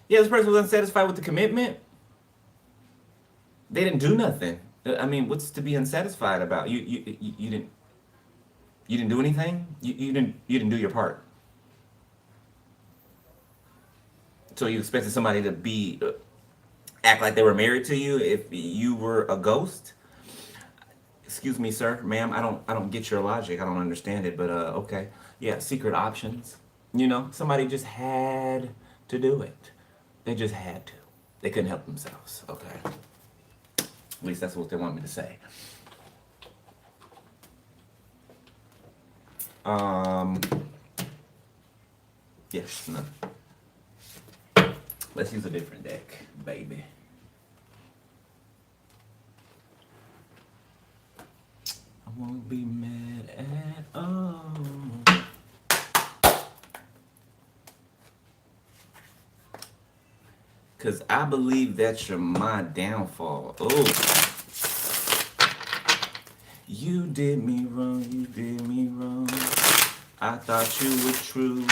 Yeah, this person was unsatisfied with the commitment. They didn't do nothing. I mean, what's to be unsatisfied about? You didn't do anything. You didn't do your part. So you expected somebody to be act like they were married to you if you were a ghost? Excuse me, sir, ma'am. I don't get your logic. I don't understand it. But okay, yeah. Secret options. You know, somebody just had to do it. They just had to. They couldn't help themselves, okay? At least that's what they want me to say. Yes, no. Let's use a different deck, baby. I won't be mad at all. Cause I believe that you're my downfall. Oh, you did me wrong, you did me wrong. I thought you were true.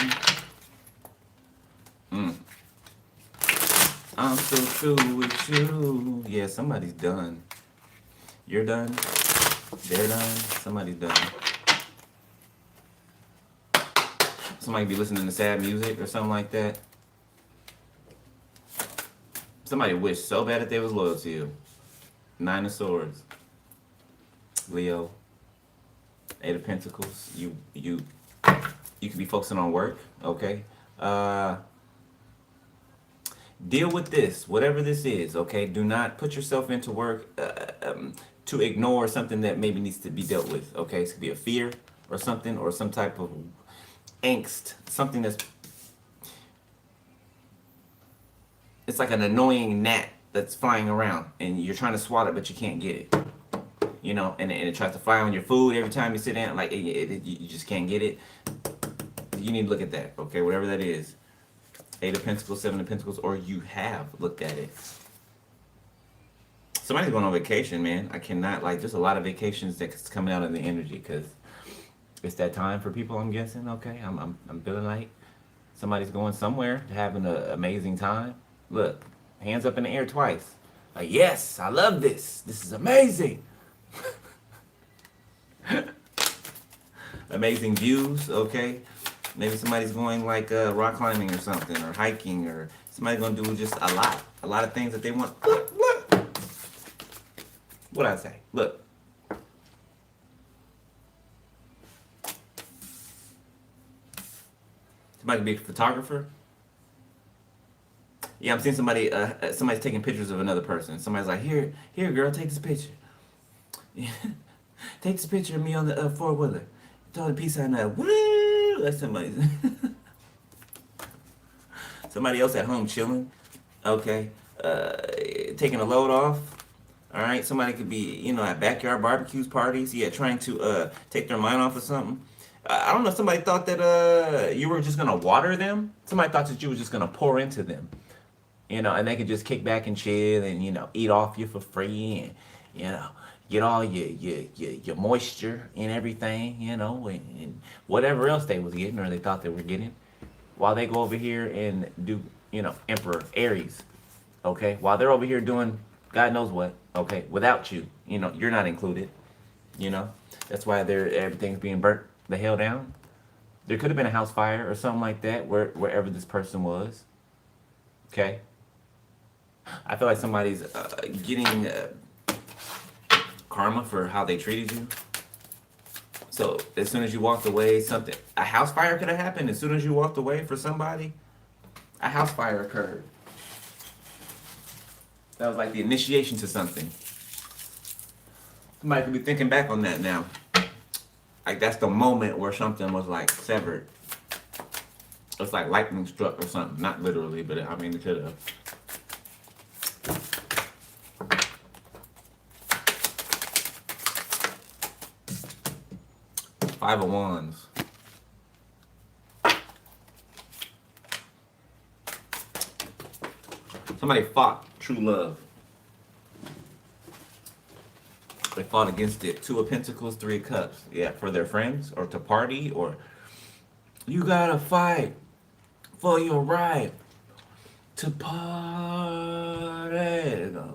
I'm so through with you. Yeah, somebody's done. You're done. They're done. Somebody's done. Somebody be listening to sad music or something like that. Somebody wished so bad that they was loyal to you. 9 of Swords. Leo. 8 of Pentacles. You could be focusing on work, okay? Deal with this, whatever this is, okay? Do not put yourself into work to ignore something that maybe needs to be dealt with, okay? It could be a fear or something, or some type of angst, something that's, it's like an annoying gnat that's flying around and you're trying to swat it but you can't get it, you know, and it tries to fly on your food every time you sit down, like you just can't get it. You need to look at that, okay? Whatever that is. 8 of Pentacles, 7 of Pentacles, or you have looked at it. Somebody's going on vacation, man. I cannot, like, there's a lot of vacations that's coming out of the energy because it's that time for people, I'm guessing, okay? I'm feeling like somebody's going somewhere, having an amazing time. Look, hands up in the air twice. Like, yes, I love this. This is amazing. Amazing views, okay? Maybe somebody's going like rock climbing or something, or hiking, or somebody's gonna do just a lot of things that they want. Look, look. What'd I say? Look. Somebody could be a photographer. Yeah, I'm seeing somebody. Somebody's taking pictures of another person. Somebody's like, here, girl, take this picture. Take this picture of me on the 4-wheeler. Throw the peace sign up. Woo! That's somebody's. Somebody else at home chilling. Okay. Taking a load off. All right. Somebody could be, you know, at backyard barbecues, parties. Yeah, trying to take their mind off of something. I don't know. Somebody thought that you were just gonna water them. Somebody thought that you were just gonna pour into them. You know, and they could just kick back and chill and, you know, eat off you for free and, you know, get all your moisture and everything, you know, and whatever else they was getting or they thought they were getting, while they go over here and do, you know, Emperor Aries, okay, while they're over here doing God knows what, okay, without you, you know, you're not included, you know, that's why everything's being burnt the hell down. There could have been a house fire or something like that wherever this person was, okay. I feel like somebody's getting karma for how they treated you. So as soon as you walked away, a house fire could have happened. As soon as you walked away for somebody, a house fire occurred. That was like the initiation to something. Somebody could be thinking back on that now. Like that's the moment where something was like severed. It's like lightning struck or something. Not literally, but I mean it could have. Five of Wands. Somebody fought true love. They fought against it. 2 of Pentacles, 3 of Cups. Yeah, for their friends or to party or you gotta fight for your right to party.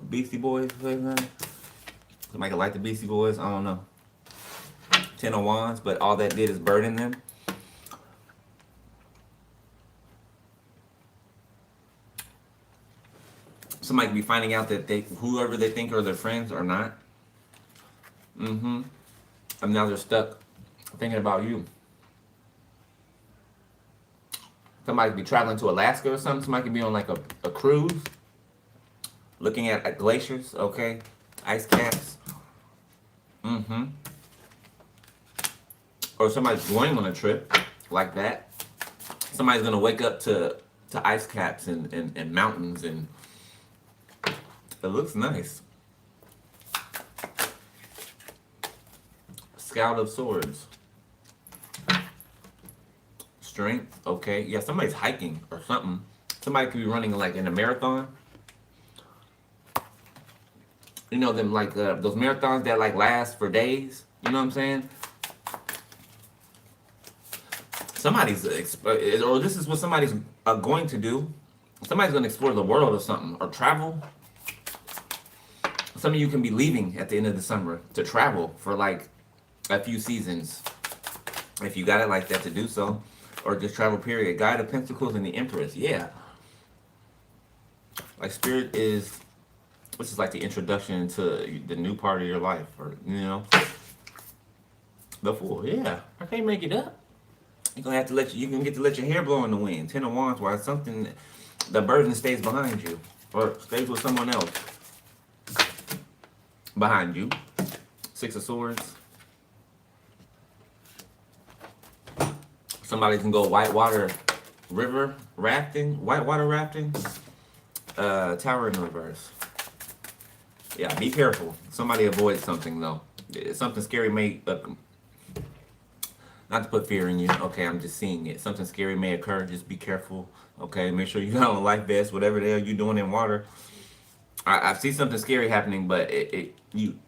Beastie Boys. Somebody could like the Beastie Boys. I don't know. 10 of Wands, but all that did is burden them. Somebody could be finding out that whoever they think are their friends are not. And now they're stuck thinking about you. Somebody could be traveling to Alaska or something. Somebody could be on like a cruise, looking at glaciers, okay? Ice caps. Mm-hmm. Or somebody's going on a trip like that. Somebody's gonna wake up to ice caps and mountains, and it looks nice. Scout of Swords. Strength, okay. Yeah, somebody's hiking or something. Somebody could be running like in a marathon. You know them like those marathons that like last for days. You know what I'm saying? Somebody's or this is what somebody's going to do. Somebody's going to explore the world or something, or travel. Some of you can be leaving at the end of the summer to travel for like a few seasons, if you got it like that, to do so, or just travel. Period. Guide of Pentacles and the Empress. Yeah, like Spirit is. This is like the introduction to the new part of your life, or you know, the Fool. Yeah, I can't make it up. You're gonna have to you can get to let your hair blow in the wind. 10 of Wands, while something, the burden stays behind you, or stays with someone else behind you. 6 of Swords. Somebody can go whitewater river rafting, whitewater rafting. Tower in reverse. Yeah, be careful. Somebody avoid something though. Something scary may, not to put fear in you. Okay, I'm just seeing it. Something scary may occur. Just be careful. Okay, make sure you got on a life vest, whatever the hell you're doing in water. I see something scary happening, but you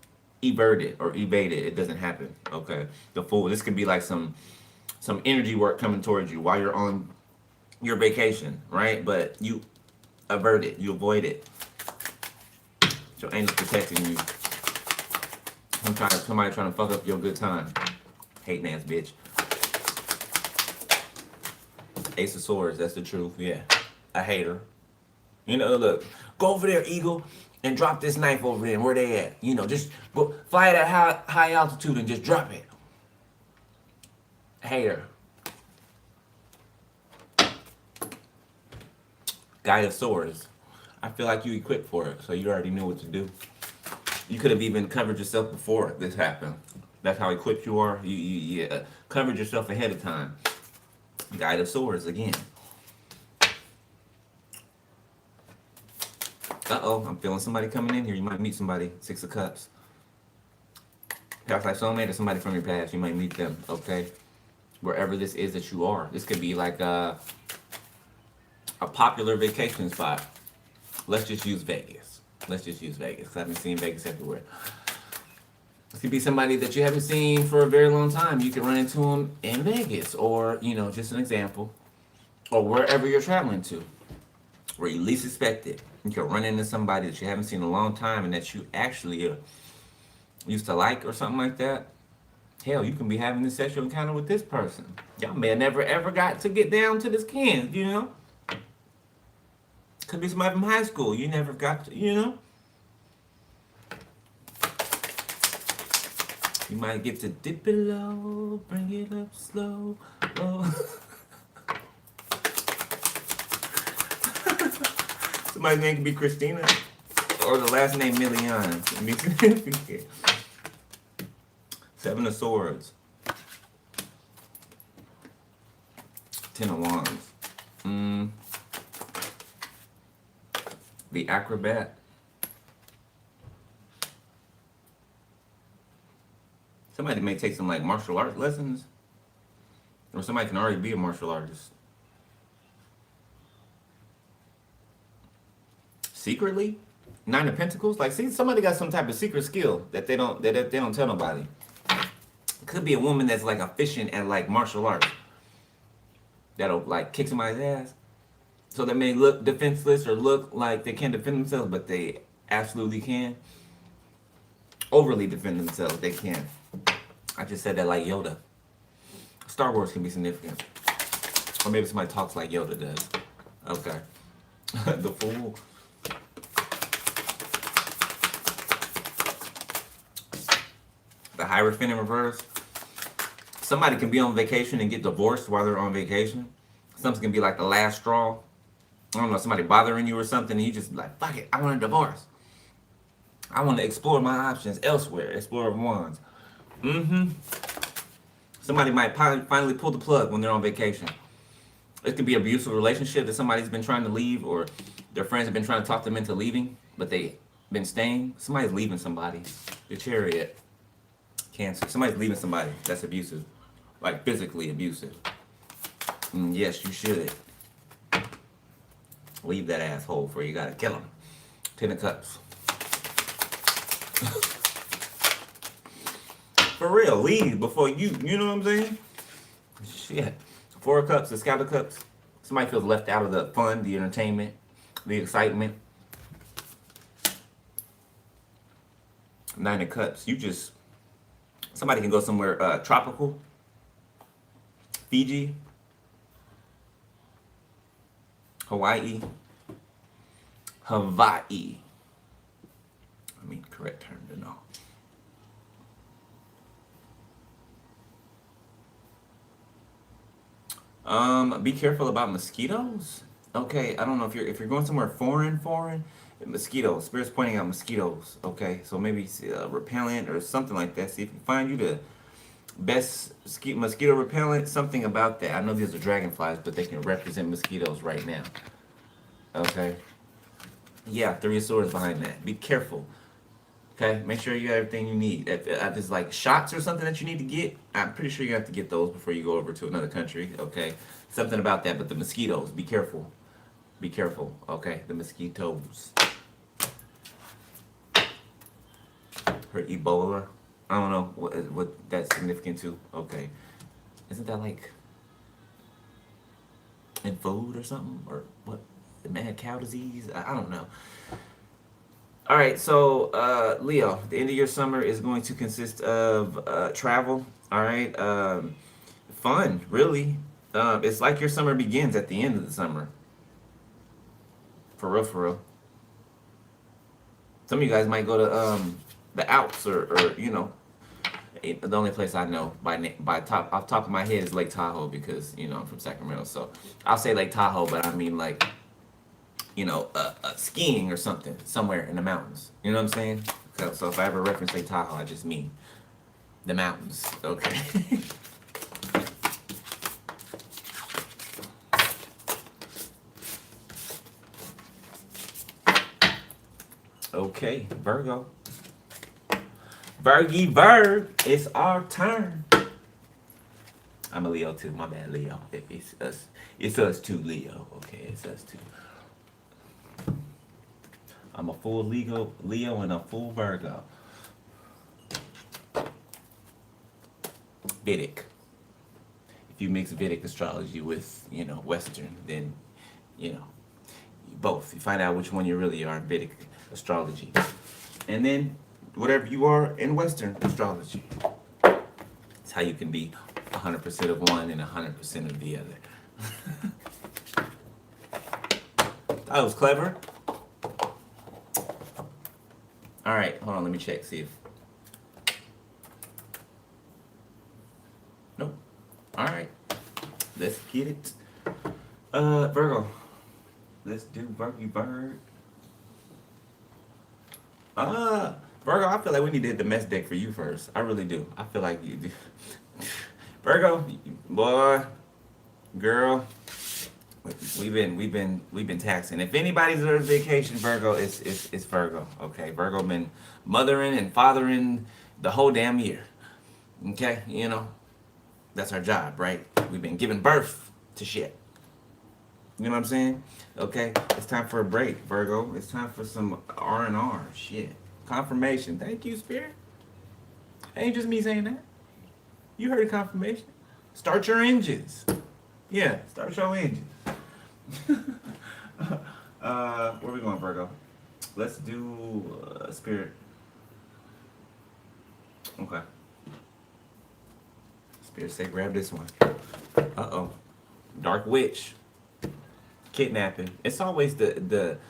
evert it or evade it. It doesn't happen. Okay, the Fool. This could be like some energy work coming towards you while you're on your vacation, right? But you avert it. You avoid it. Your angels protecting you. Somebody trying to fuck up your good time. Hating ass bitch. Ace of Swords, that's the truth. Yeah, a hater. You know, look, go over there, Eagle, and drop this knife over there. Where they at? You know, just go fly at high altitude and just drop it. Hater. Guide of Swords. I feel like you equipped for it, so you already knew what to do. You could have even covered yourself before this happened. That's how equipped you are. You covered yourself ahead of time. Guide of Swords again. Uh-oh, I'm feeling somebody coming in here. You might meet somebody. 6 of Cups. Past life soulmate or somebody from your past. You might meet them, okay? Wherever this is that you are. This could be like a popular vacation spot. Let's just use Vegas. Let's just use Vegas, because I've been seeing Vegas everywhere. This could be somebody that you haven't seen for a very long time. You can run into them in Vegas, or, you know, just an example, or wherever you're traveling to, where you least expect it. You can run into somebody that you haven't seen in a long time and that you actually used to like or something like that. Hell, you can be having a sexual encounter with this person. Y'all may have never ever got to get down to the skin, you know? Could be somebody from high school. You never got to, you know? You might get to dip it low, bring it up slow, low. Somebody's name could be Christina, or the last name Million. Be significant. 7 of Swords. 10 of Wands. The Acrobat. Somebody may take some like martial arts lessons, or somebody can already be a martial artist. Secretly, 9 of Pentacles. Like, see, somebody got some type of secret skill that they don't tell nobody. Could be a woman that's like efficient at like martial arts. That'll like kick somebody's ass. So they may look defenseless or look like they can't defend themselves, but they absolutely can. Overly defend themselves, they can. I just said that like Yoda. Star Wars can be significant. Or maybe somebody talks like Yoda does. Okay. The Fool. The Hierophant in reverse. Somebody can be on vacation and get divorced while they're on vacation. Something's gonna be like the last straw. I don't know, somebody bothering you or something, and you just be like, fuck it, I want a divorce. I want to explore my options elsewhere. Explore wands. Mm-hmm. Somebody might finally pull the plug when they're on vacation. It could be an abusive relationship that somebody's been trying to leave, or their friends have been trying to talk them into leaving, but they've been staying. Somebody's leaving somebody. The Chariot. Cancer. Somebody's leaving somebody that's abusive. Like physically abusive. Yes, you should. Leave that asshole before you gotta kill him. 10 of Cups. For real, leave before you know what I'm saying? Shit. 4 of Cups, the Scout of Cups. Somebody feels left out of the fun, the entertainment, the excitement. 9 of Cups. Somebody can go somewhere tropical. Fiji. Hawaii. Hawaii. I mean, correct term to know. Be careful about mosquitoes. Okay, I don't know if you're going somewhere foreign, mosquitoes. Spirit's pointing out mosquitoes. Okay, so maybe repellent or something like that. See if you find you the best mosquito repellent. Something about that. I know these are dragonflies, but they can represent mosquitoes right now. Okay. Yeah, 3 of Swords behind that. Be careful. Okay, make sure you have everything you need. If there's like shots or something that you need to get, I'm pretty sure you have to get those before you go over to another country. Okay, something about that. But the mosquitoes, be careful. Be careful. Okay, the mosquitoes. Her Ebola. I don't know what that's significant to. Okay, isn't that like in food or something, or what? The mad cow disease? I don't know. All right, so Leo, the end of your summer is going to consist of travel. All right, fun, really. It's like your summer begins at the end of the summer. For real, for real. Some of you guys might go to the Alps, or you know, the only place I know off top of my head is Lake Tahoe, because you know I'm from Sacramento, so I'll say Lake Tahoe, but I mean like, you know, skiing or something somewhere in the mountains. You know what I'm saying? So if I ever reference Lake Tahoe, I just mean the mountains. Okay. Okay, Virgo. Virg, it's our turn. I'm a Leo too. My bad, Leo. It's us. It's us too, Leo. Okay, it's us too. I'm a full Leo and a full Virgo. Vedic. If you mix Vedic astrology with, you know, Western, then, you know, both. You find out which one you really are in Vedic astrology. And then whatever you are in Western astrology. It's how you can be 100% of one and 100% of the other. That was clever. All right, hold on, let me check, see if... Nope. All right, let's get it. Virgo. Let's do Virgo Bird. Virgo, I feel like we need to hit the mess deck for you first. I really do. I feel like you do. Virgo, boy, girl, we've been taxing. If anybody's on vacation, Virgo, it's Virgo. Okay, Virgo been mothering and fathering the whole damn year. Okay, you know, that's our job, right? We've been giving birth to shit. You know what I'm saying? Okay, it's time for a break, Virgo. It's time for some R&R shit. Confirmation. Thank you, Spirit. Ain't just me saying that. You heard confirmation. Start your engines. Yeah, start your engines. Where we going, Virgo? Let's do Spirit. Okay. Spirit say grab this one. Uh-oh. Dark Witch. Kidnapping. It's always the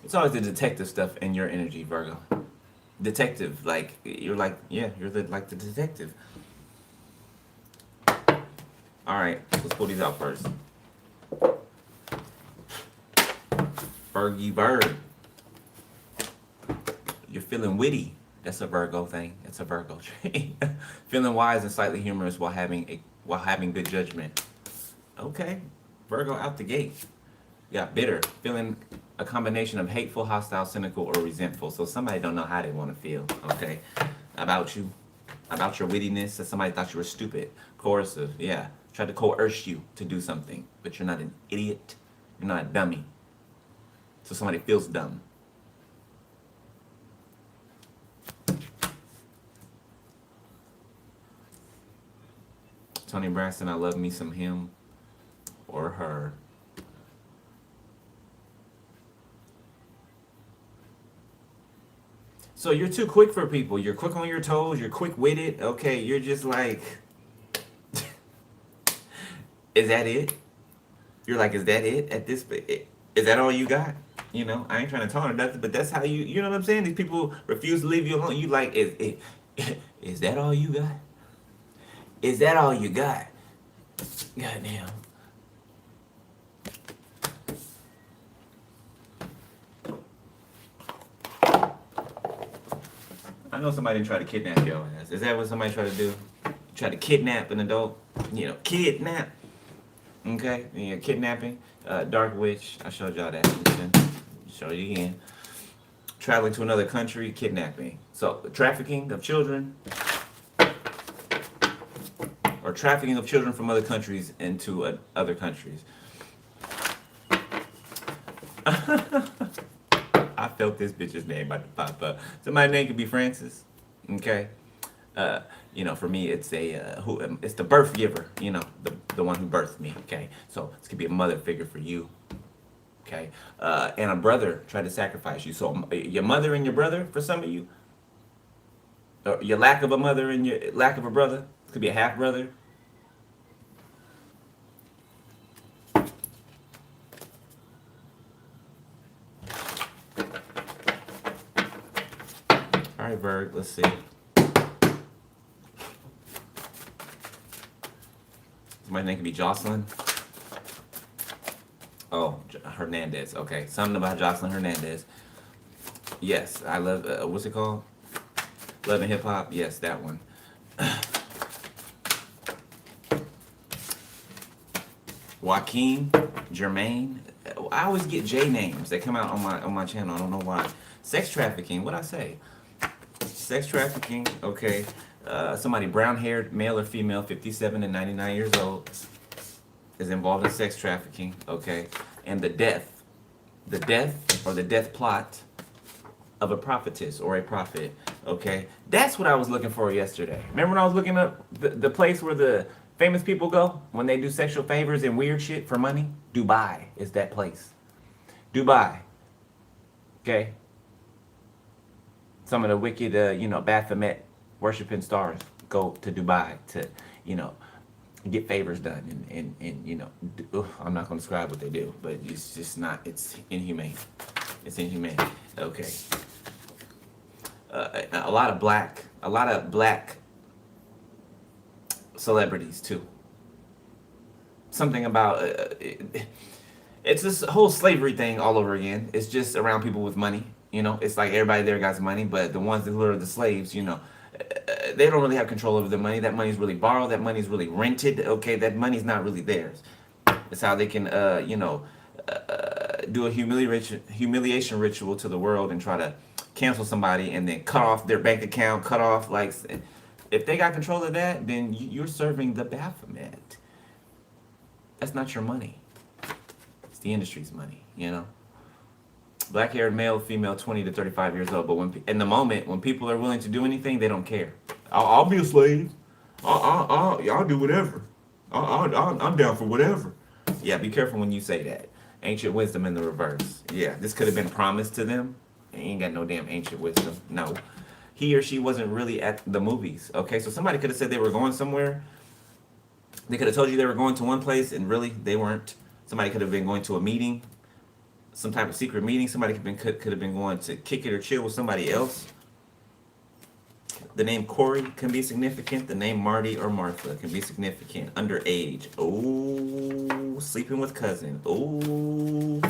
detective stuff in your energy, Virgo. Detective, like you're like, yeah, you're like the detective. All right, let's pull these out first. Fergie Bird. You're feeling witty. That's a Virgo thing. That's a Virgo trait. Feeling wise and slightly humorous while having good judgment. Okay, Virgo out the gate. You got bitter. Feeling a combination of hateful, hostile, cynical, or resentful. So somebody don't know how they want to feel. Okay, about you, about your wittiness. That somebody thought you were stupid, coercive. Yeah, tried to coerce you to do something, but you're not an idiot. You're not a dummy. So somebody feels dumb. Tony Braxton, I love me some him or her. So you're too quick for people. You're quick on your toes. You're quick-witted. Okay, you're just like, is that it? You're like, is that it? At this, is that all you got? You know, I ain't trying to taunt or nothing, but that's how you know what I'm saying? These people refuse to leave you alone. You like, is that all you got? Is that all you got? Goddamn. I know somebody tried to kidnap your ass. Is that what somebody tried to do? Try to kidnap an adult? You know, kidnap. Okay? Yeah, kidnapping. Dark witch. I showed y'all that. Show you again. Traveling to another country, kidnapping. So, trafficking of children. Or trafficking of children from other countries into other countries. I felt this bitch's name about to pop up. Somebody's name could be Francis. Okay? You know, for me, it's it's the birth giver. You know, the one who birthed me. Okay? So, this could be a mother figure for you. Okay? And a brother tried to sacrifice you. So, your mother and your brother, for some of you. Or your lack of a mother and your lack of a brother. It could be a half brother. All right, Virg, let's see. Somebody's name could be Jocelyn. Oh, Hernandez. Okay, something about Jocelyn Hernandez. Yes, I love, what's it called? Love and Hip Hop. Yes, that one. Joaquin, Jermaine. I always get J names that come out on my channel. I don't know why. Sex trafficking. What'd I say? Sex trafficking. Okay. Somebody brown-haired, male or female, 57 to 99 years old, is involved in sex trafficking. Okay. And the death or the death plot of a prophetess or a prophet. Okay. That's what I was looking for yesterday. Remember when I was looking up the place where the famous people go when they do sexual favors and weird shit for money? Dubai is that place. Dubai. Okay. Some of the wicked, Baphomet worshiping stars go to Dubai to, get favors done. And I'm not going to describe what they do, but it's just not, it's inhumane. It's inhumane. Okay. A lot of black celebrities too. Something about it's this whole slavery thing all over again. It's just around people with money. It's like everybody there got money, but the ones that are the slaves, they don't really have control over the money. That money's really borrowed. That money's really rented. Okay, that money's not really theirs. It's how they can, do a humiliation ritual to the world and try to cancel somebody and then cut off their bank account, cut off, like, if they got control of that, then you're serving the Baphomet. That's not your money. It's the industry's money, Black-haired male, female, 20 to 35 years old. But in the moment, when people are willing to do anything, they don't care. I'll be a slave. I'll do whatever. I'm down for whatever. Yeah, be careful when you say that. Ancient wisdom in the reverse. Yeah, this could have been promised to them. They ain't got no damn ancient wisdom. No. He or she wasn't really at the movies. Okay, so somebody could have said they were going somewhere. They could have told you they were going to one place, and really, they weren't. Somebody could have been going to a meeting. Some type of secret meeting. Somebody could have been going to kick it or chill with somebody else. The name Corey can be significant. The name Marty or Martha can be significant. Underage. Oh, sleeping with cousin. Oh,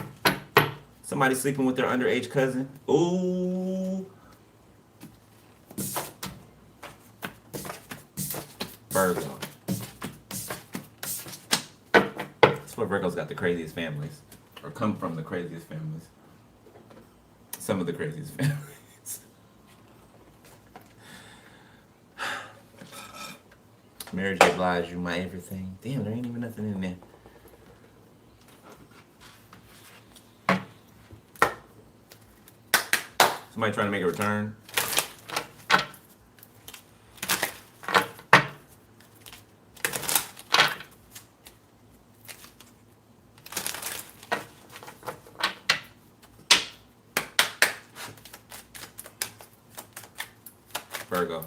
somebody sleeping with their underage cousin. Oh, Virgo. That's where Virgo's got the craziest families, or come from the craziest families. Some of the craziest families. Mary J. Blige, you my everything. Damn, there ain't even nothing in there. Somebody trying to make a return. Virgo.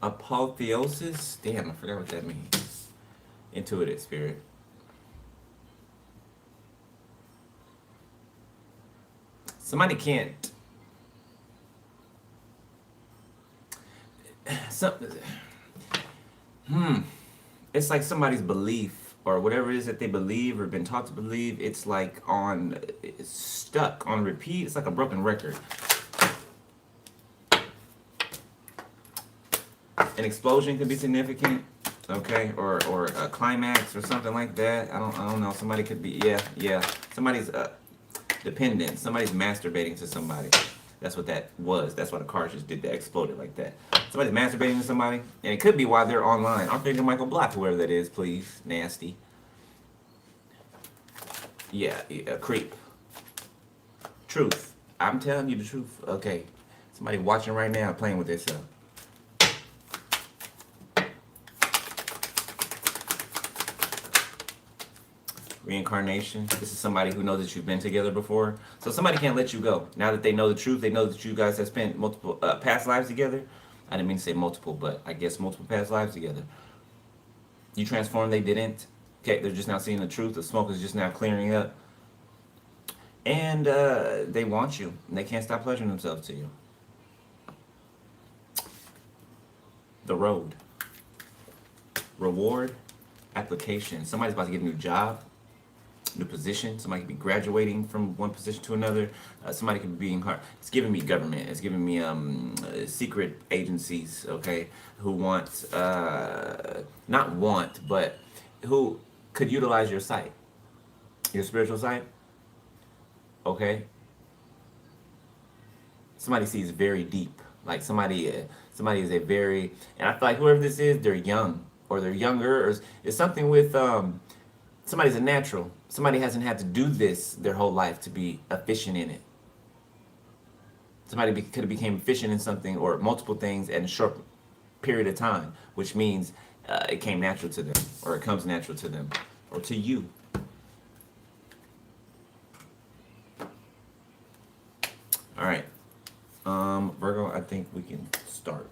Apotheosis? Damn, I forgot what that means. Intuitive spirit. Somebody can't. It's like somebody's belief or whatever it is that they believe or been taught to believe. It's like it's stuck on repeat. It's like a broken record. An explosion could be significant, okay, or a climax or something like that. I don't know. Somebody could be yeah. Somebody's dependent. Somebody's masturbating to somebody. That's what that was. That's why the car just did that, exploded like that. Somebody's masturbating to somebody, and it could be while they're online. I'm thinking Michael Block, whoever that is, please. Nasty. Yeah, creep. Truth. I'm telling you the truth. Okay. Somebody watching right now playing with themselves. Reincarnation. This is somebody who knows that you've been together before. So somebody can't let you go. Now that they know the truth, they know that you guys have spent multiple past lives together. I didn't mean to say multiple, but I guess multiple past lives together. You transformed, they didn't. Okay, they're just now seeing the truth. The smoke is just now clearing up. And they want you. And they can't stop pleasuring themselves to you. The road. Reward. Application. Somebody's about to get a new job. New position. Somebody could be graduating from one position to another. Somebody could be being hard. It's giving me government. It's giving me secret agencies, okay, who want, not want, but who could utilize your sight, your spiritual sight, okay. Somebody sees very deep. Like somebody is a very, and I feel like whoever this is, they're young or they're younger, or it's something with somebody's a natural. Somebody hasn't had to do this their whole life to be efficient in it. Somebody could have became efficient in something or multiple things in a short period of time, which means it came natural to them, or it comes natural to them, or to you. All right, Virgo, I think we can start.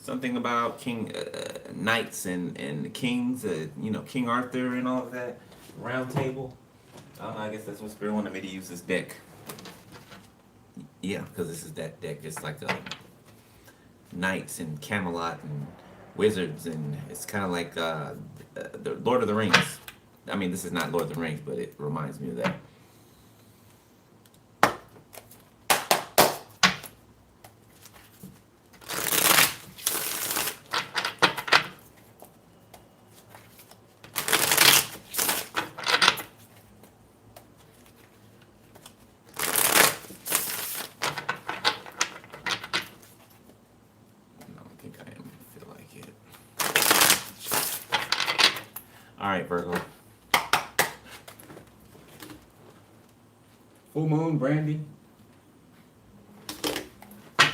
Something about knights and kings, King Arthur and all of that. Round table. I guess that's what Spirit wanted me to use this deck. Yeah, because this is that deck. It's like knights and Camelot and wizards, and it's kind of like the Lord of the Rings. I mean, this is not Lord of the Rings, but it reminds me of that. All right, Virgo. Full moon, Brandy.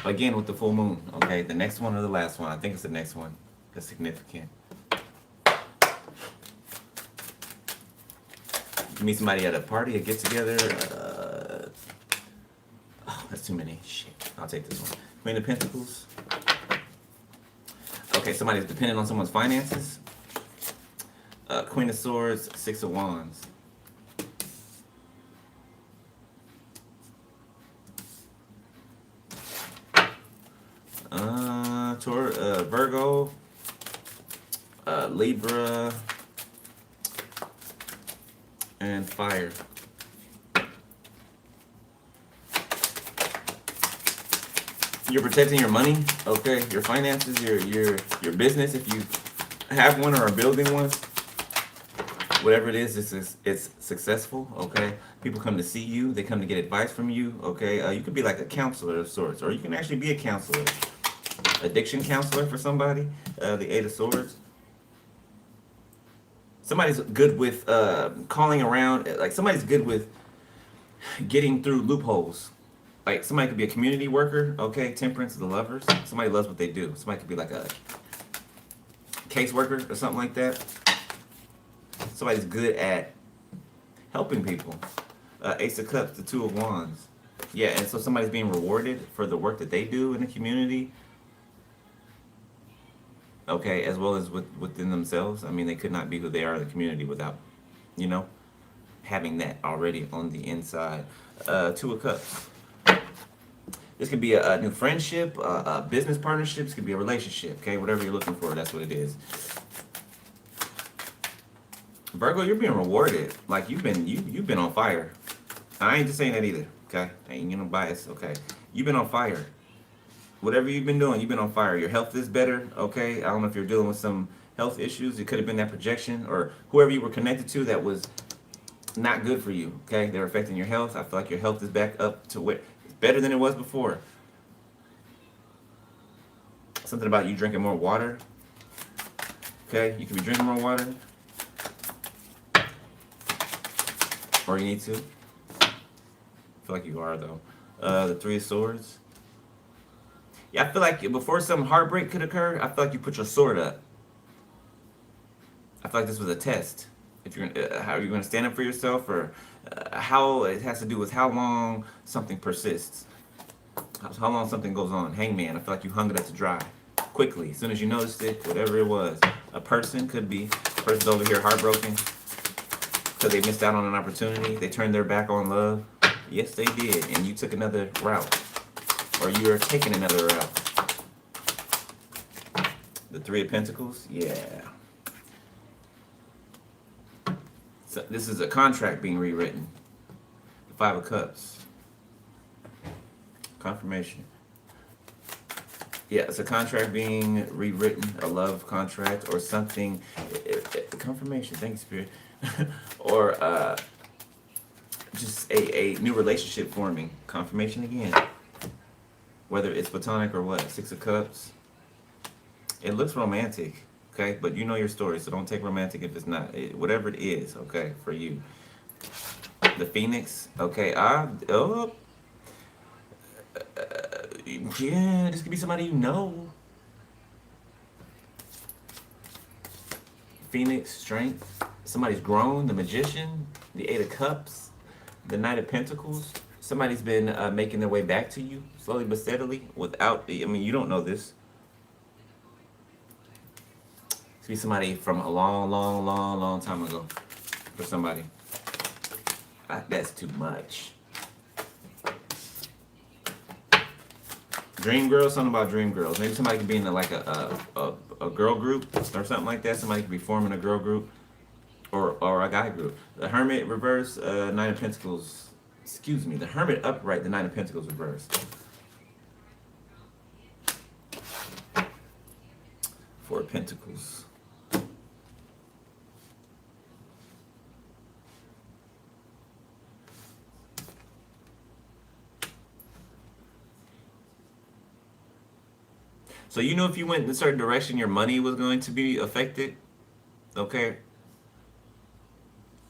Again with the full moon. Okay, the next one or the last one? I think it's the next one. That's significant. You meet somebody at a party, a get together. Oh, that's too many. Shit. I'll take this one. Queen of Pentacles. Okay, somebody's dependent on someone's finances. Queen of Swords, Six of Wands. Virgo, Libra, and Fire. You're protecting your money, okay? Your finances, your business, if you have one or are building one. Whatever it is, it's successful, okay? People come to see you. They come to get advice from you, okay? You could be like a counselor of sorts, or you can actually be a counselor. Addiction counselor for somebody, the Eight of Swords. Somebody's good with calling around, like somebody's good with getting through loopholes. Like somebody could be a community worker, okay? Temperance, the Lovers. Somebody loves what they do. Somebody could be like a caseworker or something like that. Somebody's good at helping people. Ace of Cups, the Two of Wands. Yeah, and so somebody's being rewarded for the work that they do in the community. Okay, as well as within themselves. I mean, they could not be who they are in the community without, you know, having that already on the inside. Two of Cups. This could be a new friendship, a business partnership. This could be a relationship. Okay, whatever you're looking for, that's what it is. Virgo, you're being rewarded. Like you've been on fire. I ain't just saying that either. Okay, I ain't no bias. Okay, you've been on fire. Whatever you've been doing, you've been on fire. Your health is better, okay? I don't know if you're dealing with some health issues. It could have been that projection or whoever you were connected to that was not good for you, okay? They're affecting your health. I feel like your health is back up to where it's better than it was before. Something about you drinking more water, okay? You could be drinking more water. Or you need to. I feel like you are, though. The Three of Swords. Yeah, I feel like before some heartbreak could occur, I feel like you put your sword up. I feel like this was a test. If you're how you're going to stand up for yourself, or how it has to do with how long something persists, how long something goes on. Hangman, I feel like you hung it up to dry quickly. As soon as you noticed it, whatever it was, a person could be. A person's over here heartbroken because they missed out on an opportunity. They turned their back on love. Yes, they did, and you took another route. Or you're taking another route. The Three of Pentacles, yeah. So this is a contract being rewritten. The Five of Cups. Confirmation. Yeah, it's a contract being rewritten, a love contract or something. Confirmation, thank you, Spirit. Or just a new relationship forming. Confirmation again. Whether it's platonic or what, Six of Cups. It looks romantic, okay? But you know your story, so don't take romantic if it's not. Whatever it is, okay, for you. The Phoenix, okay. Yeah, this could be somebody you know. Phoenix, Strength. Somebody's grown. The Magician. The Eight of Cups. The Knight of Pentacles. Somebody's been making their way back to you, slowly but steadily, without, I mean, you don't know this. This could be somebody from a long time ago. For somebody. That's too much. Dream girls, something about dream girls. Maybe somebody could be in like a girl group or something like that. Somebody could be forming a girl group or a guy group. The Hermit reverse, Nine of Pentacles. Excuse me, the Hermit upright, the Nine of Pentacles reverse. Four of Pentacles. So you know if you went in a certain direction, your money was going to be affected, okay?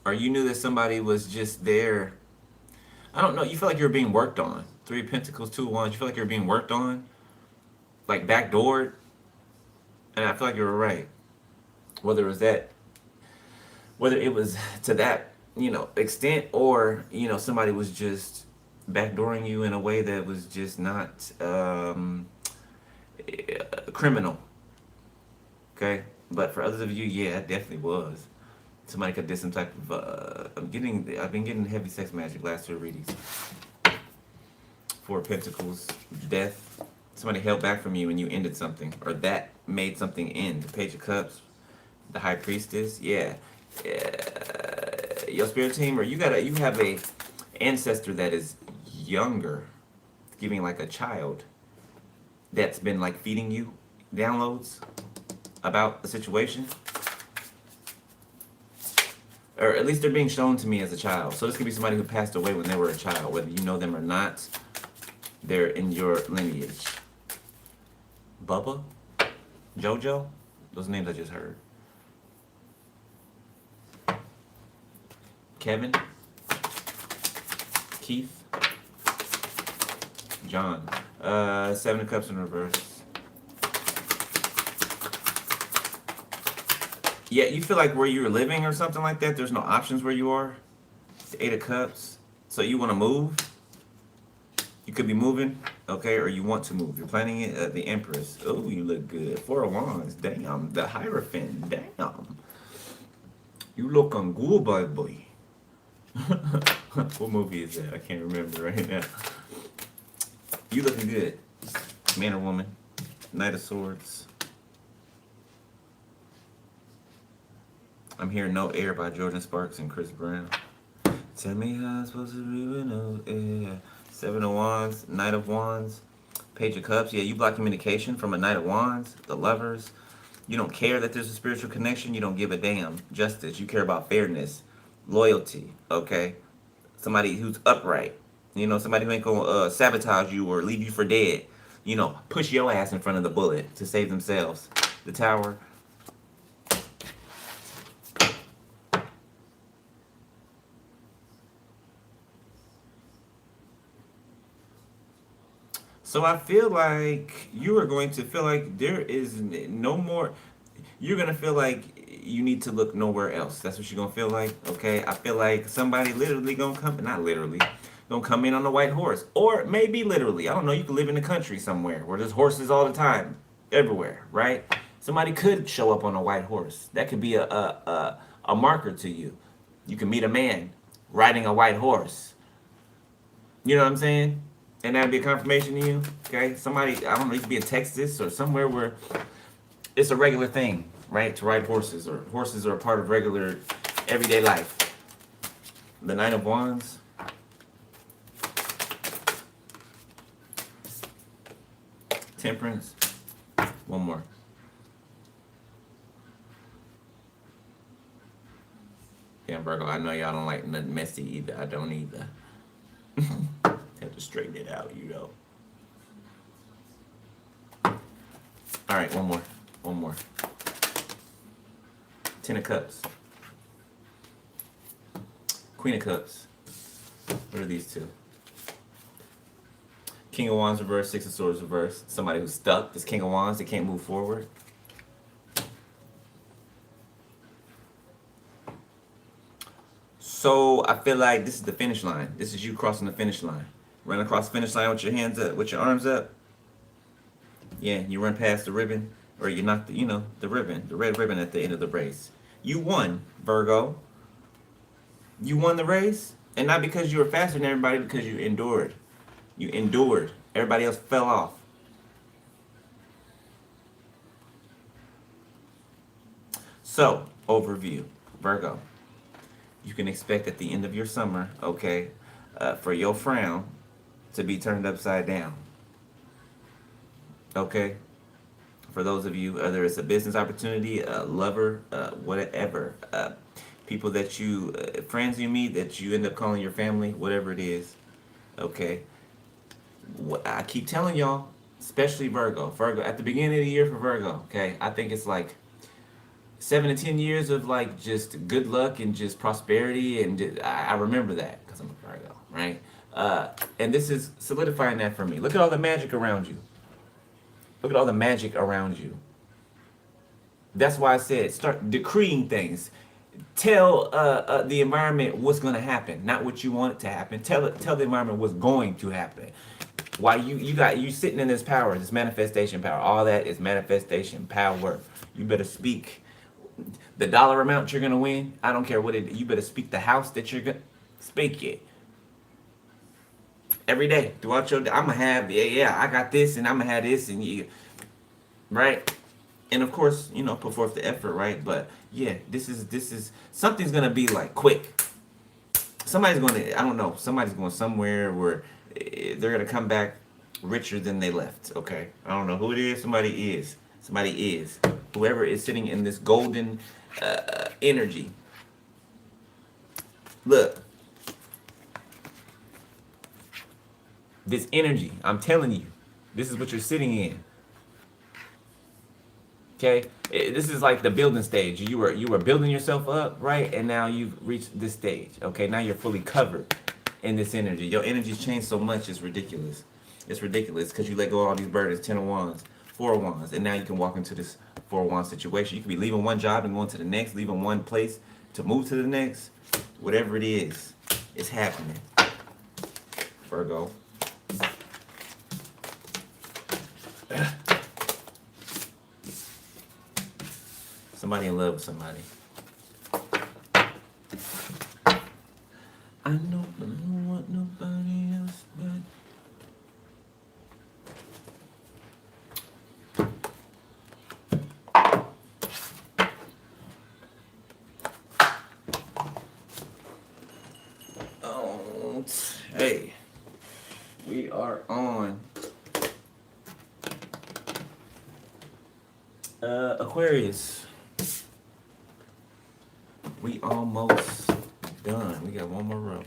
Or you knew that somebody was just there. I don't know. You feel like you're being worked on. Three of Pentacles, two of Wands. You feel like you're being worked on, like backdoored, and I feel like you were right. Whether it was that, whether it was to that, extent, or somebody was just backdooring you in a way that was just not criminal. Okay, but for others of you, yeah, it definitely was. Somebody could did some type of. I've been getting heavy sex magic last two readings. Four of Pentacles, death. Somebody held back from you and you ended something, or that made something end. The Page of Cups, the High Priestess, yeah. Your spirit team, or you have a ancestor that is younger, giving like a child that's been like feeding you downloads about the situation, or at least they're being shown to me as a child. So this could be somebody who passed away when they were a child, whether you know them or not. They're in your lineage. Bubba, Jojo, those names I just heard. Kevin, Keith, John. Seven of Cups in reverse. Yeah, you feel like where you're living or something like that, there's no options where you are. The Eight of Cups. So you want to move. You could be moving, okay, or you want to move. You're planning it. The Empress. Oh, you look good. Four of Wands. Damn. The Hierophant. Damn. You looking good, boy. What movie is that? I can't remember right now. You looking good. Man or woman. Knight of Swords. I'm hearing No Air by Jordan Sparks and Chris Brown. Tell me how I'm supposed to be with no air. Seven of Wands, Knight of Wands, Page of Cups. Yeah, you block communication from a Knight of Wands, the Lovers. You don't care that there's a spiritual connection. You don't give a damn. Justice. You care about fairness, loyalty, okay? Somebody who's upright. Somebody who ain't gonna sabotage you or leave you for dead. Push your ass in front of the bullet to save themselves. The Tower. So I feel like you are going to feel like there is no more. You're going to feel like you need to look nowhere else. That's what you're going to feel like, okay? I feel like somebody literally going to come, not literally, going to come in on a white horse. Or maybe literally. I don't know. You could live in the country somewhere where there's horses all the time, everywhere, right? Somebody could show up on a white horse. That could be a marker to you. You can meet a man riding a white horse. You know what I'm saying? And that'd be a confirmation to you, okay? Somebody, I don't know, you could be in Texas or somewhere where it's a regular thing, right? To ride horses, or horses are a part of regular everyday life. The Knight of Wands. Temperance. One more. Yeah, Virgo, I know y'all don't like nothing messy either. I don't either. Have to straighten it out, All right, one more. Ten of Cups. Queen of Cups. What are these two? King of Wands reverse, Six of Swords reverse. Somebody who's stuck. This King of Wands, they can't move forward. So I feel like this is the finish line. This is you crossing the finish line. Run across the finish line with your hands up, with your arms up. Yeah, you run past the ribbon, or you knock the ribbon, the red ribbon at the end of the race. You won, Virgo. You won the race, and not because you were faster than everybody, because you endured. You endured. Everybody else fell off. So, overview, Virgo. You can expect at the end of your summer, okay, for your frown to be turned upside down. Okay? For those of you, whether it's a business opportunity, a lover, whatever, people that you, friends you meet that you end up calling your family, whatever it is, okay? I keep telling y'all, especially Virgo, at the beginning of the year for Virgo, okay? I think it's like 7 to 10 years of like just good luck and just prosperity, and I remember that because I'm a Virgo, right? And this is solidifying that for me. Look at all the magic around you. Look at all the magic around you. That's why I said start decreeing things. Tell the environment what's going to happen, not what you want it to happen. Tell the environment what's going to happen. Why you sitting in this power, this manifestation power. All that is manifestation power. You better speak the dollar amount you're gonna win. I don't care what it. You better speak the house that you're gonna speak it every day throughout your day. I'm gonna have I got this and I'm gonna have this and you right. And of course, put forth the effort, right? But yeah, this is something's gonna be like quick. Somebody's going somewhere where they're gonna come back richer than they left. Okay, I don't know who it is. Somebody is. Whoever is sitting in this golden energy. Look, this energy. I'm telling you, this is what you're sitting in. Okay, this is like the building stage. You were building yourself up, right? And now you've reached this stage. Okay, now you're fully covered in this energy. Your energy's changed so much, it's ridiculous. It's ridiculous because you let go of all these burdens. 10 of Wands, 4 of Wands, and now you can walk into this 4 of Wands situation. You could be leaving one job and going to the next, leaving one place to move to the next. Whatever it is, it's happening. Virgo. Somebody in love with somebody. I know, but I don't want nobody else but. Oh, hey, we are on Aquarius. We almost done. We got one more row.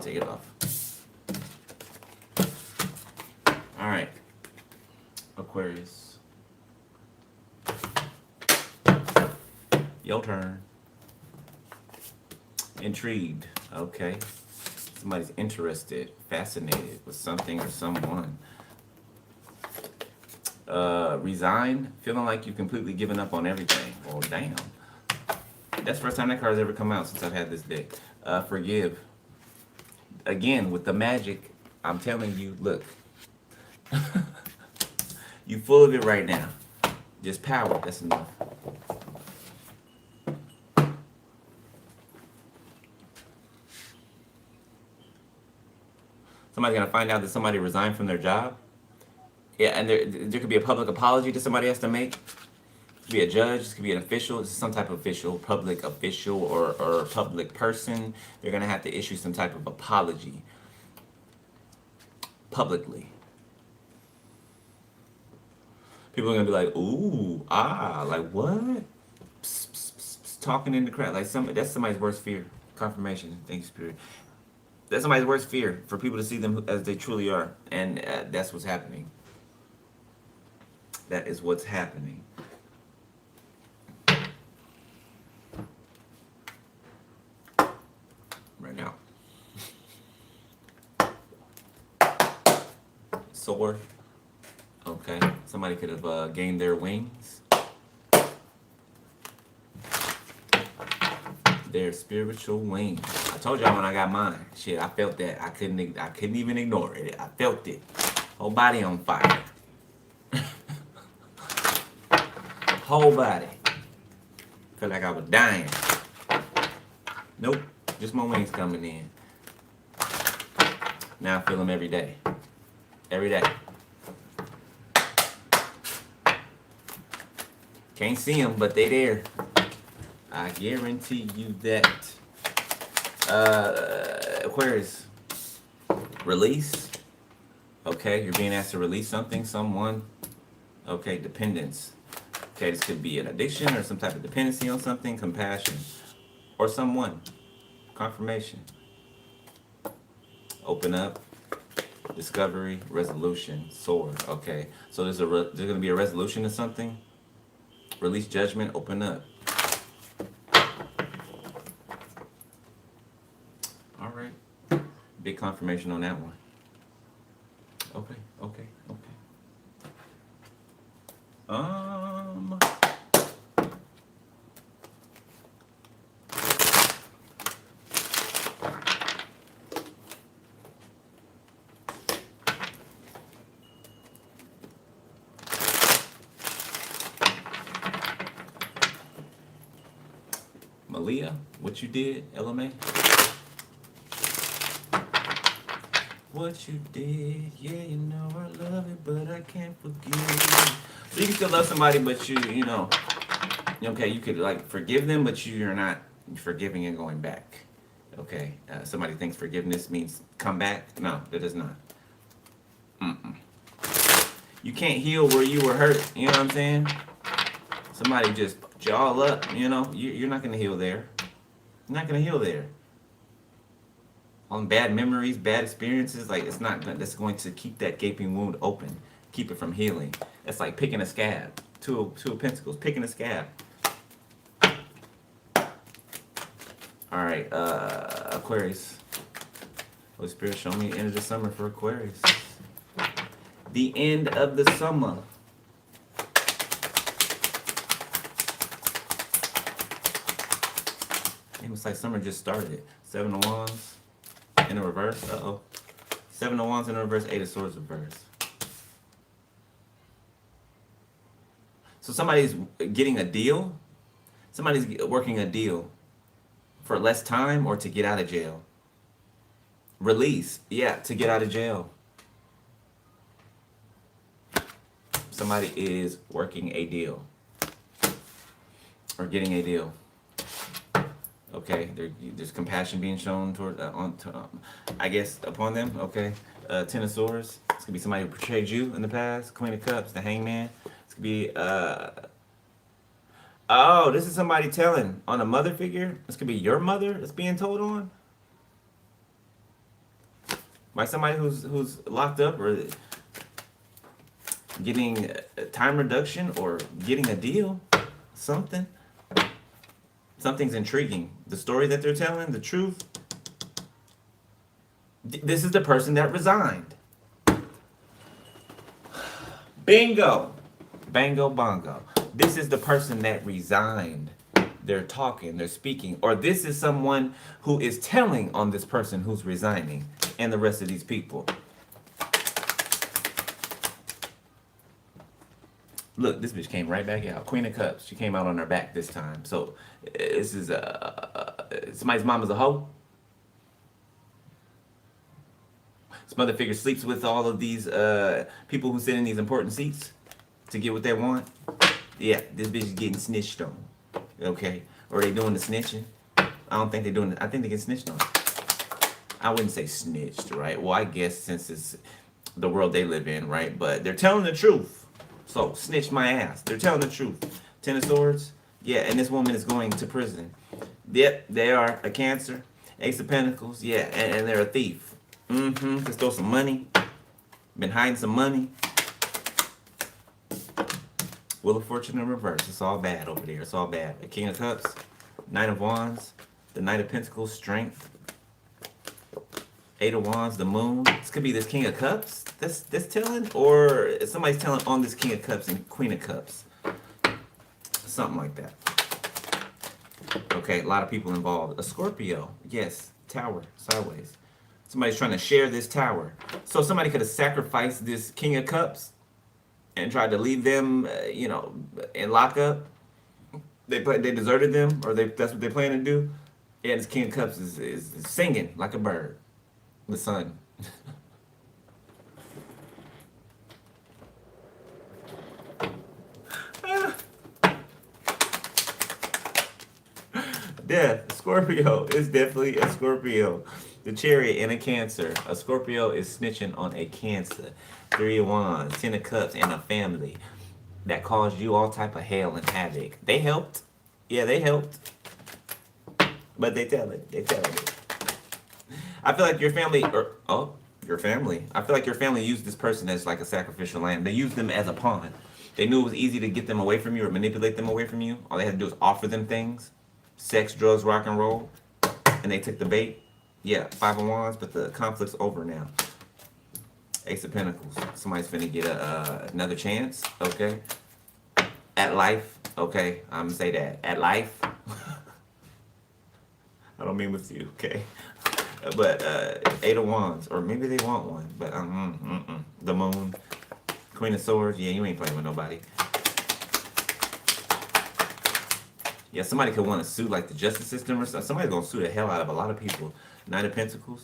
Take it off. All right, Aquarius. Your turn. Intrigued. Okay. Somebody's interested, fascinated with something or someone. Resign, feeling like you've completely given up on everything. Oh, damn. That's the first time that card's ever come out since I've had this deck. Forgive. Again, with the magic, I'm telling you, look. You full of it right now. Just power, that's enough. Somebody's gonna find out that somebody resigned from their job. Yeah, and there could be a public apology that somebody has to make. It could be a judge, this could be an official, this is some type of official, public official or public person. They're gonna have to issue some type of apology publicly. People are gonna be like, ooh, like what? Psst, psst, psst, psst, talking in the crowd, like that's somebody's worst fear. Confirmation, thanks, Spirit. That's somebody's worst fear, for people to see them as they truly are, and that's what's happening. That is what's happening. Right now. Soar. Okay. Somebody could have gained their wings. Their spiritual wings. I told y'all when I got mine. Shit, I felt that. I couldn't even ignore it. I felt it. Whole body on fire. Whole body. Felt like I was dying. Nope. Just my wings coming in. Now I feel them every day. Every day. Can't see them, but they there. I guarantee you that. Aquarius. Release. Okay, you're being asked to release something, someone. Okay, dependence. Okay, this could be an addiction or some type of dependency on something, compassion, or someone. Confirmation. Open up. Discovery, resolution, sword. Okay, so there's going to be a resolution to something. Release judgment, open up. All right. Big confirmation on that one. Okay, okay, okay. Malia, what you did, LMA? What you did, yeah, you know I love it, but I can't forgive you. So you can still love somebody, but you know, okay, you could like forgive them, but you're not forgiving and going back. Okay, somebody thinks forgiveness means come back. No, that does not. Mm-mm. You can't heal where you were hurt. You know what I'm saying? Somebody just put you all up. You know, you're not gonna heal there. You're not gonna heal there. On bad memories, bad experiences, like it's not. That's going to keep that gaping wound open, keep it from healing. It's like picking a scab. Two of Pentacles, picking a scab. All right, Aquarius. Holy Spirit, show me the end of the summer for Aquarius. The end of the summer. It was like summer just started. 7 of Wands in the reverse. Uh-oh. 7 of Wands in the reverse, 8 of Swords reverse. So somebody's getting a deal. Somebody's working a deal for less time or to get out of jail. Release. Yeah, to get out of jail. Somebody is working a deal. Or getting a deal. Okay, there's compassion being shown toward I guess upon them. Okay, 10 of Swords. It's gonna be somebody who portrayed you in the past. Queen of Cups, the Hangman. It's gonna be oh, this is somebody telling on a mother figure. This could be your mother that's being told on by somebody who's locked up or getting a time reduction or getting a deal, something. Something's intriguing. The story that they're telling, the truth. This is the person that resigned. Bingo. Bango bongo. This is the person that resigned. They're talking, they're speaking. Or this is someone who is telling on this person who's resigning and the rest of these people. Look, this bitch came right back out. Queen of Cups. She came out on her back this time. So this is somebody's mama's a hoe. Some other figure sleeps with all of these people who sit in these important seats to get what they want. Yeah, this bitch is getting snitched on. Okay, or they doing the snitching. I don't think they're doing it. I think they get snitched on. I wouldn't say snitched, right? Well, I guess since it's the world they live in, right? But they're telling the truth. So, snitch my ass. They're telling the truth. 10 of Swords. Yeah, and this woman is going to prison. Yep, they are a Cancer. Ace of Pentacles. Yeah, and they're a thief. Mm-hmm. To stole some money. Been hiding some money. Wheel of Fortune in reverse. It's all bad over there. It's all bad. The King of Cups. Knight of Wands. The Knight of Pentacles. Strength. 8 of Wands, the Moon. This could be this King of Cups that's telling, or somebody's telling on this King of Cups and Queen of Cups. Something like that. Okay, a lot of people involved. A Scorpio, yes, tower, sideways. Somebody's trying to share this tower. So somebody could have sacrificed this King of Cups and tried to leave them, you know, in lockup. They deserted them, or that's what they plan to do. Yeah, this King of Cups is singing like a bird. The sun. Death. Scorpio is definitely a Scorpio. The Chariot and a Cancer. A Scorpio is snitching on a Cancer. 3 of Wands, 10 of Cups, and a family that caused you all type of hell and havoc. They helped. Yeah, they helped. But they tell it. They tell it. I feel like your family, your family. I feel like your family used this person as like a sacrificial lamb. They used them as a pawn. They knew it was easy to get them away from you or manipulate them away from you. All they had to do was offer them things. Sex, drugs, rock and roll. And they took the bait. Yeah, 5 of Wands, but the conflict's over now. Ace of Pentacles. Somebody's finna get another chance, okay? At life, okay? I'm gonna say that. At life. I don't mean with you, okay? But 8 of Wands, or maybe they want one, but the Moon, Queen of Swords, yeah, you ain't playing with nobody. Yeah, somebody could want to sue like the justice system or something. Somebody's gonna sue the hell out of a lot of people. Knight of Pentacles.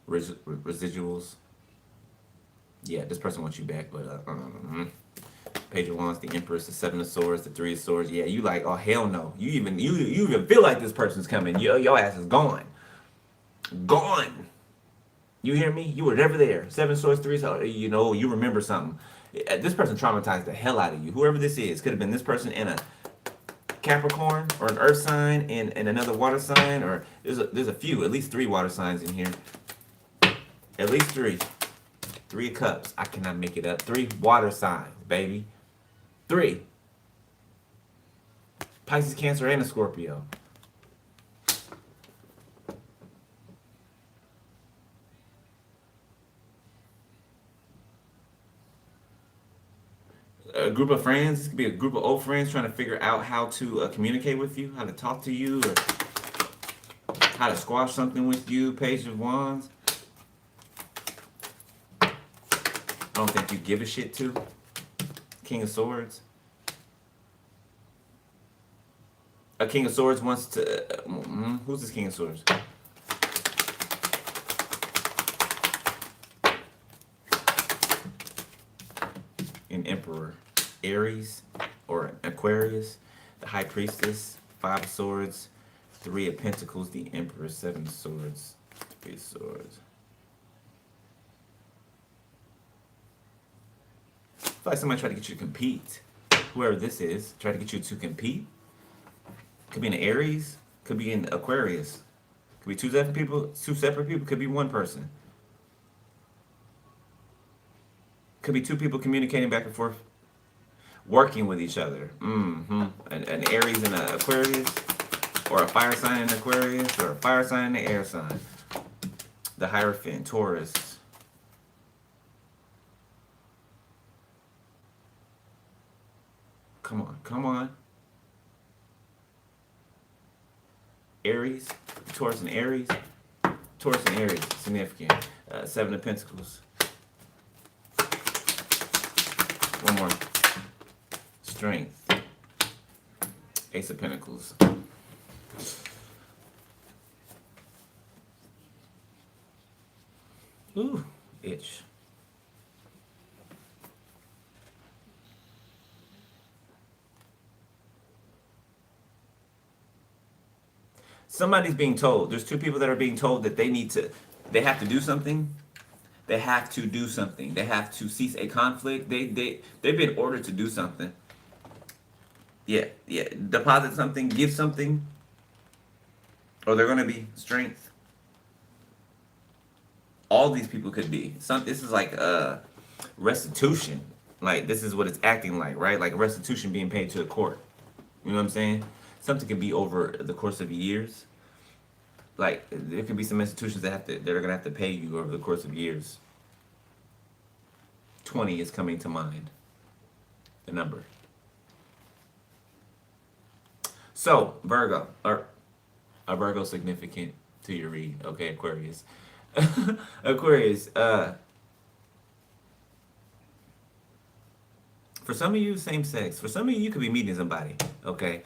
Residuals. Yeah, this person wants you back, but Page of Wands, the Empress, the 7 of Swords, the 3 of Swords. Yeah, you like, oh hell no. You even feel like this person's coming. Your ass is gone. Gone. You hear me? You were never there. 7 of Swords, 3 of Swords. You know, you remember something. This person traumatized the hell out of you. Whoever this is, could have been this person in a Capricorn or an Earth sign and another water sign, or there's a few, at least 3 water signs in here. At least 3. 3 of Cups. I cannot make it up. 3 water signs, baby. 3. Pisces, Cancer, and a Scorpio. A group of friends. This could be a group of old friends trying to figure out how to communicate with you, how to talk to you, or how to squash something with you. Page of Wands. I don't think you give a shit to. King of Swords. A King of Swords wants to... who's this King of Swords? An Emperor. Aries or Aquarius. The High Priestess. 5 of Swords. 3 of Pentacles. The Emperor. 7 of Swords. 3 of Swords. I feel like somebody tried to get you to compete. Whoever this is, tried to get you to compete. Could be an Aries. Could be an Aquarius. Could be two separate people. Could be one person. Could be 2 people communicating back and forth, working with each other. An Aries and an Aquarius, or a fire sign and Aquarius, or a fire sign and an air sign. The Hierophant, Taurus. Come on, come on. Aries, Taurus and Aries. Taurus and Aries, significant. 7 of Pentacles. One more. Strength. Ace of Pentacles. Ooh, itch. Somebody's being told. There's 2 people that are being told that they have to do something. They have to do something. They have to cease a conflict. They've been ordered to do something. Yeah. Deposit something, give something, or they're gonna be strength. All these people could be. This is like restitution. Like this is what it's acting like, right? Like restitution being paid to the court. You know what I'm saying? Something could be over the course of years. Like there could be some institutions that are gonna have to pay you over the course of years. 20 is coming to mind. The number. So Virgo, or a Virgo significant to your read, okay, Aquarius. Aquarius. For some of you, same sex. For some of you, you could be meeting somebody, okay?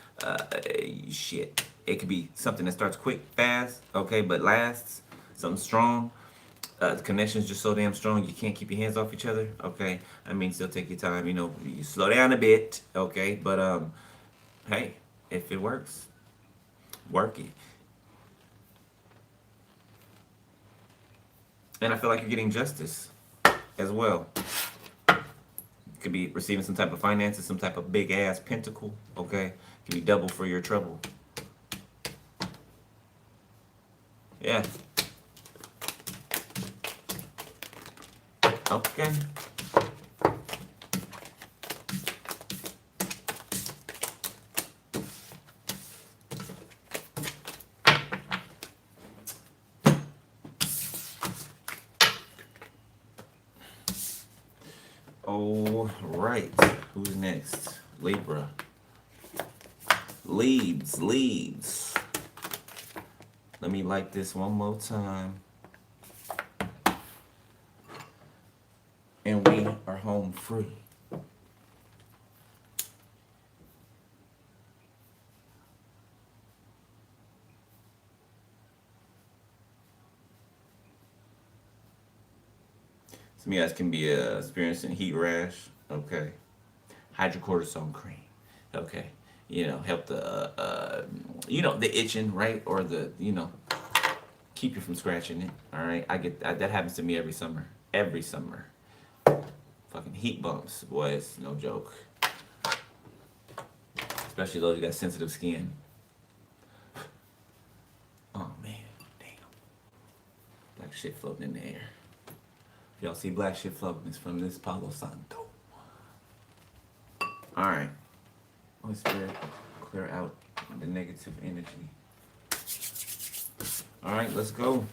Shit. It could be something that starts quick, fast, okay, but lasts. Something strong. The connection's just so damn strong, you can't keep your hands off each other, okay? I mean, still take your time, you know, you slow down a bit, okay? But, hey, if it works, work it. And I feel like you're getting justice as well. Could be receiving some type of finances, some type of big ass pentacle, okay? Could be double for your trouble. Yeah. Okay. All right. Who's next? Libra. Leads. Let me like this one more time. And we are home free. Some of you guys can be experiencing heat rash. Okay. Hydrocortisone cream. Okay. Help the, the itching, right? Or the, keep you from scratching it. All right. That happens to me every summer. Every summer. Fucking heat bumps, boys. No joke. Especially those who got sensitive skin. Oh, man. Damn. Black shit floating in the air. Y'all see black shit floating? It's from this Palo Santo. Alright. Holy Spirit, clear out the negative energy. Alright, let's go.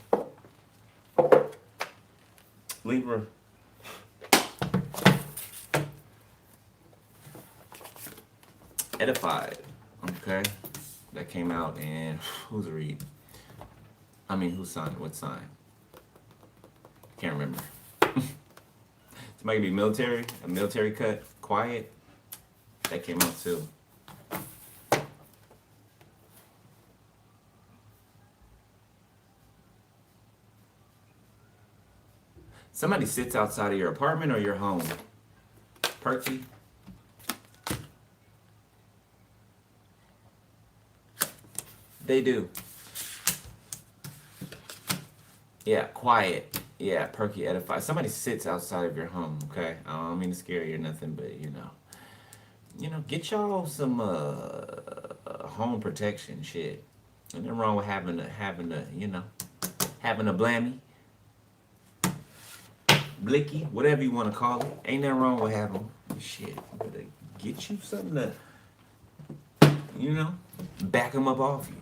Libra. Edified. Okay. That came out in who's read? Whose sign? What sign? Can't remember. Somebody be military, a military cut, quiet. That came out too. Somebody sits outside of your apartment or your home. Perky. They do. Yeah, quiet. Yeah, perky, edify. Somebody sits outside of your home, okay? I don't mean to scare you or nothing, but get y'all some home protection shit. Nothing wrong with having a blammy, blicky, whatever you want to call it. Ain't nothing wrong with having shit. But get you something to, back them up off you.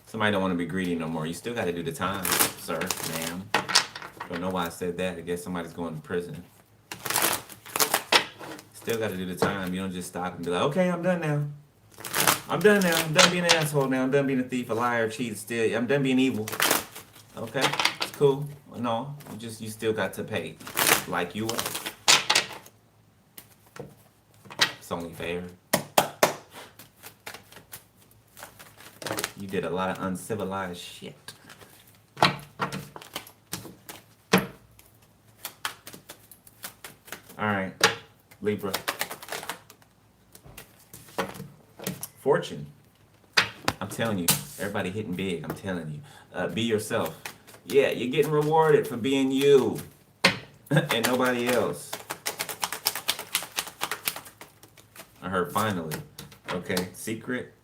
Somebody don't want to be greedy no more. You still got to do the time, sir, ma'am. Don't know why I said that. I guess somebody's going to prison. Still got to do the time. You don't just stop and be like, okay, I'm done now. I'm done now. I'm done being an asshole now. I'm done being a thief, a liar, a cheat, steal. I'm done being evil. Okay, it's cool. No, you still got to pay like you are. It's only fair. You did a lot of uncivilized shit. Alright, Libra. Fortune. I'm telling you, everybody hitting big, I'm telling you. Be yourself. Yeah, you're getting rewarded for being you. And nobody else. I heard finally. Okay, secret.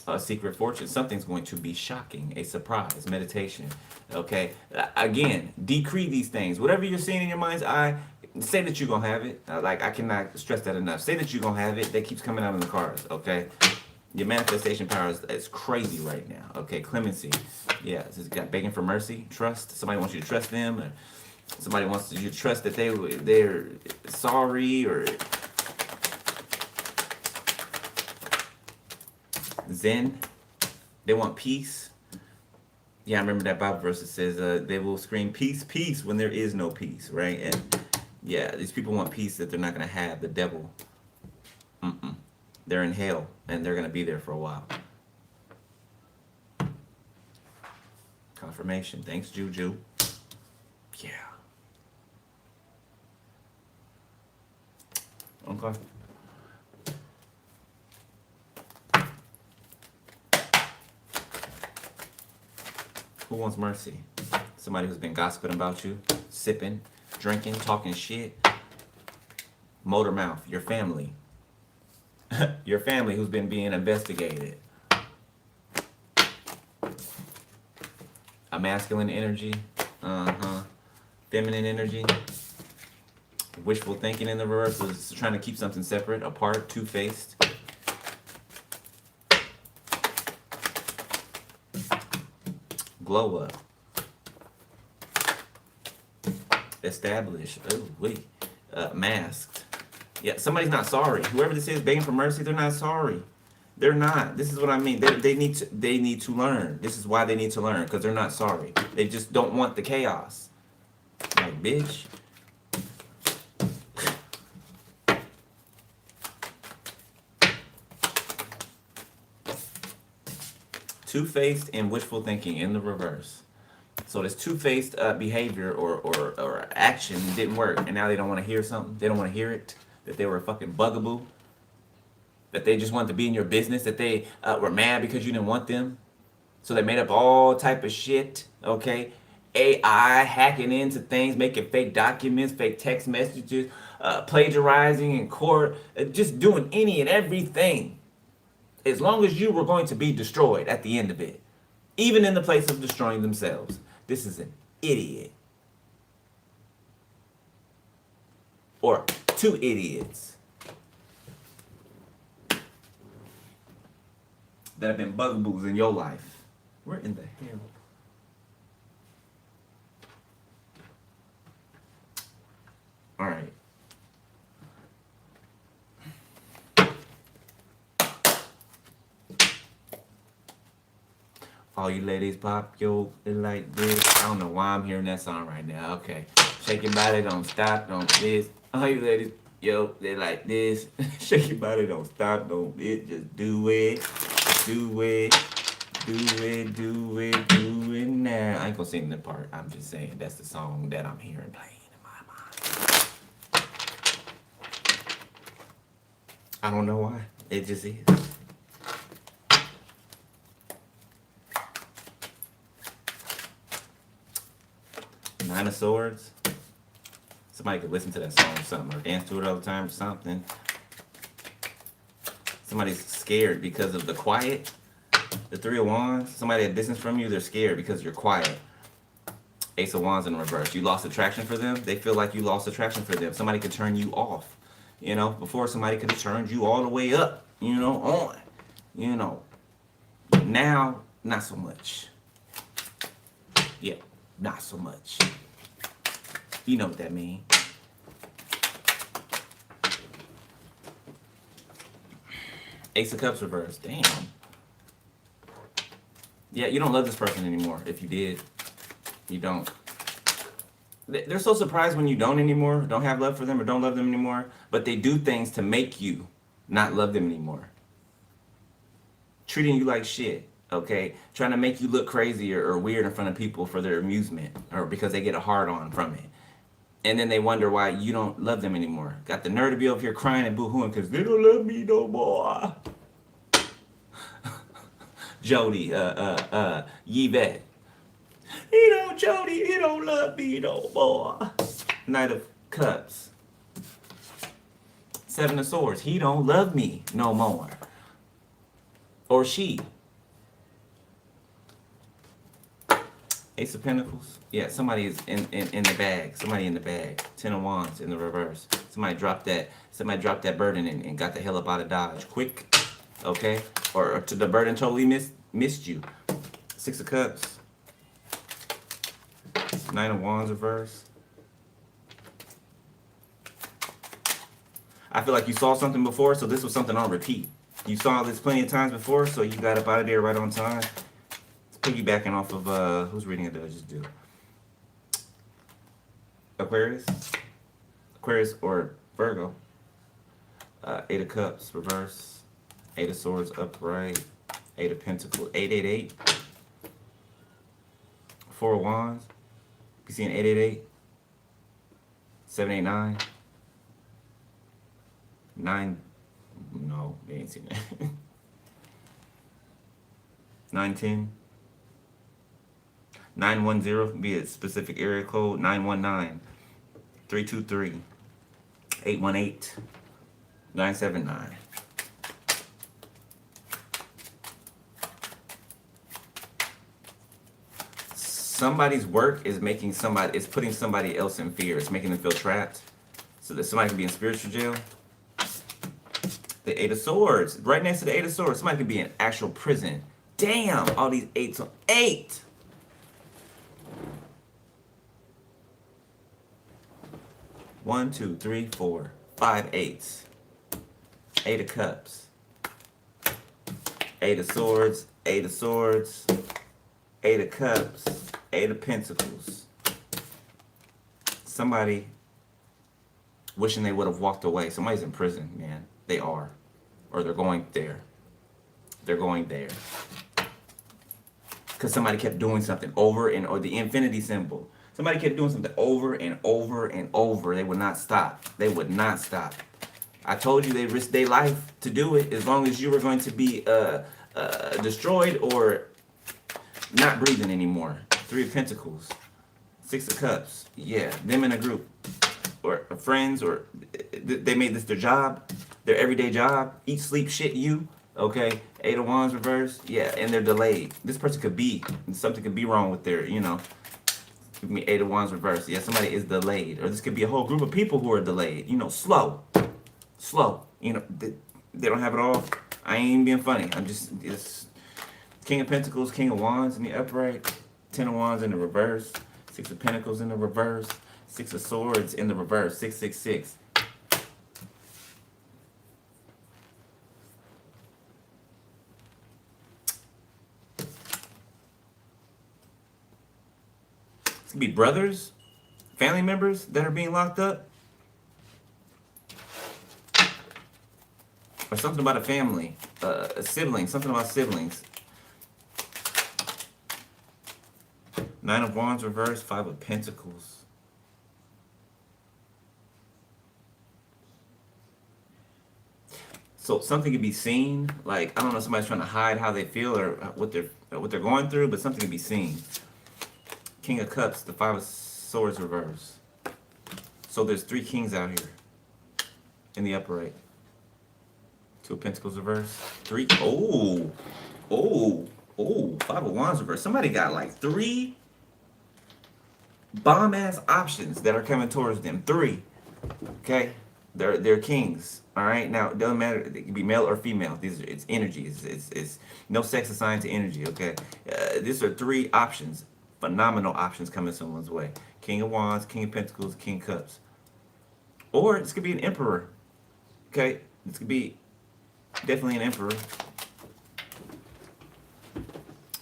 A secret fortune. Something's going to be shocking. A surprise. Meditation. Okay. Again, decree these things. Whatever you're seeing in your mind's eye, say that you're going to have it. I cannot stress that enough. Say that you're going to have it. That keeps coming out in the cards. Okay. Your manifestation power is crazy right now. Okay. Clemency. Yeah. It's got begging for mercy. Trust. Somebody wants you to trust them. Or somebody wants you to trust that they're sorry or Zen. They want peace. Yeah, I remember that Bible verse that says they will scream peace, peace when there is no peace, right? And yeah, these people want peace that they're not going to have. The devil, they're in hell and they're going to be there for a while. Confirmation. Thanks, Juju. Yeah. Who wants mercy? Somebody who's been gossiping about you, sipping, drinking, talking shit. Motor mouth, your family. Your family who's been being investigated. A masculine energy. Feminine energy. Wishful thinking in the reverse is trying to keep something separate, apart, two-faced. Glow up. Established. Oh, wait. Masked. Yeah, somebody's not sorry. Whoever this is begging for mercy, they're not sorry. They're not. This is what I mean. They need to learn. This is why they need to learn, because they're not sorry. They just don't want the chaos. Like, bitch. Two-faced and wishful thinking in the reverse. So this two-faced behavior or action didn't work, and now they don't want to hear something. They don't want to hear it. That they were a fucking bugaboo. That they just wanted to be in your business. That they were mad because you didn't want them. So they made up all type of shit. Okay, AI hacking into things, making fake documents, fake text messages, plagiarizing in court, just doing any and everything. As long as you were going to be destroyed at the end of it, even in the place of destroying themselves. This is an idiot. Or two idiots that have been bugaboos in your life. Where in the hell? All right. All you ladies pop yo like this. I don't know why I'm hearing that song right now. Okay. Shake your body, don't stop, don't this. All you ladies, yo, they like this. Shake your body, don't stop, don't it. Just do it. Do it. Do it, do it, do it now. I ain't gonna sing the part. I'm just saying that's the song that I'm hearing playing in my mind. I don't know why. It just is. Nine of Swords. Somebody could listen to that song or something, or dance to it all the time or something. Somebody's scared because of the quiet. The Three of Wands. Somebody at distance from you, they're scared because you're quiet. Ace of Wands in reverse. You lost attraction for them. They feel like you lost attraction for them. Somebody could turn you off. You know, before somebody could have turned you all the way up. You know, on. You know. Now, not so much. Yeah, not so much. You know what that means. Ace of Cups reverse. Damn. Yeah, you don't love this person anymore. If you did, you don't. They're so surprised when you don't anymore, don't have love for them or don't love them anymore, but they do things to make you not love them anymore. Treating you like shit, okay? Trying to make you look crazy or weird in front of people for their amusement or because they get a hard on from it. And then they wonder why you don't love them anymore. Got the nerve to be over here crying and boo-hooing because they don't love me no more. Jody, Yvette. Jody, he don't love me no more. Knight of Cups. Seven of Swords. He don't love me no more. Or she. Ace of Pentacles. Yeah, somebody is in the bag. Somebody in the bag. Ten of Wands in the reverse. Somebody dropped that burden and got the hell up out of Dodge. Quick. Okay? Or to the burden totally missed you. Six of Cups. Nine of Wands reverse. I feel like you saw something before, so this was something on repeat. You saw this plenty of times before, so you got up out of there right on time. It's piggybacking off of, whose reading did I just do? Aquarius? Aquarius or Virgo. Eight of Cups reverse. Eight of Swords upright. Eight of Pentacles. 888. Four of Wands. You seeing 888? 789. 9. No, they ain't seen that. 910. 910 be a specific area code. 919-323-818-979. Somebody's work is making somebody, it's putting somebody else in fear. It's making them feel trapped. So that somebody could be in spiritual jail. The Eight of Swords, right next to the Eight of Swords. Somebody could be in actual prison. Damn, all these eights on 8. One, two, three, four, 5 8s. 8 of Cups. 8 of Swords, 8 of Swords, 8 of Cups, 8 of Pentacles. Somebody wishing they would have walked away. Somebody's in prison, man. They are. Or they're going there. They're going there. Because somebody kept doing something over and or the infinity symbol. Somebody kept doing something over and over and over. They would not stop. They would not stop. I told you they risked their life to do it as long as you were going to be destroyed or not breathing anymore. 3 of Pentacles. 6 of Cups. Yeah, them in a group. Or friends, or they made this their job, their everyday job. Eat, sleep, shit, you. Okay, 8 of Wands reversed. Yeah, and they're delayed. This person could be, something could be wrong with their, you know. Give me 8 of Wands reversed. Yeah, somebody is delayed. Or this could be a whole group of people who are delayed. You know, slow. You know, they don't have it all. I ain't even being funny. I'm just, it's King of Pentacles, King of Wands in the upright. 10 of Wands in the reverse. 6 of Pentacles in the reverse. 6 of Swords in the reverse. 666. This could be brothers, family members that are being locked up. Or something about a family, a sibling, something about siblings. 9 of Wands reversed, 5 of Pentacles. So something can be seen, like I don't know, somebody's trying to hide how they feel or what they're going through, but something can be seen. King of Cups, the 5 of Swords reverse. So there's 3 kings out here in the upright. 2 of Pentacles reverse. 3. Oh, 5 of Wands reverse. Somebody got like 3 bomb ass options that are coming towards them. 3. Okay. They're kings, all right. Now it doesn't matter; it can be male or female. It's energy. It's no sex assigned to energy. Okay, these are 3 options, phenomenal options coming someone's way. King of Wands, King of Pentacles, King of Cups, or this could be an Emperor. Okay, this could be definitely an Emperor.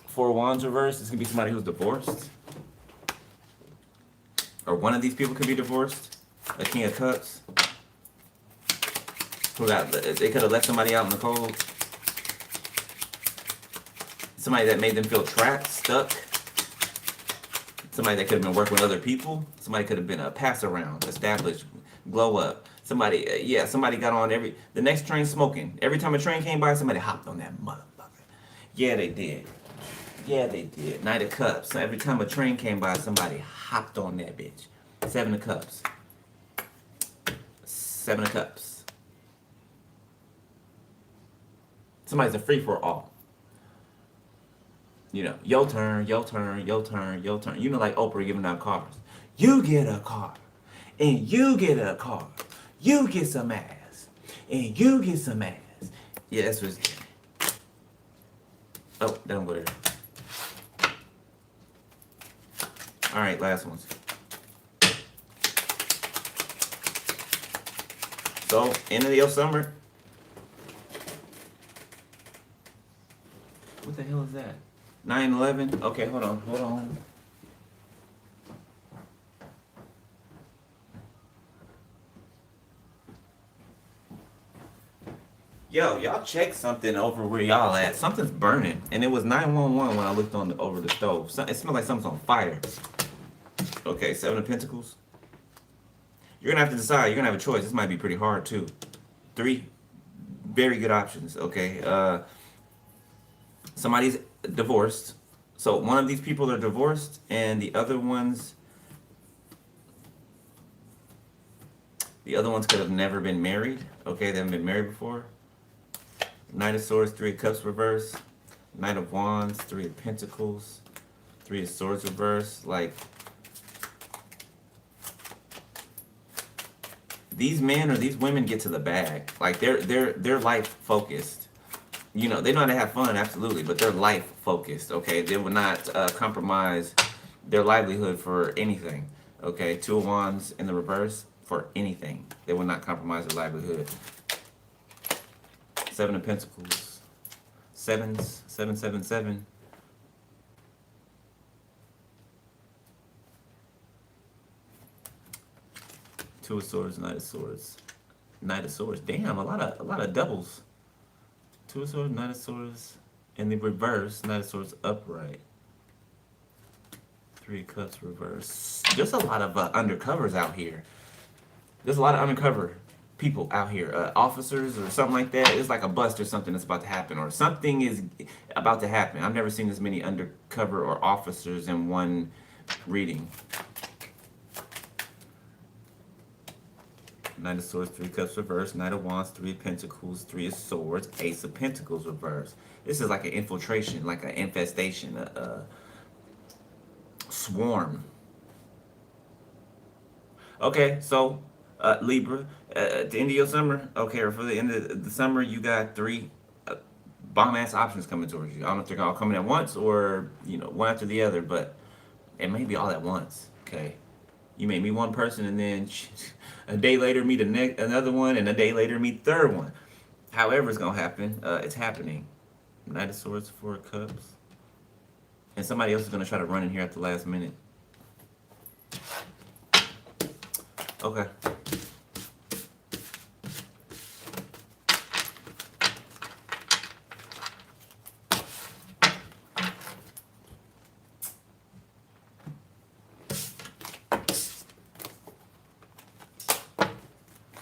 4 of Wands reversed. This could be somebody who's divorced, or one of these people could be divorced. A King of Cups. They could have let somebody out in the cold. Somebody that made them feel trapped, stuck. Somebody that could have been working with other people. Somebody could have been a pass around, established, glow up. Somebody, somebody got on the next train smoking. Every time a train came by, somebody hopped on that motherfucker. Yeah, they did. Yeah, they did. 9 of Cups. So every time a train came by, somebody hopped on that bitch. 7 of Cups. 7 of Cups. Somebody's a free for all. You know, your turn, your turn, your turn, your turn. You know, like Oprah giving out cars. You get a car, and you get a car. You get some ass, and you get some ass. Yeah, that's what's. Oh, don't go there. All right, last ones. So, end of your summer. What the hell is that? 9/11. Okay, hold on. Yo, y'all check something over where y'all at. Something's burning, and it was 911 when I looked over the stove. It smelled like something's on fire. Okay, 7 of Pentacles. You're gonna have to decide. You're gonna have a choice. This might be pretty hard too. 3 very good options. Okay. Somebody's divorced. So one of these people are divorced, and the other ones could have never been married. Okay, they haven't been married before. Knight of Swords, Three of Cups reverse. Knight of Wands, Three of Pentacles, Three of Swords reverse. Like, these men or these women get to the bag. Like, they're life focused. You know, they know how to have fun, absolutely, but they're life focused. Okay, they will not compromise their livelihood for anything. Okay, Two of Wands in the reverse for anything. They will not compromise their livelihood. Seven of Pentacles. Sevens. 777. Two of Swords, Knight of Swords. Knight of Swords. Damn, a lot of doubles. Two of Swords, Knight of Swords. In the reverse, Knight of Swords upright. Three of Cups reverse. There's a lot of undercovers out here. There's a lot of undercover people out here. Officers or something like that. It's like a bust or something that's about to happen. Or something is about to happen. I've never seen this many undercover or officers in one reading. Knight of Swords, Three Cups reverse. Knight of Wands, Three of Pentacles, Three of Swords, Ace of Pentacles reverse. This is like an infiltration, like an infestation, a swarm. Okay, so Libra, at the end of your summer, okay, or for the end of the summer, you got three bomb-ass options coming towards you. I don't know if they're all coming at once or, you know, one after the other, but it may be all at once, okay? You may meet one person and then a day later meet another one, and a day later meet the third one. However it's going to happen, it's happening. Knight of Swords, Four of Cups. And somebody else is going to try to run in here at the last minute. Okay.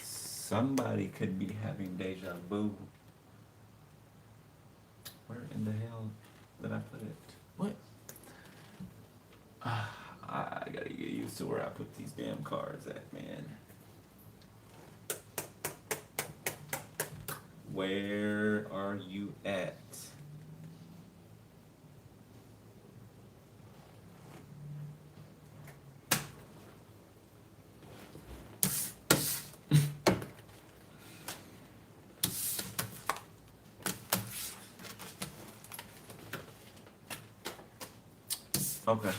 Somebody could be having deja vu. Where in the hell did I put it? What? I gotta get used to where I put these damn cards at, man. Where are you at? Okay.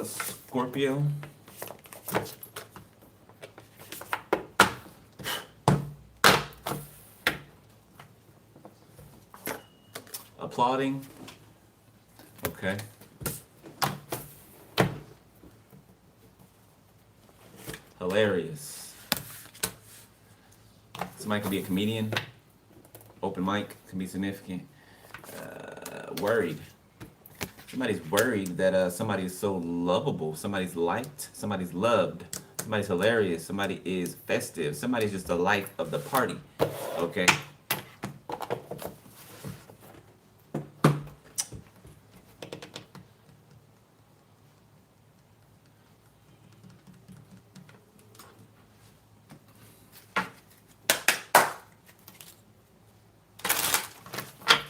Scorpio. Applauding. Okay. Hilarious. Somebody could be a comedian. Open mic can be significant. Worried. Somebody's worried that somebody is so lovable. Somebody's liked. Somebody's loved. Somebody's hilarious. Somebody is festive. Somebody's just the life of the party. Okay.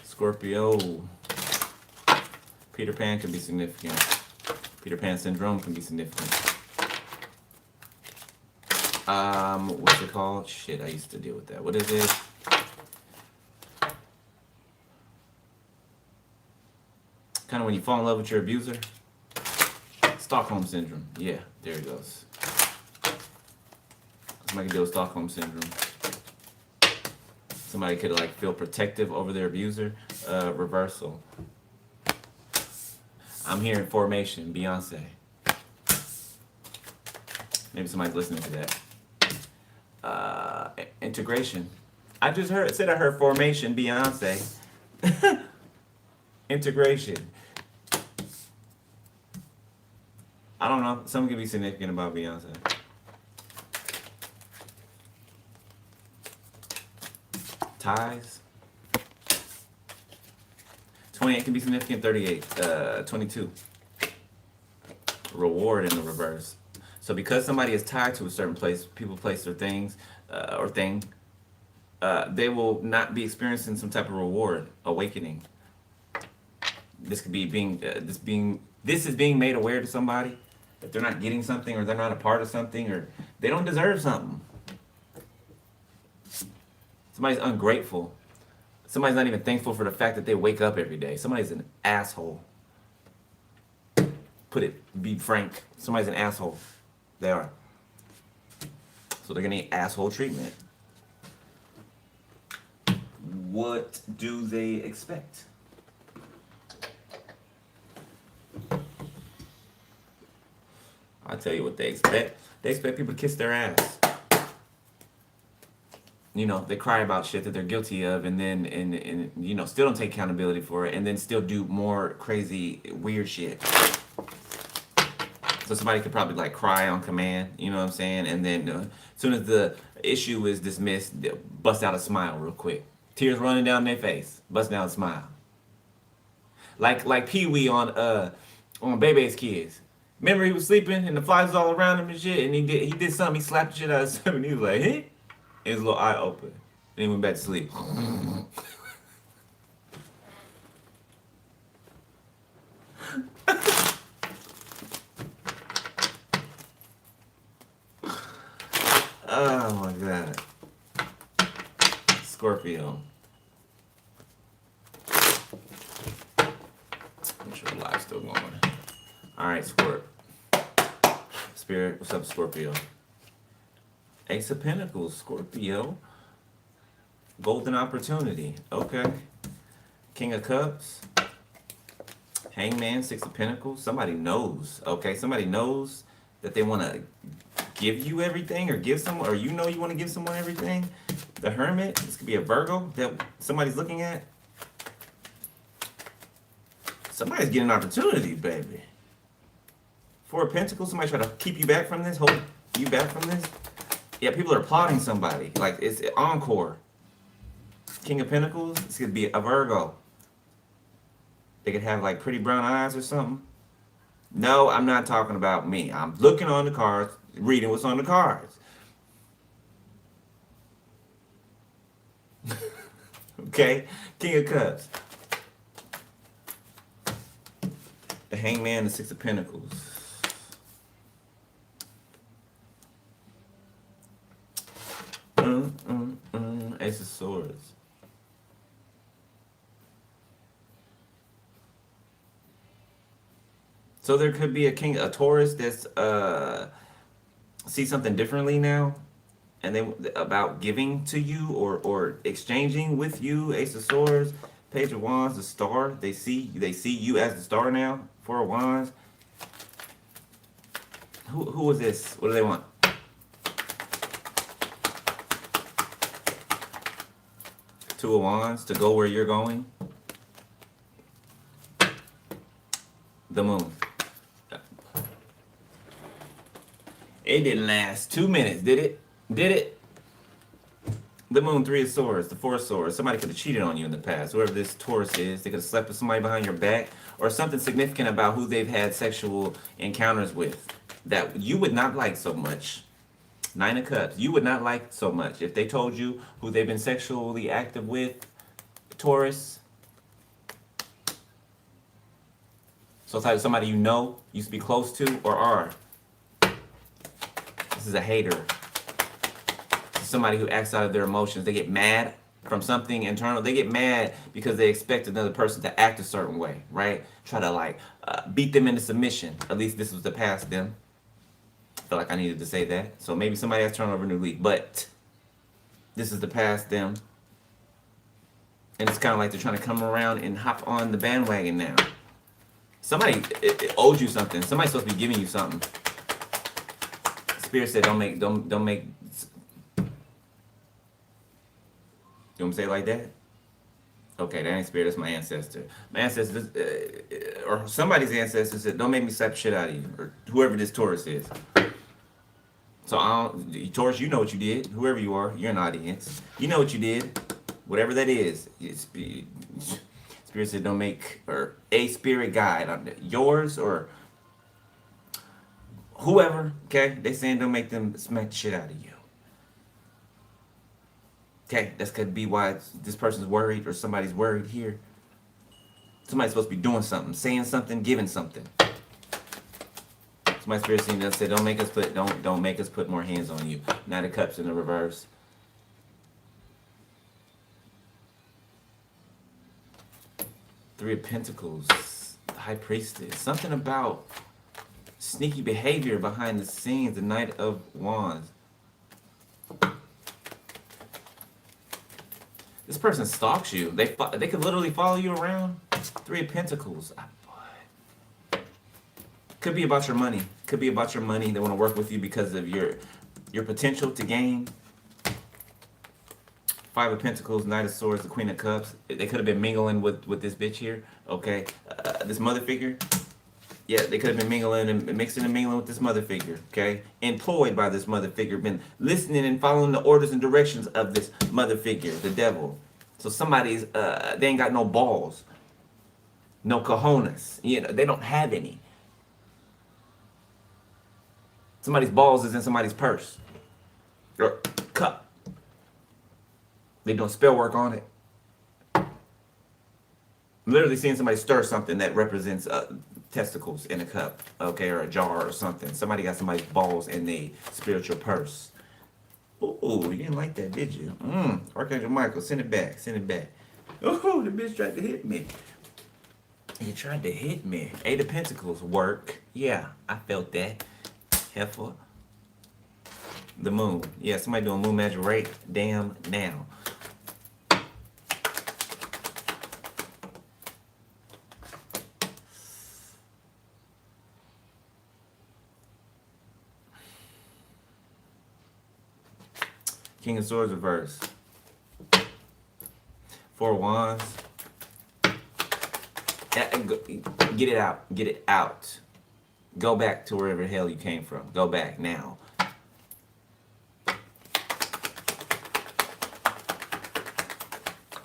Scorpio. Peter Pan can be significant. Peter Pan syndrome can be significant. What's it called? Shit, I used to deal with that. What is it? Kind of when you fall in love with your abuser. Stockholm syndrome. Yeah, there it goes. Somebody can deal with Stockholm syndrome. Somebody could like feel protective over their abuser. Reversal. I'm hearing formation, Beyonce. Maybe somebody's listening to that. Integration. I just said I heard formation, Beyonce. Integration. I don't know. Something could be significant about Beyonce. Ties. 28 can be significant. 38. 22. Reward in the reverse. So because somebody is tied to a certain place, people, place, or things, or thing, they will not be experiencing some type of reward, awakening. This could be this is being made aware to somebody that they're not getting something, or they're not a part of something, or they don't deserve something. Somebody's ungrateful. Somebody's not even thankful for the fact that they wake up every day. Somebody's an asshole. Be frank. Somebody's an asshole. They are. So they're gonna need asshole treatment. What do they expect? I'll tell you what they expect. They expect people to kiss their ass. You know, they cry about shit that they're guilty of, and then and you know, still don't take accountability for it, and then still do more crazy, weird shit. So somebody could probably like cry on command, you know what I'm saying? And then as soon as the issue is dismissed, they'll bust out a smile real quick. Tears running down their face, bust out a smile. Like Pee Wee on Bebe's Kids. Remember he was sleeping and the flies was all around him and shit, and he did something, he slapped the shit out of something, and he was like, hey? And his little eye open. Then he went back to sleep. Oh my god. Scorpio. Make sure the live's still going. Alright, Scorp. Spirit, what's up, Scorpio? Ace of Pentacles, Scorpio. Golden opportunity. Okay. King of Cups. Hangman, Six of Pentacles. Somebody knows. Okay, somebody knows that they want to give you everything, or give someone, or you know you want to give someone everything. The Hermit. This could be a Virgo that somebody's looking at. Somebody's getting an opportunity, baby. Four of Pentacles. Somebody try to keep you back from this, hold you back from this. Yeah, people are plotting somebody. Like, it's encore. King of Pentacles. This could be a Virgo. They could have like pretty brown eyes or something. No, I'm not talking about me. I'm looking on the cards, reading what's on the cards. Okay? King of Cups. The Hangman, the Six of Pentacles. Ace of Swords. So there could be a Taurus that's see something differently now, and they about giving to you or exchanging with you. Ace of Swords, Page of Wands, the Star. They see you as the star now. Four of Wands. Who is this? What do they want? Two of Wands, to go where you're going. The Moon. It didn't last 2 minutes, did it? Did it? The Moon, Three of Swords, the Four of Swords. Somebody could have cheated on you in the past. Whoever this Taurus is, they could have slept with somebody behind your back, or something significant about who they've had sexual encounters with that you would not like so much. Nine of Cups. You would not like so much if they told you who they've been sexually active with. Taurus. So it's like somebody you know, used to be close to, or are. This is a hater. This is somebody who acts out of their emotions. They get mad from something internal. They get mad because they expect another person to act a certain way, right? Try to like beat them into submission. At least this was the past them. I feel like I needed to say that. So maybe somebody has turned over a new leaf, but this is the past them. And it's kind of like they're trying to come around and hop on the bandwagon now. Somebody it owed you something. Somebody's supposed to be giving you something. Spirit said, don't make. You want me to say it like that? Okay, that ain't Spirit. That's my ancestor. My ancestor, or somebody's ancestor said, don't make me slap the shit out of you, or whoever this Taurus is. So Taurus, you know what you did. Whoever you are, you're an audience. You know what you did. Whatever that is. Spirit said don't make, or a spirit guide, yours or whoever, okay? They saying don't make them smack the shit out of you. Okay, that's could be why this person's worried or somebody's worried here. Somebody's supposed to be doing something, saying something, giving something. My spirit team that said, don't make us put more hands on you. Knight of Cups in the reverse. Three of Pentacles, High Priestess. Something about sneaky behavior behind the scenes. The Knight of Wands. This person stalks you. They could literally follow you around. Three of Pentacles. Could be about your money. Could be about your money. They want to work with you because of your potential to gain. Five of Pentacles, Knight of Swords, the Queen of Cups. They could have been mingling with this bitch here. Okay, this mother figure. Yeah, they could have been mingling and mixing and mingling with this mother figure. Okay, employed by this mother figure, been listening and following the orders and directions of this mother figure, the devil. So somebody's they ain't got no balls, no cojones. You know, they don't have any. Somebody's balls is in somebody's purse or cup. They doing spell work on it. I'm literally seeing somebody stir something that represents testicles in a cup, okay, or a jar or something. Somebody got somebody's balls in the spiritual purse. Ooh, you didn't like that, did you? Archangel Michael, send it back, send it back. Ooh, the bitch tried to hit me. He tried to hit me. Eight of Pentacles, work. Yeah, I felt that. Heifer. The moon. Yeah, somebody doing moon magic right damn now. King of Swords reverse. Four of Wands. Get it out. Get it out. Go back to wherever the hell you came from. Go back now.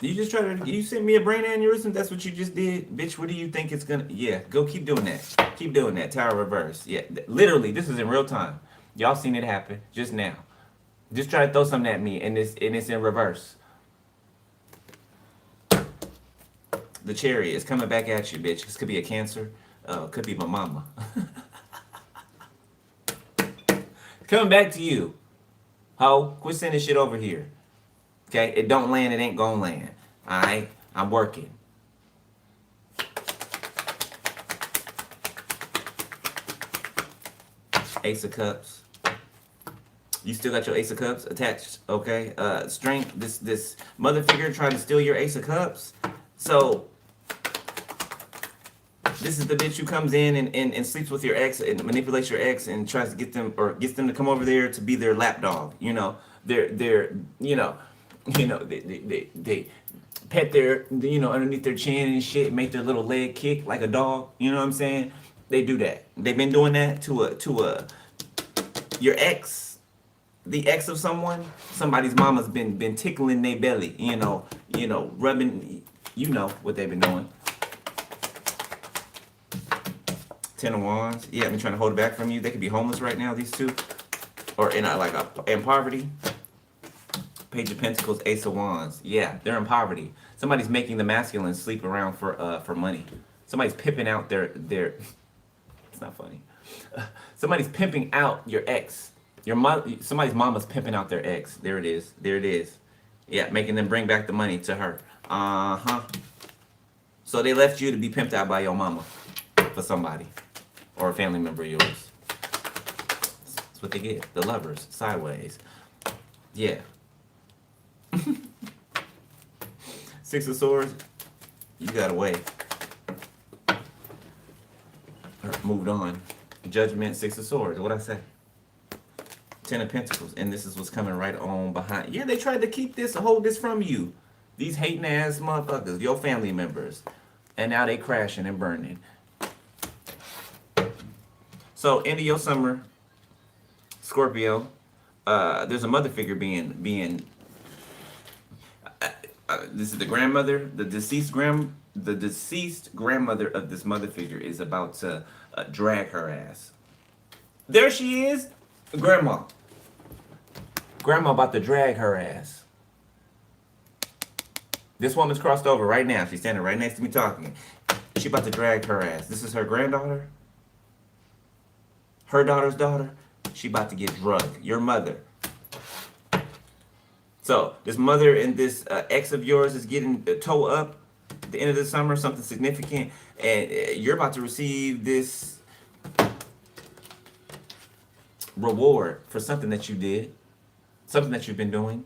You just try to, you sent me a brain aneurysm? That's what you just did? Bitch, what do you think it's gonna, yeah, go keep doing that. Keep doing that. Tower reverse. Yeah, literally, this is in real time. Y'all seen it happen just now. Just try to throw something at me and it's in reverse. The Chariot is coming back at you, bitch. This could be a Cancer. Could be my mama. Coming back to you. Ho, quit sending shit over here. Okay? It don't land, it ain't gonna land. Alright? I'm working. Ace of Cups. You still got your Ace of Cups attached, okay? Strength, this mother figure trying to steal your Ace of Cups. So, this is the bitch who comes in and sleeps with your ex and manipulates your ex and tries to get them, or gets them to come over there to be their lapdog. You know, they're they pet their, underneath their chin and shit, make their little leg kick like a dog. You know what I'm saying? They do that. They've been doing that to your ex, the ex of somebody's mama's been tickling their belly. Rubbing. You know what they've been doing. Ten of Wands. Yeah, I've been trying to hold it back from you. They could be homeless right now, these two. Or in poverty. Page of Pentacles, Ace of Wands. Yeah, they're in poverty. Somebody's making the masculine sleep around for money. Somebody's pimping out their it's not funny. Somebody's pimping out your ex. Somebody's mama's pimping out their ex. There it is. There it is. Yeah, making them bring back the money to her. So they left you to be pimped out by your mama for somebody or a family member of yours. That's what they get. The lovers, sideways. Yeah. Six of Swords. You got away. Or moved on. Judgment, Six of Swords. What'd I say? Ten of Pentacles. And this is what's coming right on behind. Yeah, they tried to keep this, hold this from you. These hating ass motherfuckers, your family members. And now they crashing and burning. So, end of your summer, Scorpio. There's a mother figure being this is the grandmother, the deceased the deceased grandmother of this mother figure is about to drag her ass. There she is, grandma. Grandma about to drag her ass. This woman's crossed over right now. She's standing right next to me talking. She about to drag her ass. This is her granddaughter. Her daughter's daughter. She about to get drugged. Your mother. So this mother and this ex of yours is getting toe up at the end of the summer, something significant, and you're about to receive this reward for something that you did, something that you've been doing.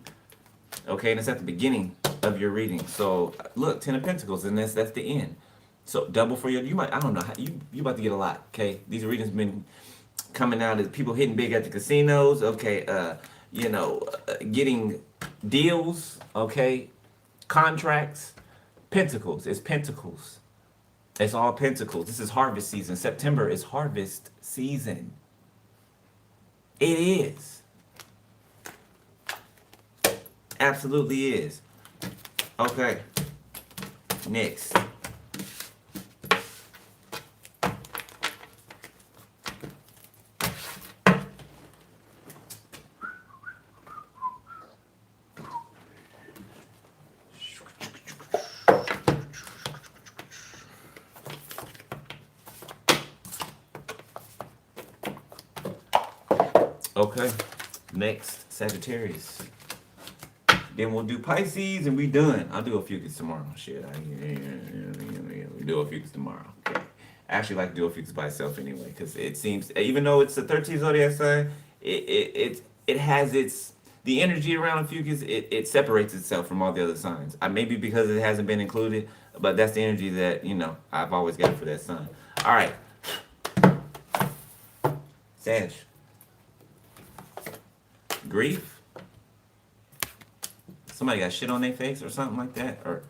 Okay, and it's at the beginning of your reading. So look, 10 of Pentacles, and that's the end. So double for you might, I don't know, you about to get a lot. Okay, these readings been coming out as people hitting big at the casinos. Okay, getting deals. Okay, contracts. Pentacles. It's Pentacles. It's all Pentacles. This is harvest season. September is harvest season. It is. Absolutely is. Okay. Next. Okay, next, Sagittarius. Then we'll do Pisces and we done. I'll do a fucus tomorrow. Shit, we do a fucus tomorrow. Okay. I actually like to do a fucus by itself anyway, because it seems, even though it's a 13th zodiac sign, it has the energy around a fucus, it separates itself from all the other signs. Maybe because it hasn't been included, but that's the energy that, I've always got for that sign. All right. Sag. Grief. Somebody got shit on their face or something like that, or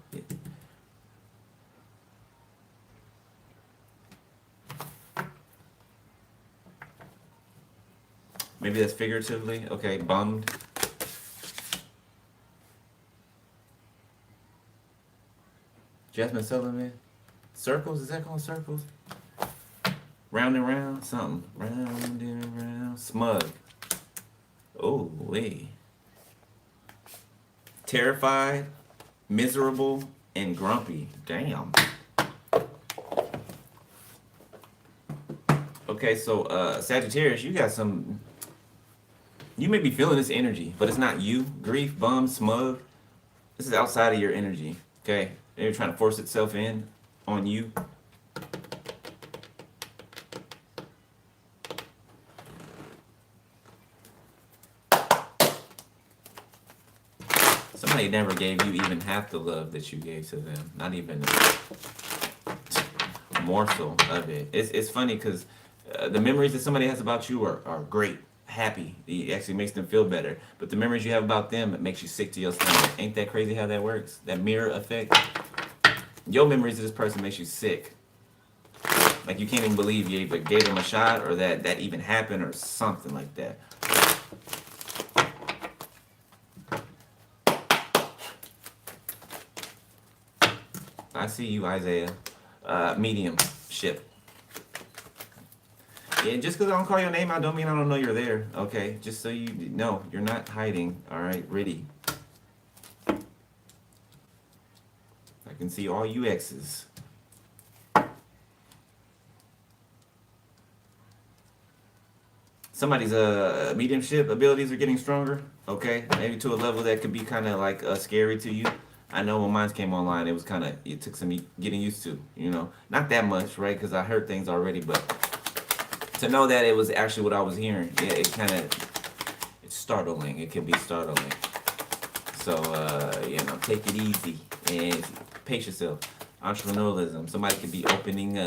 maybe that's figuratively. Okay, bummed. Jasmine Sullivan. Circles, is that called circles? Round and round, something. Round and round. Smug. Oh, wait. Terrified, miserable, and grumpy. Damn. Okay, so Sagittarius, you got some. You may be feeling this energy, but it's not you. Grief, bum, smug. This is outside of your energy. Okay, they're trying to force itself in on you. Somebody never gave you even half the love that you gave to them. Not even a morsel of it. It's funny because the memories that somebody has about you are great, happy. It actually makes them feel better. But the memories you have about them, it makes you sick to your stomach. Ain't that crazy how that works? That mirror effect. Your memories of this person makes you sick. Like you can't even believe you either gave them a shot or that even happened or something like that. I see you, Isaiah. Mediumship. Yeah, just because I don't call your name out don't mean I don't know you're there. Okay, just so you know, you're not hiding. All right, ready. I can see all you X's. Somebody's mediumship abilities are getting stronger. Okay, maybe to a level that could be kind of like scary to you. I know when mine came online, it took some getting used to, Not that much, right? Because I heard things already, but to know that it was actually what I was hearing, it's startling. It can be startling. So, take it easy and pace yourself. Entrepreneurialism. Somebody could be opening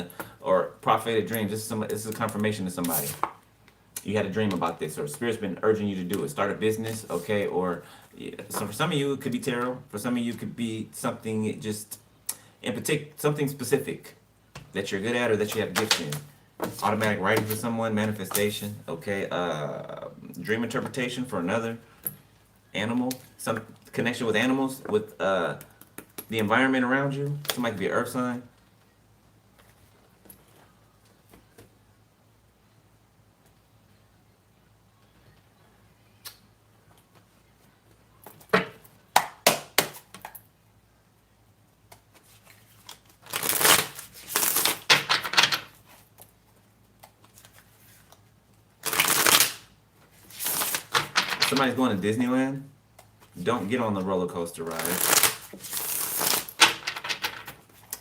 or prophetic dreams. This is a confirmation to somebody. You had a dream about this, or Spirit's been urging you to do it. Start a business, okay? Or so for some of you, it could be tarot. For some of you, it could be something just in particular, something specific that you're good at or that you have gifts in. Automatic writing for someone, manifestation, okay? Dream interpretation for another animal, some connection with animals, with the environment around you. Somebody could be an earth sign. Somebody's going to Disneyland. Don't get on the roller coaster ride.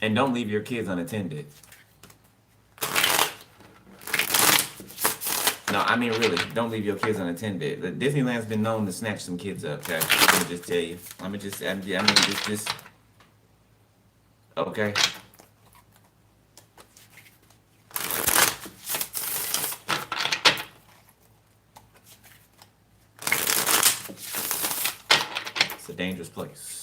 And don't leave your kids unattended. No, I mean really, don't leave your kids unattended. The Disneyland's been known to snatch some kids up, okay? Let me just tell you. Just okay. It's a dangerous place.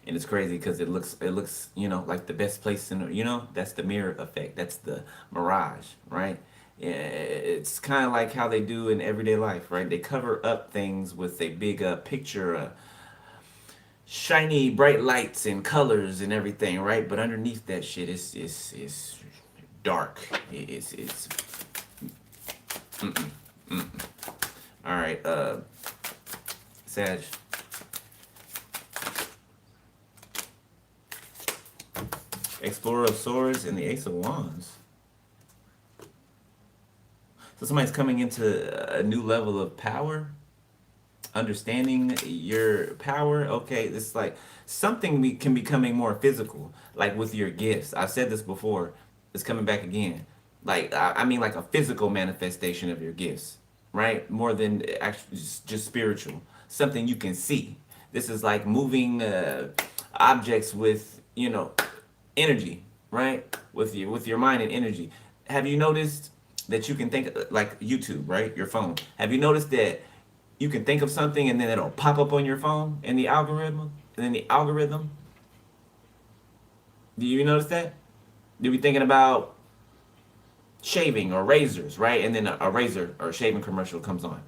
And it's crazy because it looks, you know, like the best place in the, you know, that's the mirror effect. That's the mirage, right? It's kind of like how they do in everyday life, right? They cover up things with a big picture, shiny, bright lights and colors and everything, right? But underneath that shit, it's dark. It's all right, Sag. Explorer of Swords and the Ace of Wands. So somebody's coming into a new level of power, understanding your power. Okay, it's like something can becoming more physical, like with your gifts. I've said this before. It's coming back again. Like I mean, like a physical manifestation of your gifts, right? More than actually just spiritual. Something you can see. This is like moving objects with, you know, energy, right? With your mind and energy. Have you noticed that you can think, like YouTube, right? Your phone. Have you noticed that you can think of something and then it'll pop up on your phone in the algorithm? And then the algorithm. Do you notice that? You'll be thinking about shaving or razors, right? And then a razor or a shaving commercial comes on.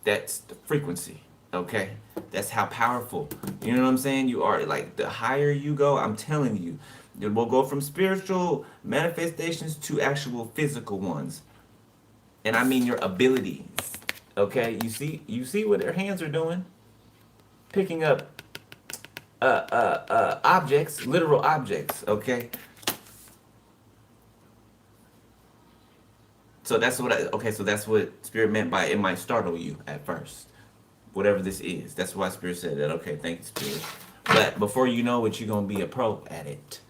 That's the frequency. Okay, that's how powerful, you know what I'm saying, you are. Like the higher you go, I'm telling you, it will go from spiritual manifestations to actual physical ones. And I mean your abilities. Okay, you see what their hands are doing, picking up objects, literal objects. Okay, so that's what Spirit meant by it might startle you at first. Whatever this is. That's why Spirit said that. Okay, thank you, Spirit. But before you know it, you're going to be a pro at it.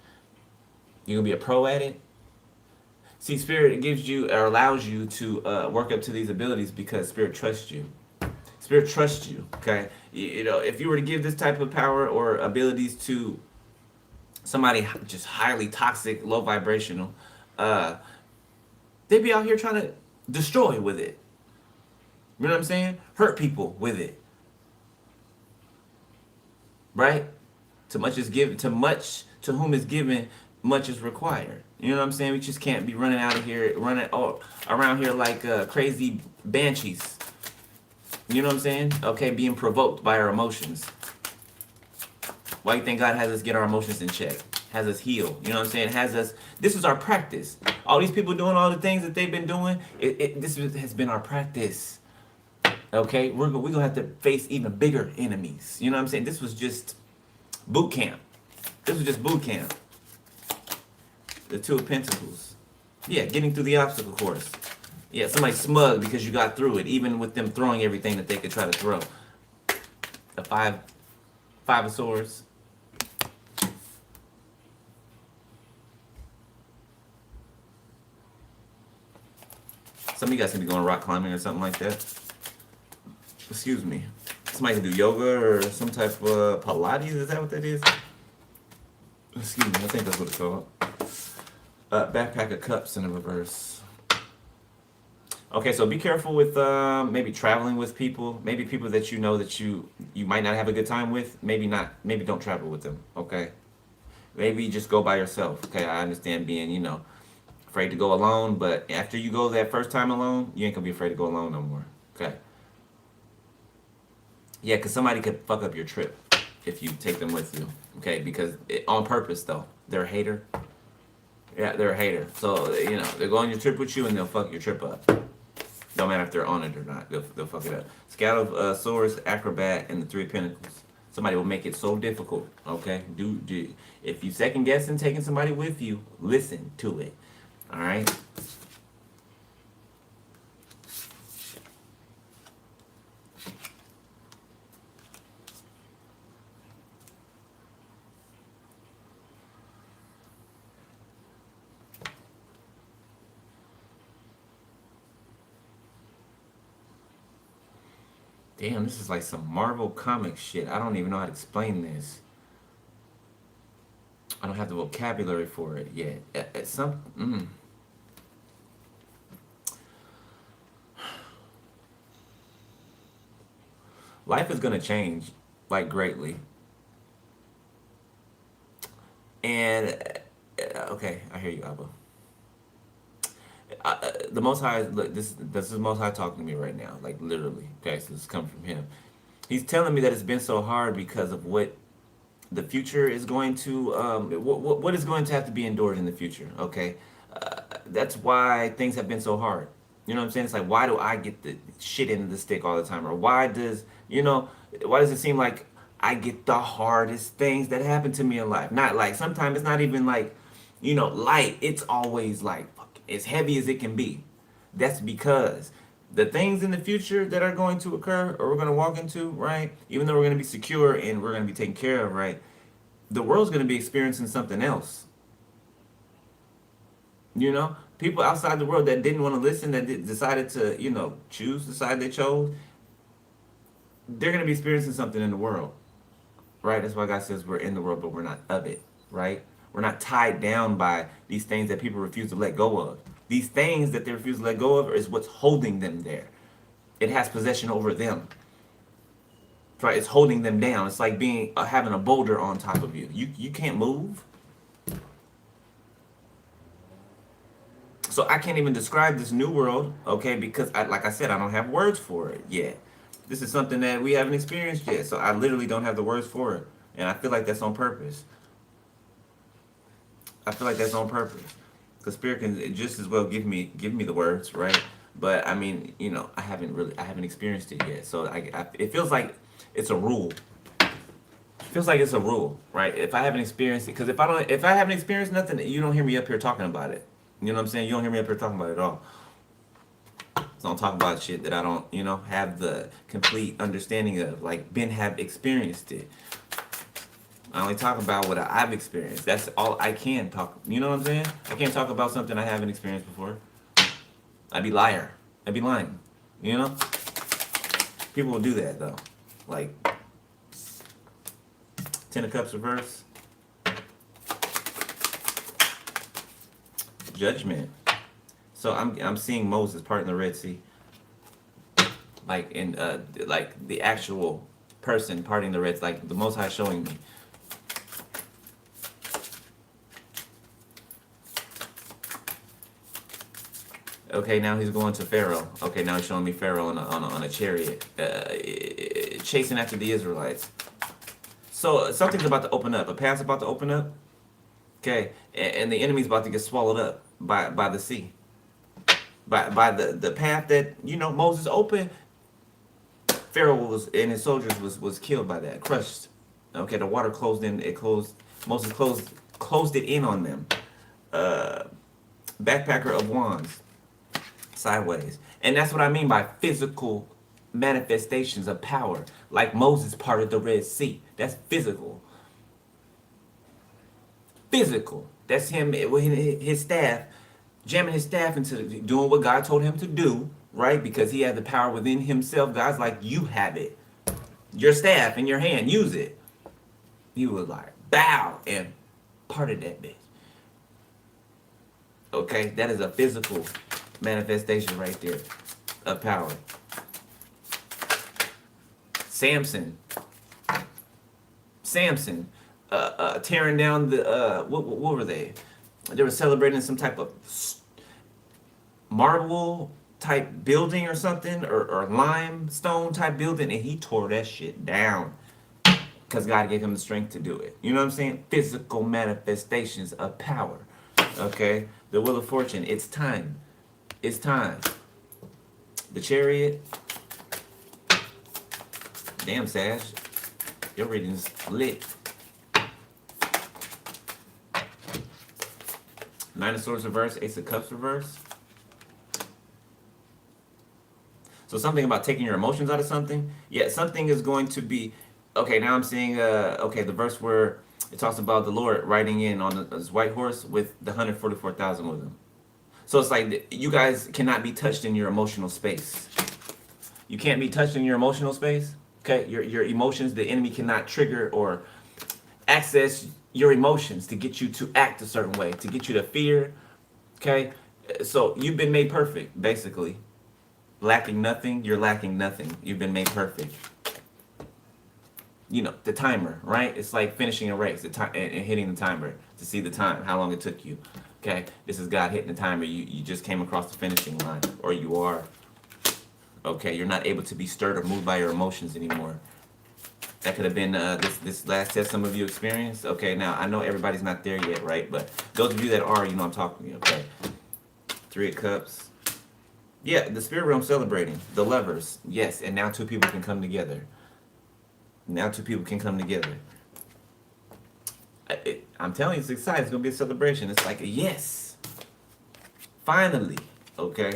You're going to be a pro at it. See, Spirit gives you or allows you to work up to these abilities because Spirit trusts you. Spirit trusts you, okay? You know, if you were to give this type of power or abilities to somebody just highly toxic, low vibrational, they'd be out here trying to destroy with it. You know what I'm saying? Hurt people with it. Right? To much is given, to whom is given, much is required. You know what I'm saying? We just can't be running out of here, running around here like crazy banshees. You know what I'm saying? Okay, being provoked by our emotions. Why do you think God has us get our emotions in check? Has us heal? You know what I'm saying? Has us. This is our practice. All these people doing all the things that they've been doing. This has been our practice. Okay, we're gonna have to face even bigger enemies. You know what I'm saying? This was just boot camp. This was just boot camp. The Two of Pentacles. Yeah, getting through the obstacle course. Yeah, somebody smug because you got through it, even with them throwing everything that they could try to throw. The five of Swords. Some of you guys can be going rock climbing or something like that. Excuse me. Somebody can do yoga or some type of Pilates. Is that what that is? Excuse me. I think that's what it's called. Backpack of Cups in the reverse. Okay, so be careful with maybe traveling with people. Maybe people that you know that you might not have a good time with. Maybe not. Maybe don't travel with them. Okay. Maybe just go by yourself. Okay, I understand being, you know, afraid to go alone, but after you go that first time alone, you ain't gonna be afraid to go alone no more. Okay. Yeah, because somebody could fuck up your trip if you take them with you. Okay, because on purpose though, they're a hater. Yeah, they're a hater. So you know they'll go on your trip with you and they'll fuck your trip up. Don't matter if they're on it or not. They'll fuck it up. Scout of Swords, Acrobat, and the Three of Pentacles. Somebody will make it so difficult. Okay, do if you second guessing taking somebody with you, listen to it. All right. Damn, this is like some Marvel comic shit. I don't even know how to explain this. I don't have the vocabulary for it yet. Life is gonna change, like greatly. And okay, I hear you, Abba. The Most High, look, this is Most High talking to me right now, like literally. Okay, so this is coming from him. He's telling me that it's been so hard because of what the future is going to, what is going to have to be endured in the future. Okay, that's why things have been so hard. You know what I'm saying? It's like, why do I get the shit into the stick all the time, or why does why does it seem like I get the hardest things that happen to me in life? Not like sometimes it's not even like light. It's always like as heavy as it can be. That's because the things in the future that are going to occur or we're going to walk into, right? Even though we're going to be secure and we're going to be taken care of, right? The world's going to be experiencing something else. People outside the world that didn't want to listen, that decided to, choose the side they chose, they're going to be experiencing something in the world, right? That's why God says we're in the world, but we're not of it, right? We're not tied down by these things that people refuse to let go of. These things that they refuse to let go of is what's holding them there. It has possession over them. Right? It's holding them down. It's like having a boulder on top of you. You can't move. So I can't even describe this new world, okay? Because like I said, I don't have words for it yet. This is something that we haven't experienced yet. So I literally don't have the words for it. And I feel like that's on purpose. Because Spirit can just as well give me the words, right? But I mean, I haven't experienced it yet. So it feels like it's a rule. It feels like it's a rule, right? If I haven't experienced it, because if I haven't experienced nothing, you don't hear me up here talking about it. You know what I'm saying? You don't hear me up here talking about it at all. So I'm talking about shit that I don't, have the complete understanding of. Like have experienced it. I only talk about what I've experienced. That's all I can talk. You know what I'm saying? I can't talk about something I haven't experienced before. I'd be liar. I'd be lying. People will do that though. Like Ten of Cups reverse. Judgment. So I'm seeing Moses parting the Red Sea. Like in like the actual person parting the Red Sea, like the Most High showing me. Okay, now he's going to Pharaoh. Okay, now he's showing me Pharaoh on a chariot, chasing after the Israelites. So something's about to open up. A path's about to open up. Okay, and the enemy's about to get swallowed up by the sea. By the path that Moses opened. Pharaoh and his soldiers was killed by that, crushed. Okay, the water closed in. Moses closed it in on them. Backpacker of wands. Sideways. And that's what I mean by physical manifestations of power. Like Moses parted the Red Sea. That's physical. Physical. That's him with his staff, jamming his staff into doing what God told him to do, right? Because he had the power within himself. God's like, you have it. Your staff in your hand, use it. He was like, bow, and parted that bitch. Okay, that is a physical manifestation right there of power. Samson tearing down the what were they? They were celebrating some type of marble type building or something, or limestone type building, and he tore that shit down because God gave him the strength to do it. You know what I'm saying? Physical manifestations of power. Okay? The Wheel of Fortune. It's time. It's time. The Chariot. Damn, Sag. Your reading's lit. Nine of Swords reverse, Ace of Cups reverse. So something about taking your emotions out of something. Yeah, something is going to be... Okay, now I'm seeing, okay, the verse where it talks about the Lord riding in on his white horse with the 144,000 with him. So it's like you guys cannot be touched in your emotional space. You can't be touched in your emotional space. Okay, your emotions, the enemy cannot trigger or access your emotions to get you to act a certain way, to get you to fear. Okay, so you've been made perfect, basically. Lacking nothing, you're lacking nothing. You've been made perfect. You know, the timer, right? It's like finishing a race, the time and hitting the timer to see the time, how long it took you. Okay, this is God hitting the timer. You just came across the finishing line, or you are. Okay, you're not able to be stirred or moved by your emotions anymore. That could have been this last test some of you experienced. Okay, now I know everybody's not there yet, right? But those of you that are, you know I'm talking to you, okay? Three of Cups. Yeah, the spirit realm celebrating. The Lovers. Yes, and now two people can come together. Now two people can come together. I'm telling you, it's exciting. It's going to be a celebration. It's like a yes. Finally. Okay.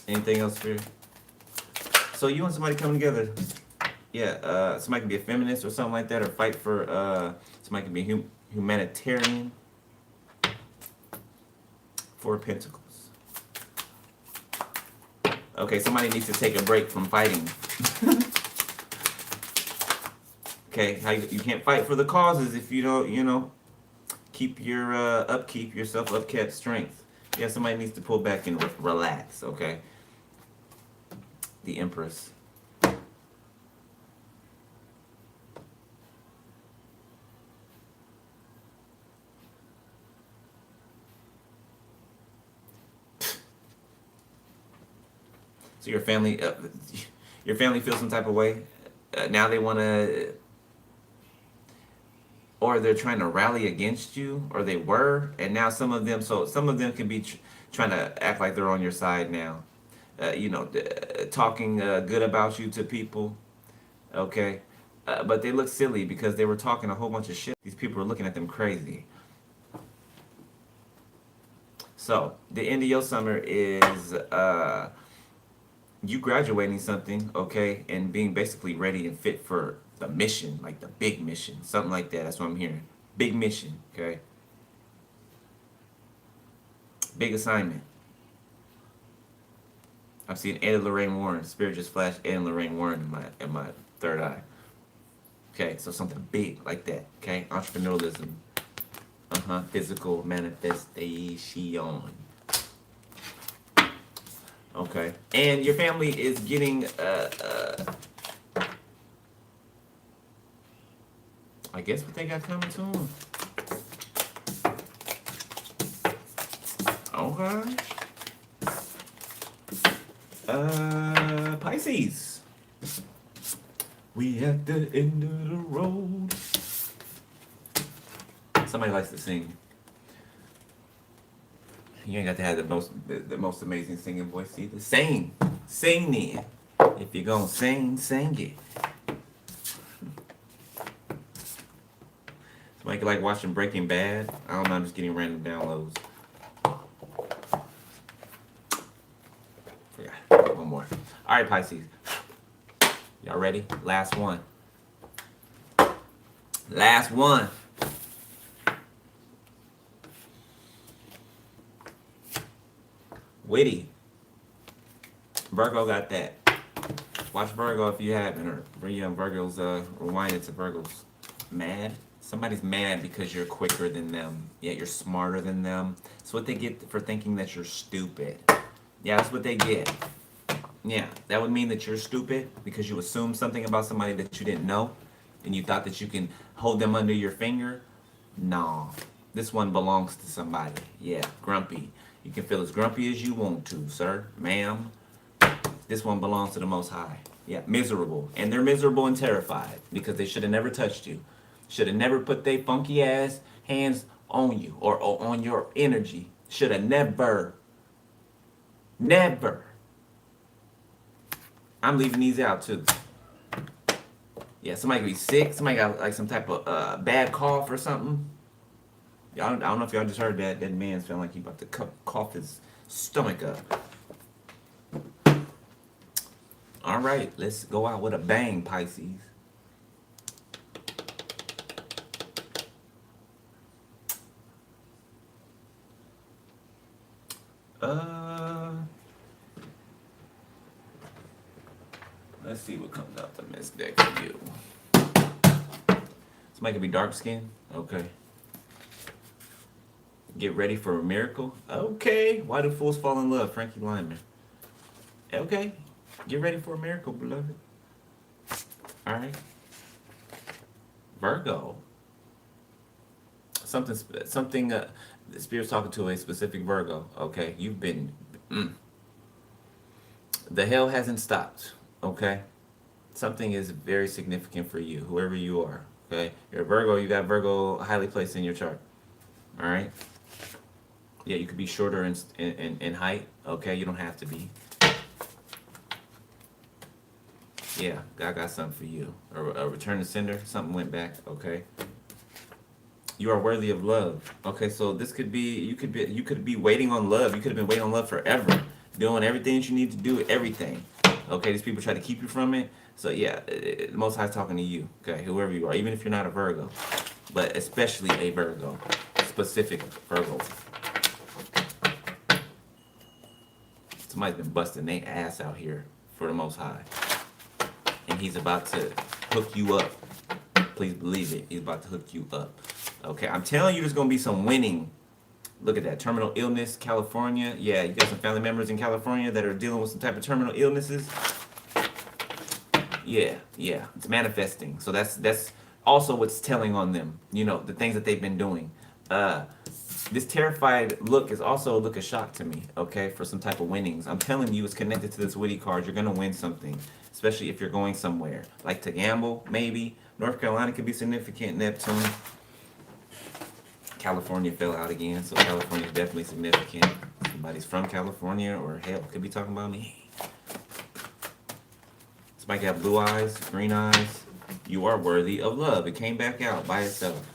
Anything else, Spirit? So you and somebody coming together. Yeah, somebody can be a feminist or something like that, or fight for, somebody can be humanitarian. Four of Pentacles. Okay, somebody needs to take a break from fighting. Okay, you can't fight for the causes if you don't, you know, keep your upkeep, your self-upkept strength. Yeah, somebody needs to pull back and relax, okay? The Empress. So your family feels some type of way. Now they want to, or they're trying to rally against you, or they were, and now some of them can be trying to act like they're on your side now. You know, talking good about you to people, okay? But they look silly because they were talking a whole bunch of shit. These people are looking at them crazy. So, the end of your summer is you graduating something, okay, and being basically ready and fit for the mission, like the big mission, something like that. That's what I'm hearing. Big mission, okay? Big assignment. I'm seeing Ed and Lorraine Warren. Spirit just flashed Ed and Lorraine Warren in my third eye. Okay, so something big like that, okay? Entrepreneurialism. Physical manifestation. Okay. And your family is getting, I guess what they got coming to them. Okay. Pisces. We at the end of the road. Somebody likes to sing. You ain't got to have the most amazing singing voice either. Sing then. If you're gonna sing it. Somebody like watching Breaking Bad. I don't know. I'm just getting random downloads. Forgot. One more. All right, Pisces. Y'all ready? Last one. Last one. Witty. Virgo got that. Watch Virgo if you haven't, or bring young Virgos, rewind it to Virgos. Mad? Somebody's mad because you're quicker than them, yet you're smarter than them. That's what they get for thinking that you're stupid. Yeah, that's what they get. Yeah, that would mean that you're stupid because you assumed something about somebody that you didn't know, and you thought that you can hold them under your finger. No, this one belongs to somebody. Yeah, grumpy. You can feel as grumpy as you want to, sir, ma'am. This one belongs to the Most High. Yeah, miserable. And they're miserable and terrified because they should have never touched you. Should have never put their funky ass hands on you or on your energy. Should have never. Never. I'm leaving these out too. Yeah, somebody could be sick. Somebody got like some type of bad cough or something. I don't know if y'all just heard that. That man's feeling like he about to cough his stomach up. All right, let's go out with a bang, Pisces. Let's see what comes out the mist deck for you. Somebody could be dark skinned. Okay. Get ready for a miracle. Okay. Why do fools fall in love? Frankie Lyman. Okay. Get ready for a miracle, beloved. All right. Virgo. Something. The Spirit's talking to a specific Virgo. Okay. You've been. The hell hasn't stopped. Okay. Something is very significant for you, whoever you are. Okay. You're a Virgo. You got Virgo highly placed in your chart. All right. Yeah, you could be shorter in height. Okay. You don't have to be. Yeah, God got something for you. A return to sender. Something went back. Okay. You are worthy of love. Okay, so this could be you could be waiting on love. You could have been waiting on love forever, doing everything that you need to do. Everything. Okay, these people try to keep you from it. So yeah, the Most High's talking to you. Okay, whoever you are, even if you're not a Virgo, but especially a Virgo, specific Virgo. Somebody's been busting their ass out here for the Most High. And he's about to hook you up. Please believe it. He's about to hook you up. Okay, I'm telling you there's going to be some winning. Look at that. Terminal illness, California. Yeah, you got some family members in California that are dealing with some type of terminal illnesses. Yeah. It's manifesting. So that's also what's telling on them. You know, the things that they've been doing. This terrified look is also a look of shock to me, okay, for some type of winnings. I'm telling you, it's connected to this witty card. You're going to win something, especially if you're going somewhere. Like to gamble, maybe. North Carolina could be significant, Neptune. California fell out again, so California is definitely significant. Somebody's from California, or hell, could be talking about me. Somebody got blue eyes, green eyes. You are worthy of love. It came back out by itself.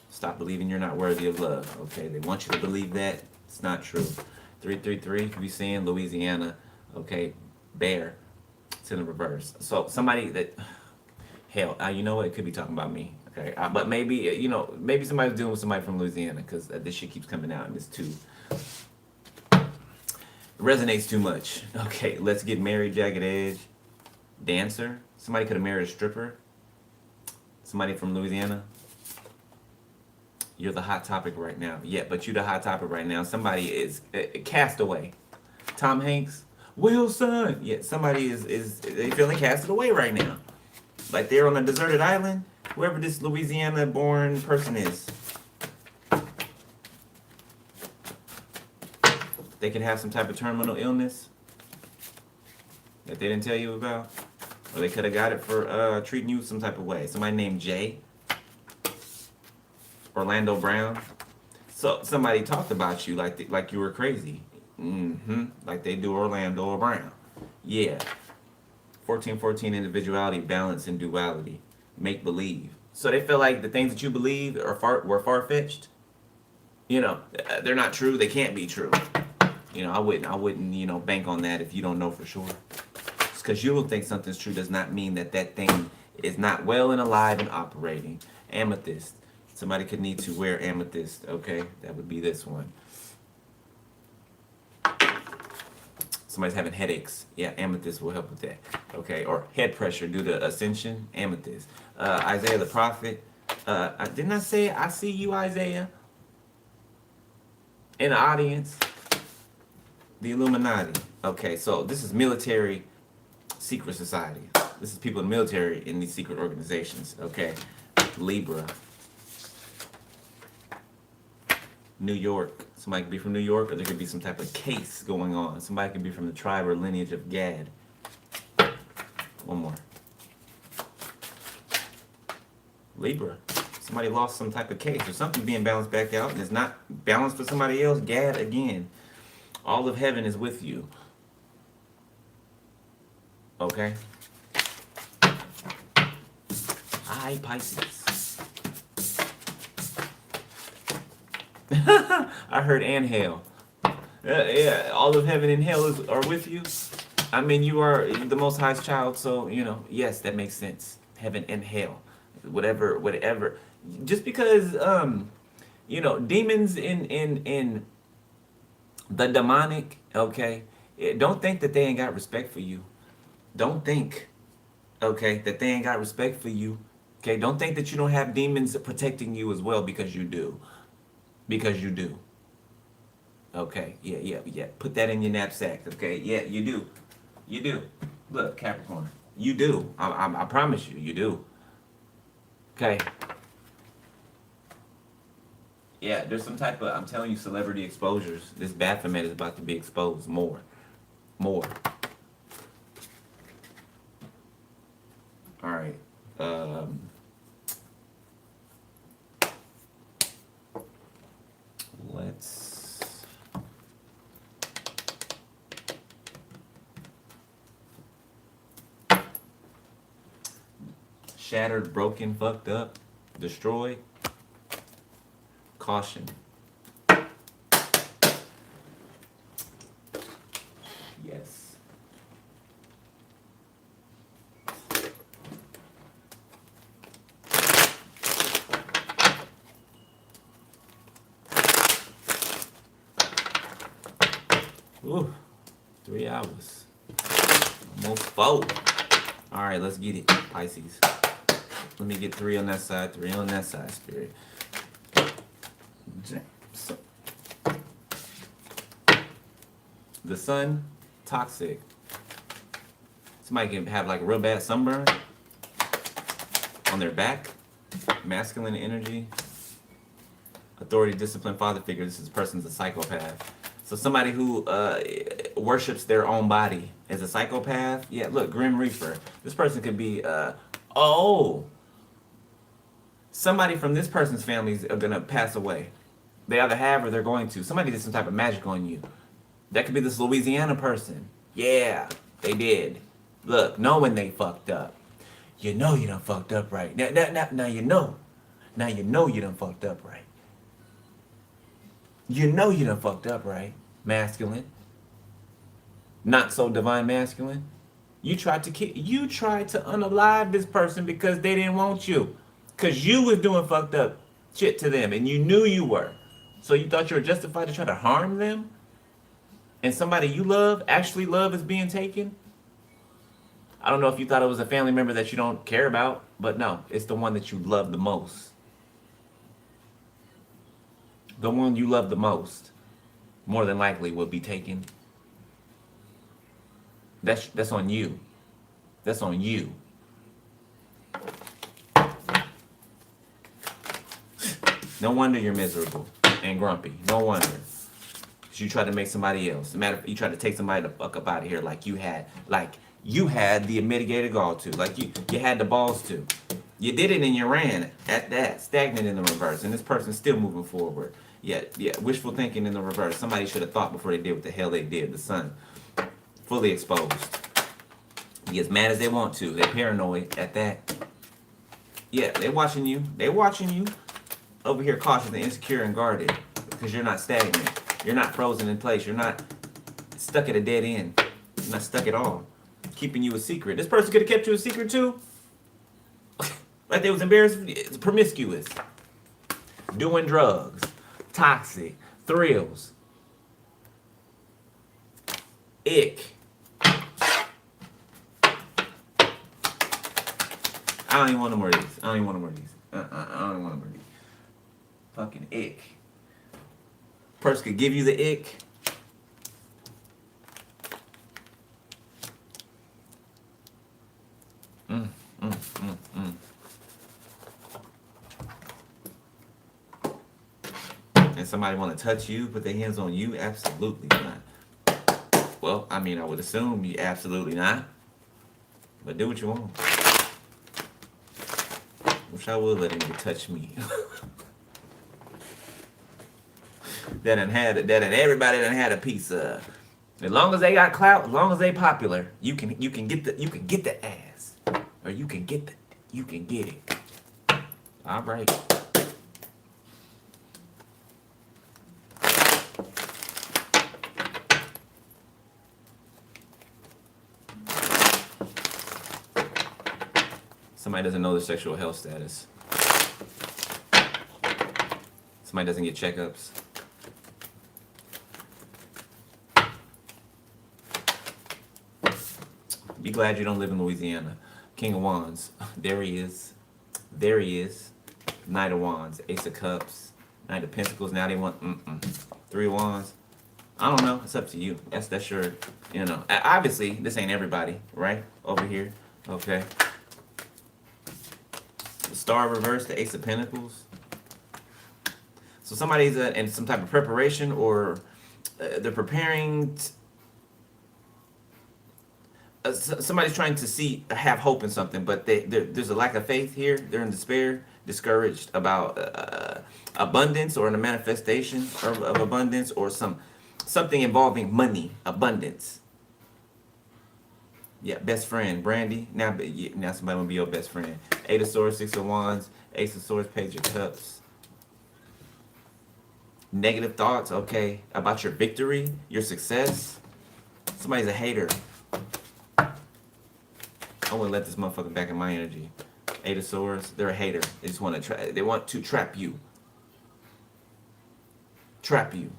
Stop believing you're not worthy of love. Okay, they want you to believe that. It's not true. 333 could be saying Louisiana. Okay, bear. It's in the reverse. So somebody that, hell, you know what? It could be talking about me. Okay, but maybe maybe somebody's dealing with somebody from Louisiana because this shit keeps coming out and it's too. It resonates too much. Okay, let's get married. Jagged edge. Dancer. Somebody could have married a stripper. Somebody from Louisiana. You're the hot topic right now. Yeah, but you're the hot topic right now. Somebody is castaway. Tom Hanks, Wilson. Yeah, somebody is they feeling casted away right now. Like they're on a deserted island. Whoever this Louisiana-born person is. They could have some type of terminal illness that they didn't tell you about. Or they could have got it for treating you some type of way. Somebody named Jay. Orlando Brown. So somebody talked about you like you were crazy. Like they do Orlando Brown. Yeah. 1414 individuality, balance, and duality. Make believe. So they feel like the things that you believe were far-fetched. They're not true. They can't be true. I wouldn't bank on that if you don't know for sure. Just because you don't think something's true does not mean that thing is not well and alive and operating. Amethyst. Somebody could need to wear amethyst, okay? That would be this one. Somebody's having headaches. Yeah, amethyst will help with that. Okay, or head pressure due to ascension, amethyst. Isaiah the prophet. Didn't I say I see you, Isaiah? In the audience. The Illuminati. Okay, so this is military secret society. This is people in the military in these secret organizations, okay? Libra. New York. Somebody could be from New York, or there could be some type of case going on. Somebody could be from the tribe or lineage of Gad. One more. Libra. Somebody lost some type of case or something being balanced back out, and it's not balanced for somebody else. Gad again. All of heaven is with you. Okay? Hi, Pisces. I heard and hell. Yeah, all of heaven and hell are with you. I mean, you are the Most High's child, so, you know, yes, that makes sense. Heaven and hell. Whatever. Just because, you know, demons in the demonic, okay, don't think that they ain't got respect for you. Don't think, okay, that they ain't got respect for you. Okay, don't think that you don't have demons protecting you as well, because you do. Because you do. Okay, yeah. Put that in your knapsack, okay? Yeah, you do. You do. Look, Capricorn, you do. I promise you, you do. Okay. Yeah, there's some type of, I'm telling you, celebrity exposures. This Baphomet is about to be exposed more. More. All right. Let's... Shattered, broken, fucked up, destroyed. Caution. Yes. Ooh, 3 hours. Almost 4. All right, let's get it, Pisces. Let me get 3 on that side, 3 on that side, Spirit. So, the sun, toxic. Somebody can have like a real bad sunburn on their back. Masculine energy. Authority, discipline, father figure. This person's a psychopath. So somebody who worships their own body as a psychopath. Yeah, look, Grim Reaper. This person could be, somebody from this person's family is going to pass away. They either have or they're going to. Somebody did some type of magic on you. That could be this Louisiana person. Yeah, they did. Look, knowing they fucked up. You know you done fucked up right. Now you know. Now you know you done fucked up right. You know you done fucked up right. Masculine. Not so divine masculine. You tried to unalive this person because they didn't want you. Because you was doing fucked up shit to them and you knew you were. So you thought you were justified to try to harm them? And somebody you love, actually love, is being taken? I don't know if you thought it was a family member that you don't care about, but no, it's the one that you love the most. The one you love the most, more than likely, will be taken. That's on you. That's on you. No wonder you're miserable and grumpy. No wonder. Because you tried to make somebody else. You tried to take somebody the fuck up out of here like you had the mitigated gall to. Like you had the balls to. You did it and you ran at that. Stagnant in the reverse. And this person's still moving forward. Yeah, wishful thinking in the reverse. Somebody should have thought before they did what the hell they did. The sun. Fully exposed. Be as mad as they want to. They're paranoid at that. Yeah, they're watching you. They're watching you. Over here cautious and insecure and guarded. Because you're not stagnant. You're not frozen in place. You're not stuck at a dead end. You're not stuck at all. Keeping you a secret. This person could have kept you a secret too. Like they was embarrassed. It's promiscuous. Doing drugs. Toxic. Thrills. Ick. I don't even want no more of these. I don't even want no more of these. I don't even want no more of these. Fucking ick. Person could give you the ick. And somebody want to touch you, put their hands on you? Absolutely not. Well, I mean, I would assume you absolutely not. But do what you want. Wish I would let anybody touch me. Everybody done had a piece of. As long as they got clout, as long as they popular, you can get the ass, or you can get it. All right. Somebody doesn't know their sexual health status. Somebody doesn't get checkups. Be glad you don't live in Louisiana. King of Wands. There he is. There he is. Knight of Wands. Ace of Cups. Knight of Pentacles. Now they want 3 of Wands. I don't know. It's up to you. That's your, you know. Obviously, this ain't everybody, right? Over here. Okay. The Star reversed. The Ace of Pentacles. So somebody's in some type of preparation, or they're preparing. Somebody's trying to have hope in something, but there's a lack of faith here. They're in despair, discouraged about abundance, or in a manifestation of abundance, or something involving money, abundance. Yeah, best friend, Brandy. Now somebody will be your best friend. 8 of Swords, 6 of Wands, Ace of Swords, Page of Cups. Negative thoughts, okay, about your victory, your success. Somebody's a hater. I want to let this motherfucker back in my energy. 8 of Swords, they're a hater. They just want to they want to trap you. Trap you.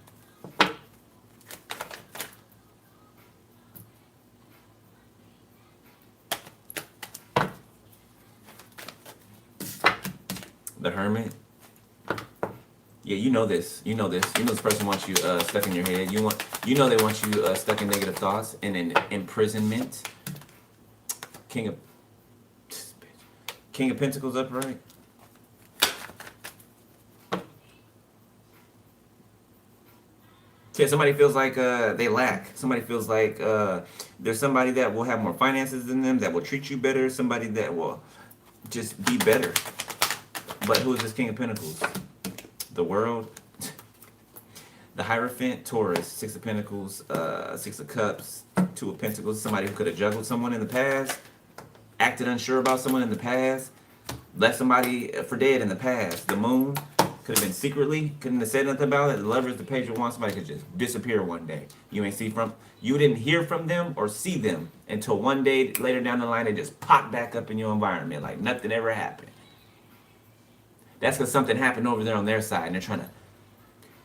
The Hermit. Yeah, you know this. You know this. You know this person wants you stuck in your head. You know they want you stuck in negative thoughts and in imprisonment. King of Pentacles upright. Okay, somebody feels like they lack. Somebody feels like there's somebody that will have more finances than them, that will treat you better. Somebody that will just be better. But who is this King of Pentacles? The World. The Hierophant, Taurus, 6 of Pentacles, 6 of Cups, 2 of Pentacles. Somebody who could have juggled someone in the past, acted unsure about someone in the past, left somebody for dead in the past. The Moon could have been secretly, couldn't have said nothing about it. The Lovers, the Page of Wands, somebody could just disappear one day. You didn't hear from them or see them until one day later down the line they just pop back up in your environment like nothing ever happened. That's because something happened over there on their side, and they're trying to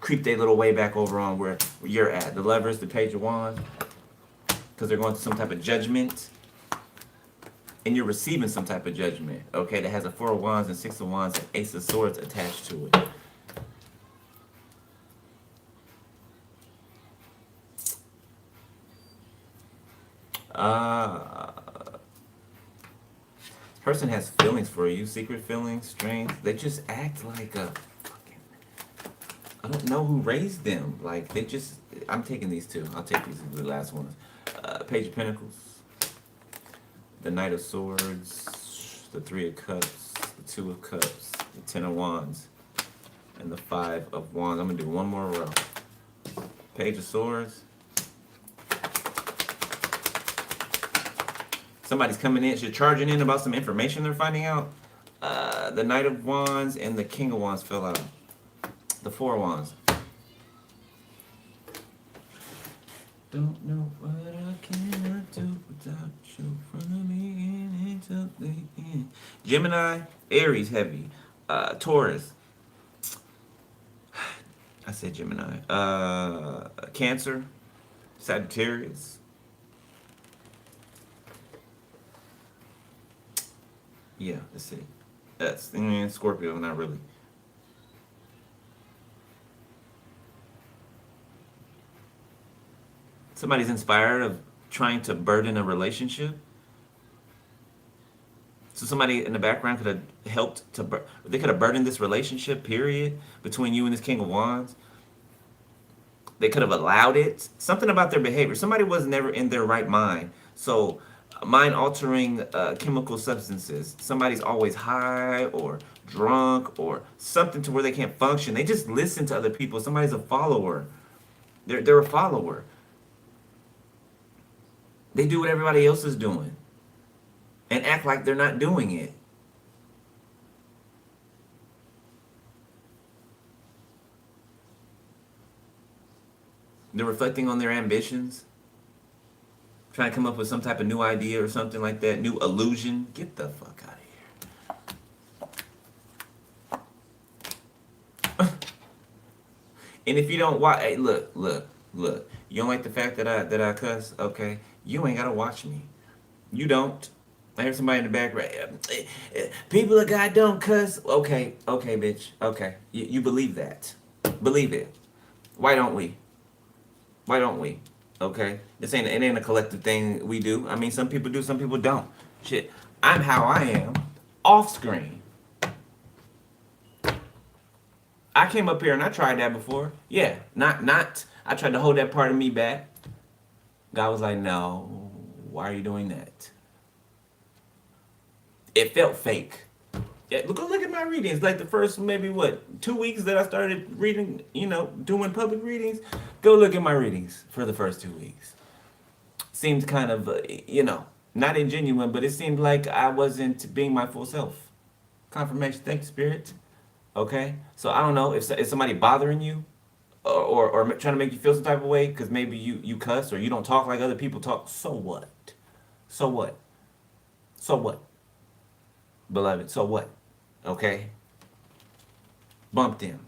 creep their little way back over on where you're at. The Lovers, the Page of Wands, because they're going through some type of judgment, and you're receiving some type of judgment, okay, that has a 4 of Wands and 6 of Wands and Ace of Swords attached to it. Person has feelings for you, secret feelings, strength. They just act like a fucking, I don't know who raised them. Like they just, I'm taking these two. I'll take these the last ones. Page of Pentacles, the Knight of Swords, the 3 of Cups, the 2 of Cups, the 10 of Wands, and the 5 of Wands. I'm gonna do one more row. Page of Swords. Somebody's coming in, she's charging in about some information they're finding out. The Knight of Wands and the King of Wands fell out. The 4 of Wands. Don't know what I cannot do without you in front of me until the end. Gemini, Aries heavy. Taurus. I said Gemini. Cancer, Sagittarius. Yeah, that's it. That's Scorpio, not really. Somebody's inspired of trying to burden a relationship. So somebody in the background could have helped to, they could have burdened this relationship, period, between you and this King of Wands. They could have allowed it. Something about their behavior. Somebody was never in their right mind. So, mind-altering chemical substances. Somebody's always high or drunk or something to where they can't function. They just listen to other people. Somebody's a follower. They're a follower. They do what everybody else is doing and act like they're not doing it. They're reflecting on their ambitions, trying to come up with some type of new idea or something like that, new illusion. Get the fuck out of here. And if you don't watch, hey, look. You don't like the fact that I cuss? Okay, you ain't gotta watch me. You don't. I hear somebody in the background. People of God don't cuss. Okay, bitch. Okay, you believe that? Believe it. Why don't we? Why don't we? Okay, it ain't a collective thing we do. I mean, some people do, some people don't. Shit, I'm how I am, off screen. I came up here and I tried that before. Yeah, not. I tried to hold that part of me back. God was like, no, why are you doing that? It felt fake. Yeah, look at my readings. Like the first maybe 2 weeks that I started reading, doing public readings. Go look at my readings for the first 2 weeks. Seemed kind of, not ingenuine, but it seemed like I wasn't being my full self. Confirmation, thank you, Spirit. Okay, so I don't know if somebody bothering you, or trying to make you feel some type of way because maybe you cuss or you don't talk like other people talk. So what? So what? So what? Beloved, so what? Okay? Bump them.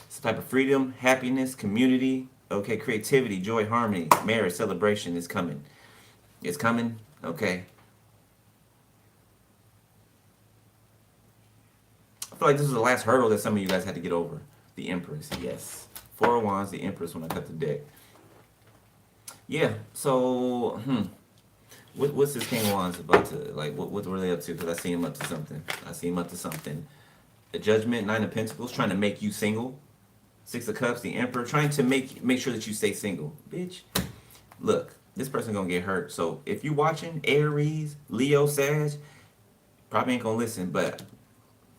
Some type of freedom, happiness, community, okay, creativity, joy, harmony, marriage, celebration is coming. It's coming, okay? I feel like this was the last hurdle that some of you guys had to get over. The Empress, yes. Four of Wands, the Empress when I cut the deck. Yeah, so, what's this King of Wands about to, like, what were they up to? Because I see him up to something. The Judgment, Nine of Pentacles, trying to make you single. Six of Cups, the Emperor, trying to make sure that you stay single. Bitch, look, this person gonna get hurt. So if you watching Aries, Leo, Sag, probably ain't gonna listen, but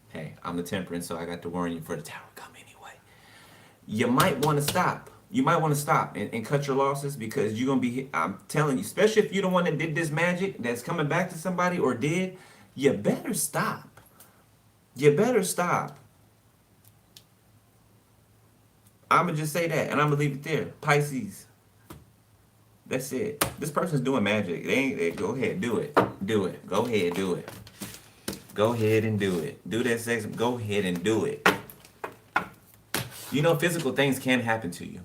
hey, I'm the Temperance, so I got to warn you for the Tower come anyway. You might want to stop. You might want to stop and cut your losses because you're gonna be. I'm telling you, especially if you're the one that did this magic that's coming back to somebody or did, you better stop. You better stop. I'm gonna just say that, and I'm gonna leave it there. Pisces. That's it. This person's doing magic. Go ahead, do it. Do it. Go ahead, do it. Go ahead and do it. Do that sex. Go ahead and do it. Physical things can happen to you.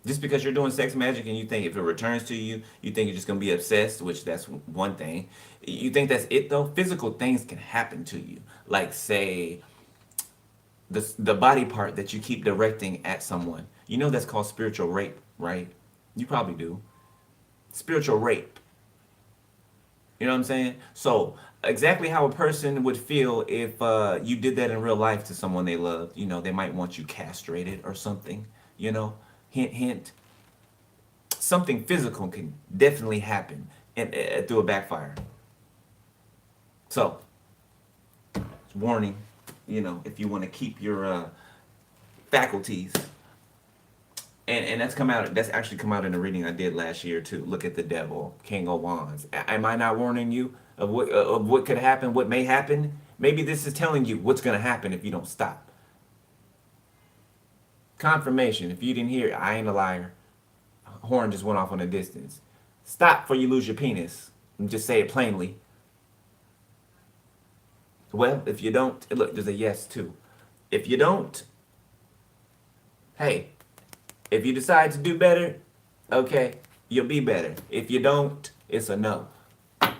Just because you're doing sex magic and you think if it returns to you, you think you're just gonna be obsessed, which that's one thing. You think that's it though? Physical things can happen to you. Like say the body part that you keep directing at someone. That's called spiritual rape, right? You probably do. Spiritual rape. You know what I'm saying? So exactly how a person would feel if you did that in real life to someone they loved. They might want you castrated or something. Hint, hint. Something physical can definitely happen through a backfire. So, warning. If you want to keep your faculties. And that's actually come out in a reading I did last year too. Look at the Devil, King of Wands. Am I not warning you of what could happen, what may happen? Maybe this is telling you what's going to happen if you don't stop. Confirmation. If you didn't hear it, I ain't a liar. Horn just went off on a distance. Stop before you lose your penis. And just say it plainly. Well, if you don't, look, there's a yes too. If you don't, hey, if you decide to do better, okay, you'll be better. If you don't, it's a no. I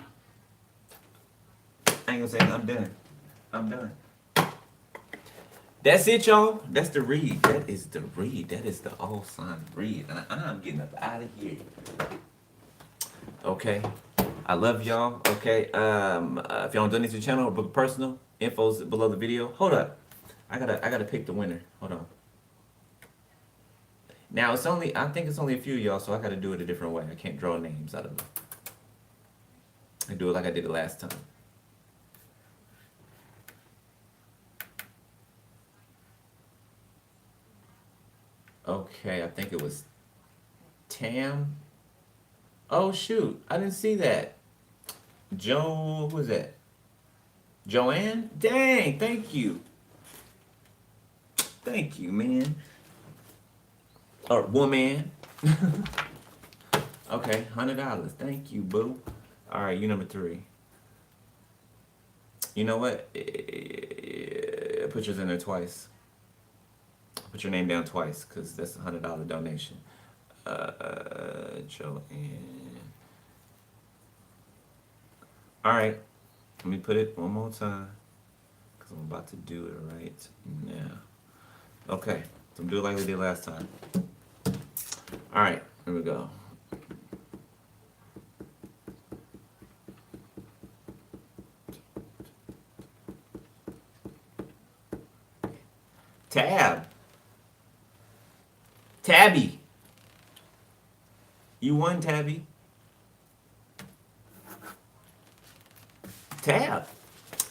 ain't gonna say I'm done. I'm done. That's it, y'all. That's the read. That is the read. That is the all sign read. And I'm getting up out of here. Okay. I love y'all. Okay. If y'all want to donate to the channel or book personal, info's below the video. Hold up. I gotta pick the winner. Hold on. Now I think it's only a few y'all, so I gotta do it a different way. I can't draw names out of them. I do it like I did it last time. Okay, I think it was Tam. Oh shoot, I didn't see that. Joe, who is that? Joanne? Dang, thank you. Thank you, man. Or woman. Okay, $100. Thank you, boo. All right, you number 3. You know what? Put yours in there twice. Put your name down twice, because that's a $100 donation. Joanne. All right, let me put it one more time, because I'm about to do it right now. Okay, so I'm doing it like we did last time. All right, here we go. Tabby. You won, Tabby. Tab.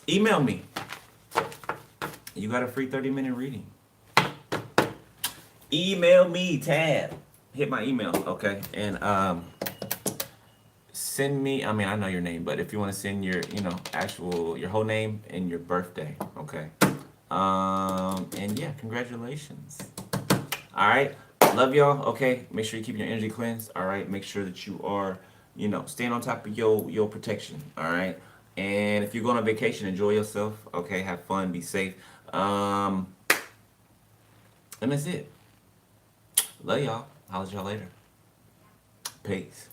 Email me. You got a free 30-minute reading. Email me, Tab. Hit my email, okay? And send me, I mean, I know your name, but if you want to send your, your whole name and your birthday, okay? And yeah, congratulations. All right. Love y'all. Okay. Make sure you keep your energy cleansed. All right. Make sure that you are, staying on top of your protection. All right. And if you're going on vacation, enjoy yourself. Okay. Have fun. Be safe. And that's it. Love y'all. I'll see y'all later. Peace.